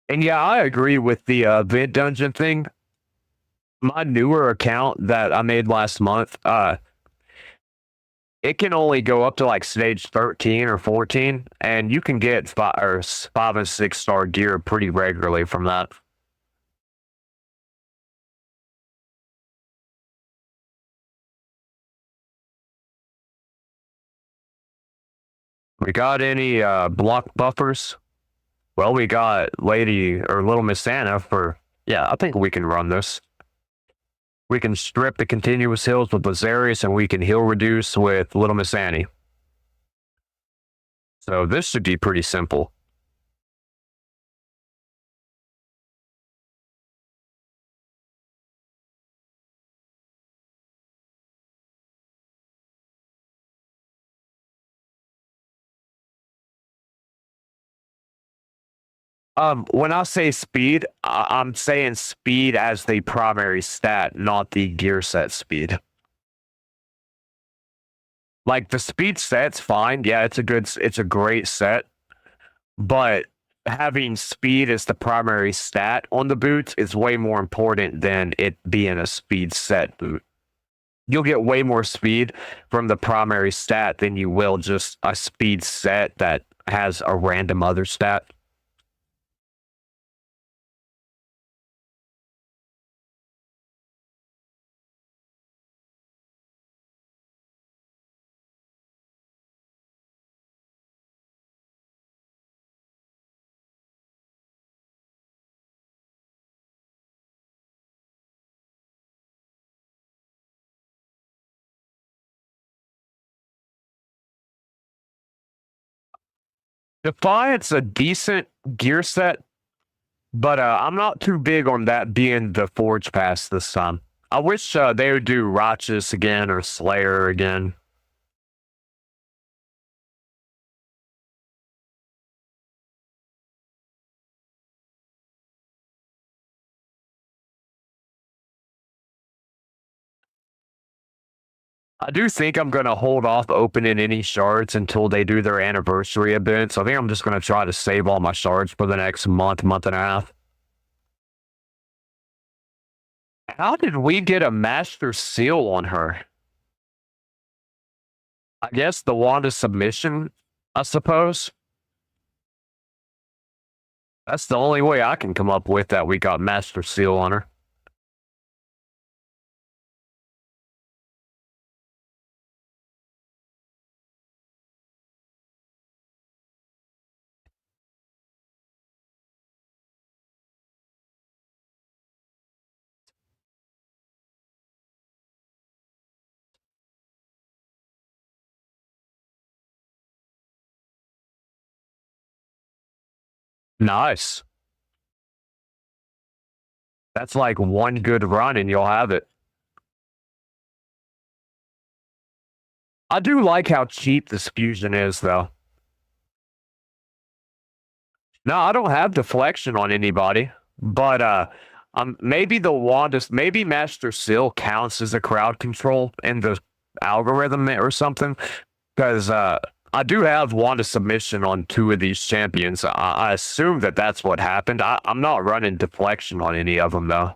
And yeah, I agree with the vent dungeon thing. My newer account that I made last month, it can only go up to like stage 13 or 14, and you can get 5 and 6 star gear pretty regularly from that. We got any block buffers? Well, we got Lady or Little Miss Anna for, yeah, I think we can run this. We can strip the continuous heals with Lazarius, and we can heal reduce with Little Miss Annie. So this should be pretty simple. When I say speed, I'm saying speed as the primary stat, not the gear set speed. Like the speed set's fine. Yeah, it's a great set, but having speed as the primary stat on the boots is way more important than it being a speed set boot. You'll get way more speed from the primary stat than you will just a speed set that has a random other stat. Defiant's a decent gear set, but I'm not too big on that being the Forge Pass this time. I wish they would do Ratchus again or Slayer again. I do think I'm going to hold off opening any shards until they do their anniversary event. So I think I'm just going to try to save all my shards for the next month, month and a half. How did we get a master seal on her? I guess the wand of submission, I suppose. That's the only way I can come up with that we got master seal on her. Nice. That's like one good run and you'll have it. I do like how cheap this fusion is, though. No, I don't have deflection on anybody, but maybe the wand is maybe Master Seal counts as a crowd control in the algorithm or something, because I do have wand of submission on two of these champions. I assume that that's what happened. I'm not running deflection on any of them though.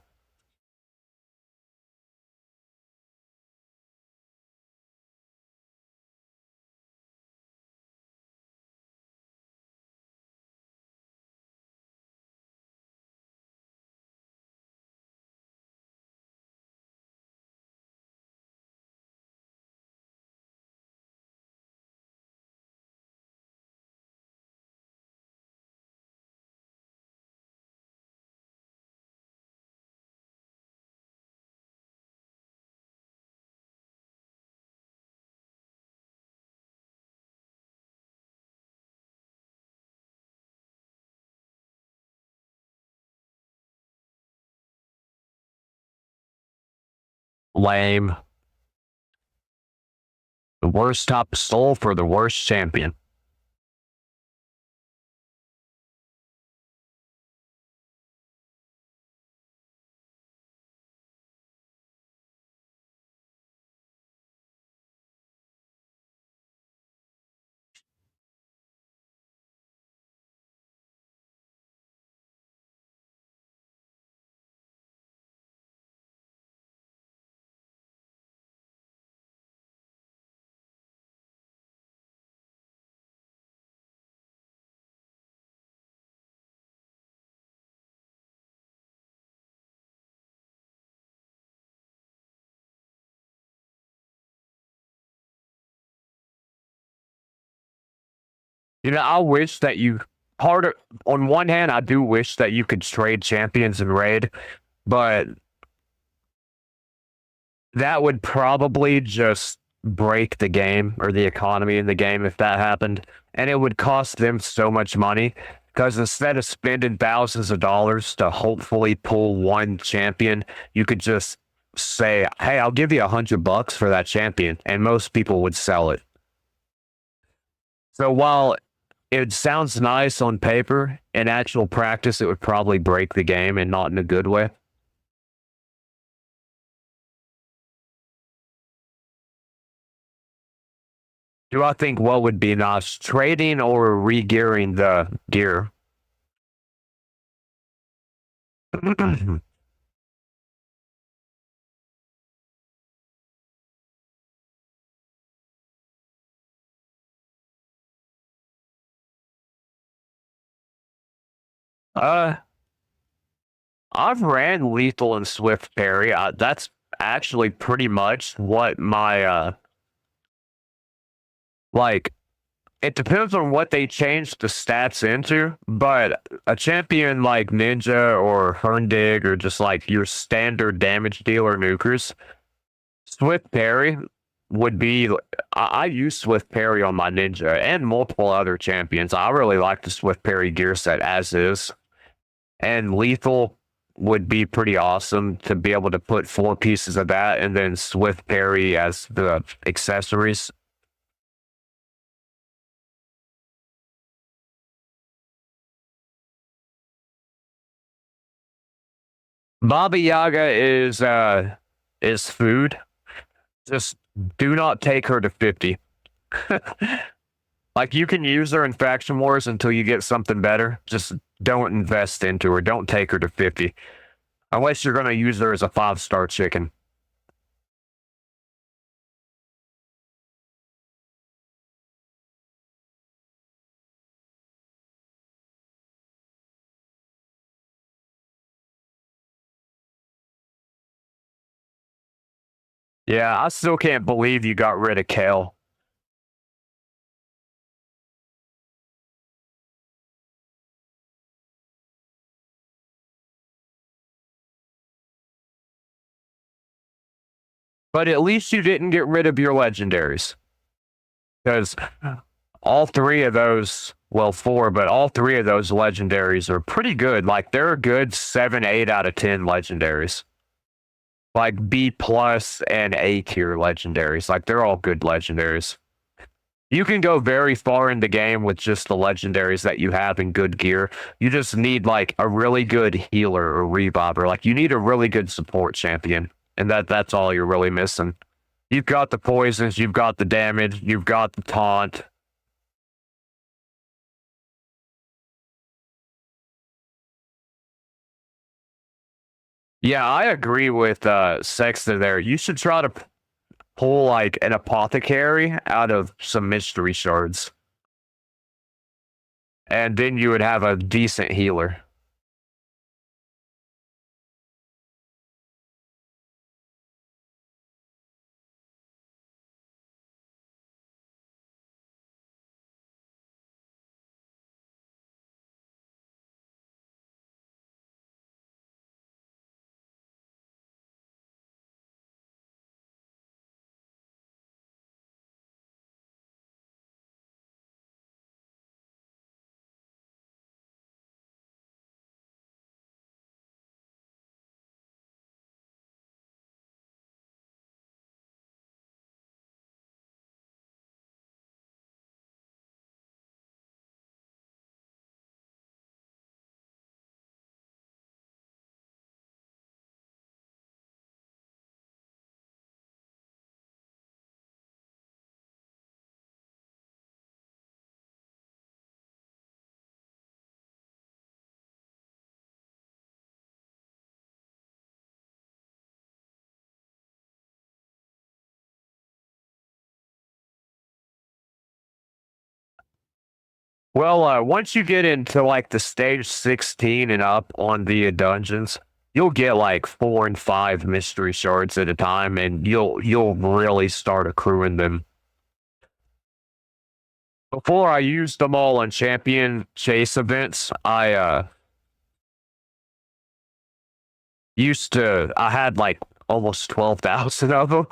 Lame. The worst top soul for the worst champion. You know, I wish that you part of on one hand, I do wish that you could trade champions in raid, but that would probably just break the game or the economy in the game if that happened. And it would cost them so much money because instead of spending thousands of dollars to hopefully pull one champion, you could just say, hey, I'll give you $100 for that champion. And most people would sell it. So while it sounds nice on paper. In actual practice, it would probably break the game and not in a good way. Do I think what would be nice? Trading or re-gearing the gear? uh, I've ran lethal and swift parry. That's actually pretty much what my like. It depends on what they change the stats into, but a champion like Ninja or Hundig or just like your standard damage dealer nukers, Swift Parry would be. I use Swift Parry on my Ninja and multiple other champions. I really like the Swift Parry gear set as is. And Lethal would be pretty awesome to be able to put 4 pieces of that and then Swift Parry as the accessories. Baba Yaga is food. Just do not take her to 50. Like you can use her in faction wars until you get something better. Just don't invest into her. Don't take her to 50. Unless you're gonna use her as a 5-star chicken. Yeah, I still can't believe you got rid of Kale. But at least you didn't get rid of your legendaries. Because all three of those, well, four, but all three of those legendaries are pretty good. Like they're good 7, 8 out of 10 legendaries. Like B plus and A tier legendaries. Like they're all good legendaries. You can go very far in the game with just the legendaries that you have in good gear. You just need like a really good healer or reviver. Like you need a really good support champion. And that's all you're really missing. You've got the poisons, you've got the damage, you've got the taunt. Yeah, I agree with Sexta there. You should try to pull like an apothecary out of some mystery shards. And then you would have a decent healer. Well, once you get into like the stage 16 and up on the dungeons, you'll get like 4 and 5 mystery shards at a time, and you'll really start accruing them. Before I used them all on champion chase events, I had like almost 12,000 of them.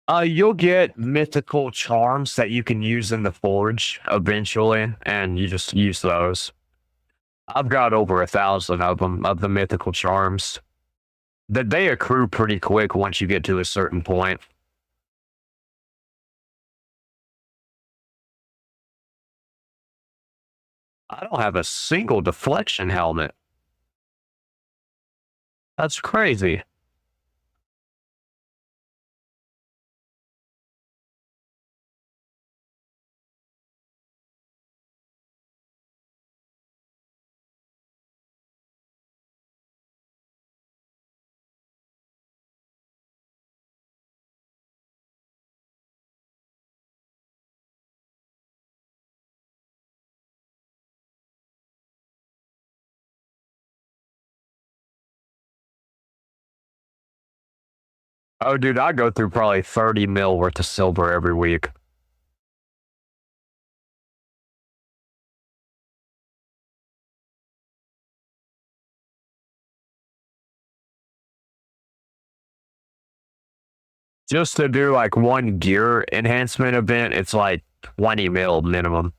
You'll get mythical charms that you can use in the forge eventually, and you just use those. I've got over 1,000 of them, of the mythical charms. That they accrue pretty quick once you get to a certain point. I don't have a single deflection helmet. That's crazy. Oh, dude, I go through probably 30 mil worth of silver every week. Just to do like one gear enhancement event, it's like 20 mil minimum.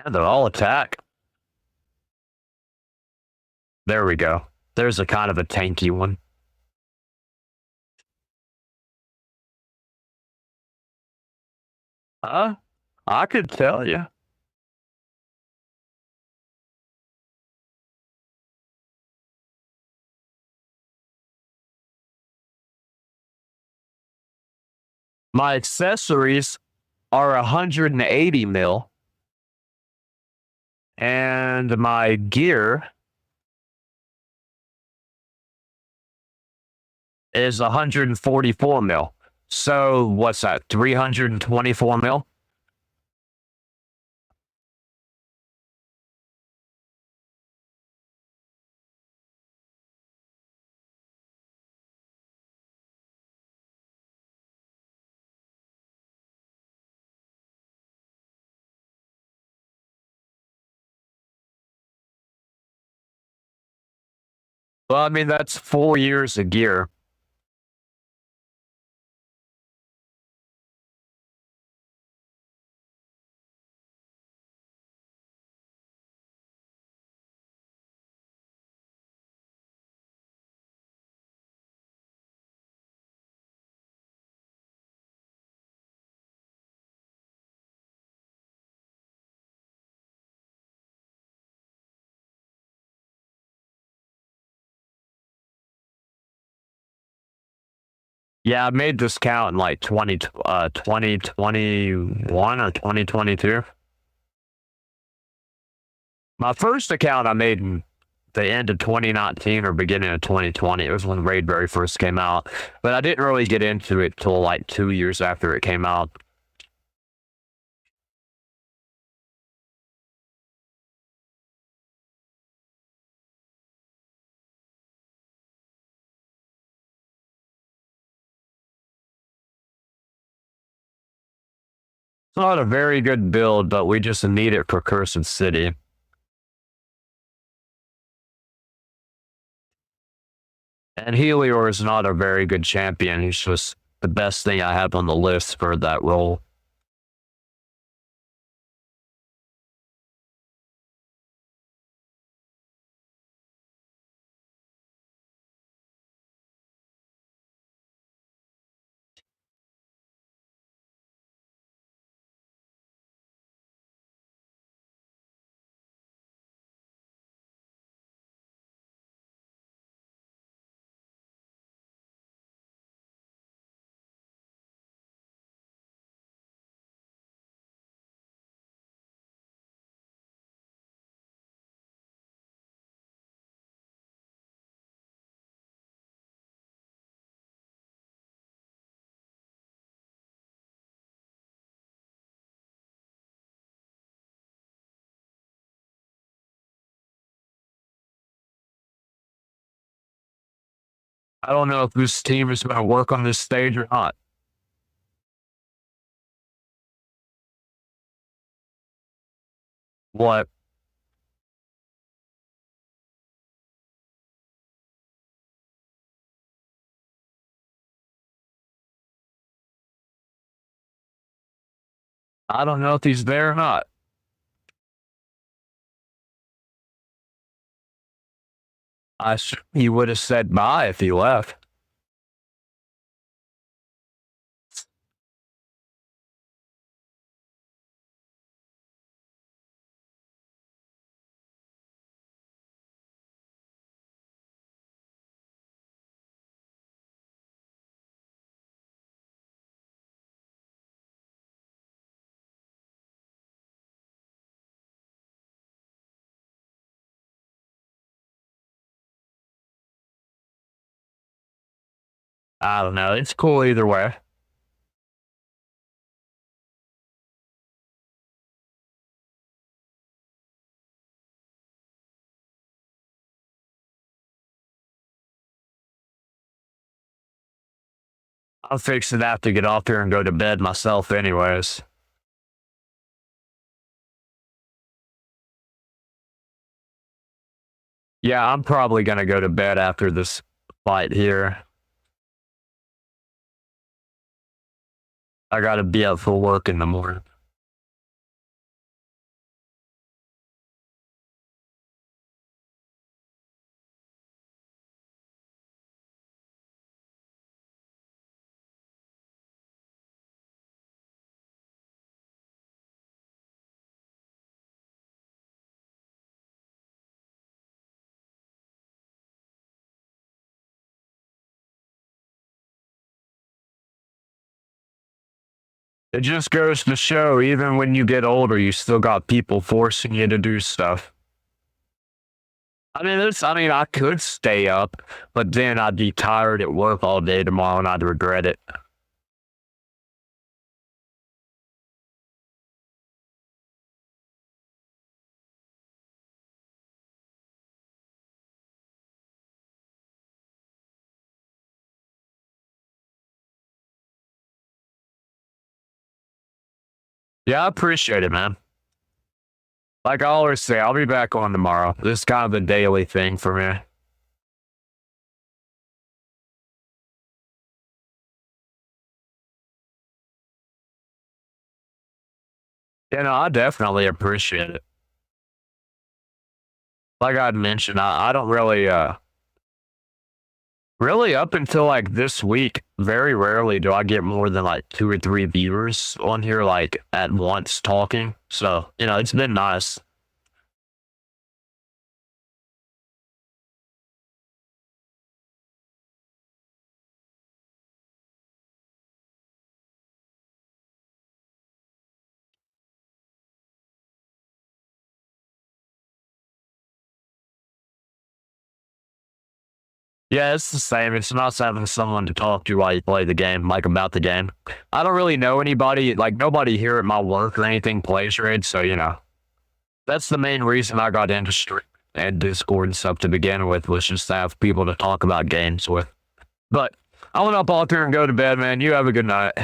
And they'll all attack. There we go. There's a kind of a tanky one. I could tell you. My accessories are 180 mil, and my gear is 144 mil. So what's that? 324 mil? Well, I mean, that's 4 years of gear. Yeah, I made this count in like 2021 or 2022. My first account I made in the end of 2019 or beginning of 2020. It was when Raidberry first came out, but I didn't really get into it till like 2 years after it came out. It's not a very good build, but we just need it for Cursed City. And Helior is not a very good champion. He's just the best thing I have on the list for that role. I don't know if this team is going to work on this stage or not. What? I don't know if he's there or not. He would have said bye if he left. I don't know. It's cool either way. I'm fixing to have to get off here and go to bed myself, anyways. Yeah, I'm probably going to go to bed after this fight here. I got to be up for work in the morning. It just goes to show, even when you get older, you still got people forcing you to do stuff. I could stay up, but then I'd be tired at work all day tomorrow and I'd regret it. Yeah, I appreciate it, man. Like I always say, I'll be back on tomorrow. This is kind of a daily thing for me. I definitely appreciate it. Like I'd mentioned, I don't really up until like this week, very rarely do I get more than like 2 or 3 viewers on here like at once talking. So, it's been nice. Yeah, it's the same. It's nice having someone to talk to while you play the game, like about the game. I don't really know anybody, like nobody here at my work or anything plays Raid, so that's the main reason I got into stream and Discord and stuff to begin with, was just to have people to talk about games with. But I'm gonna up all here and go to bed, man. You have a good night.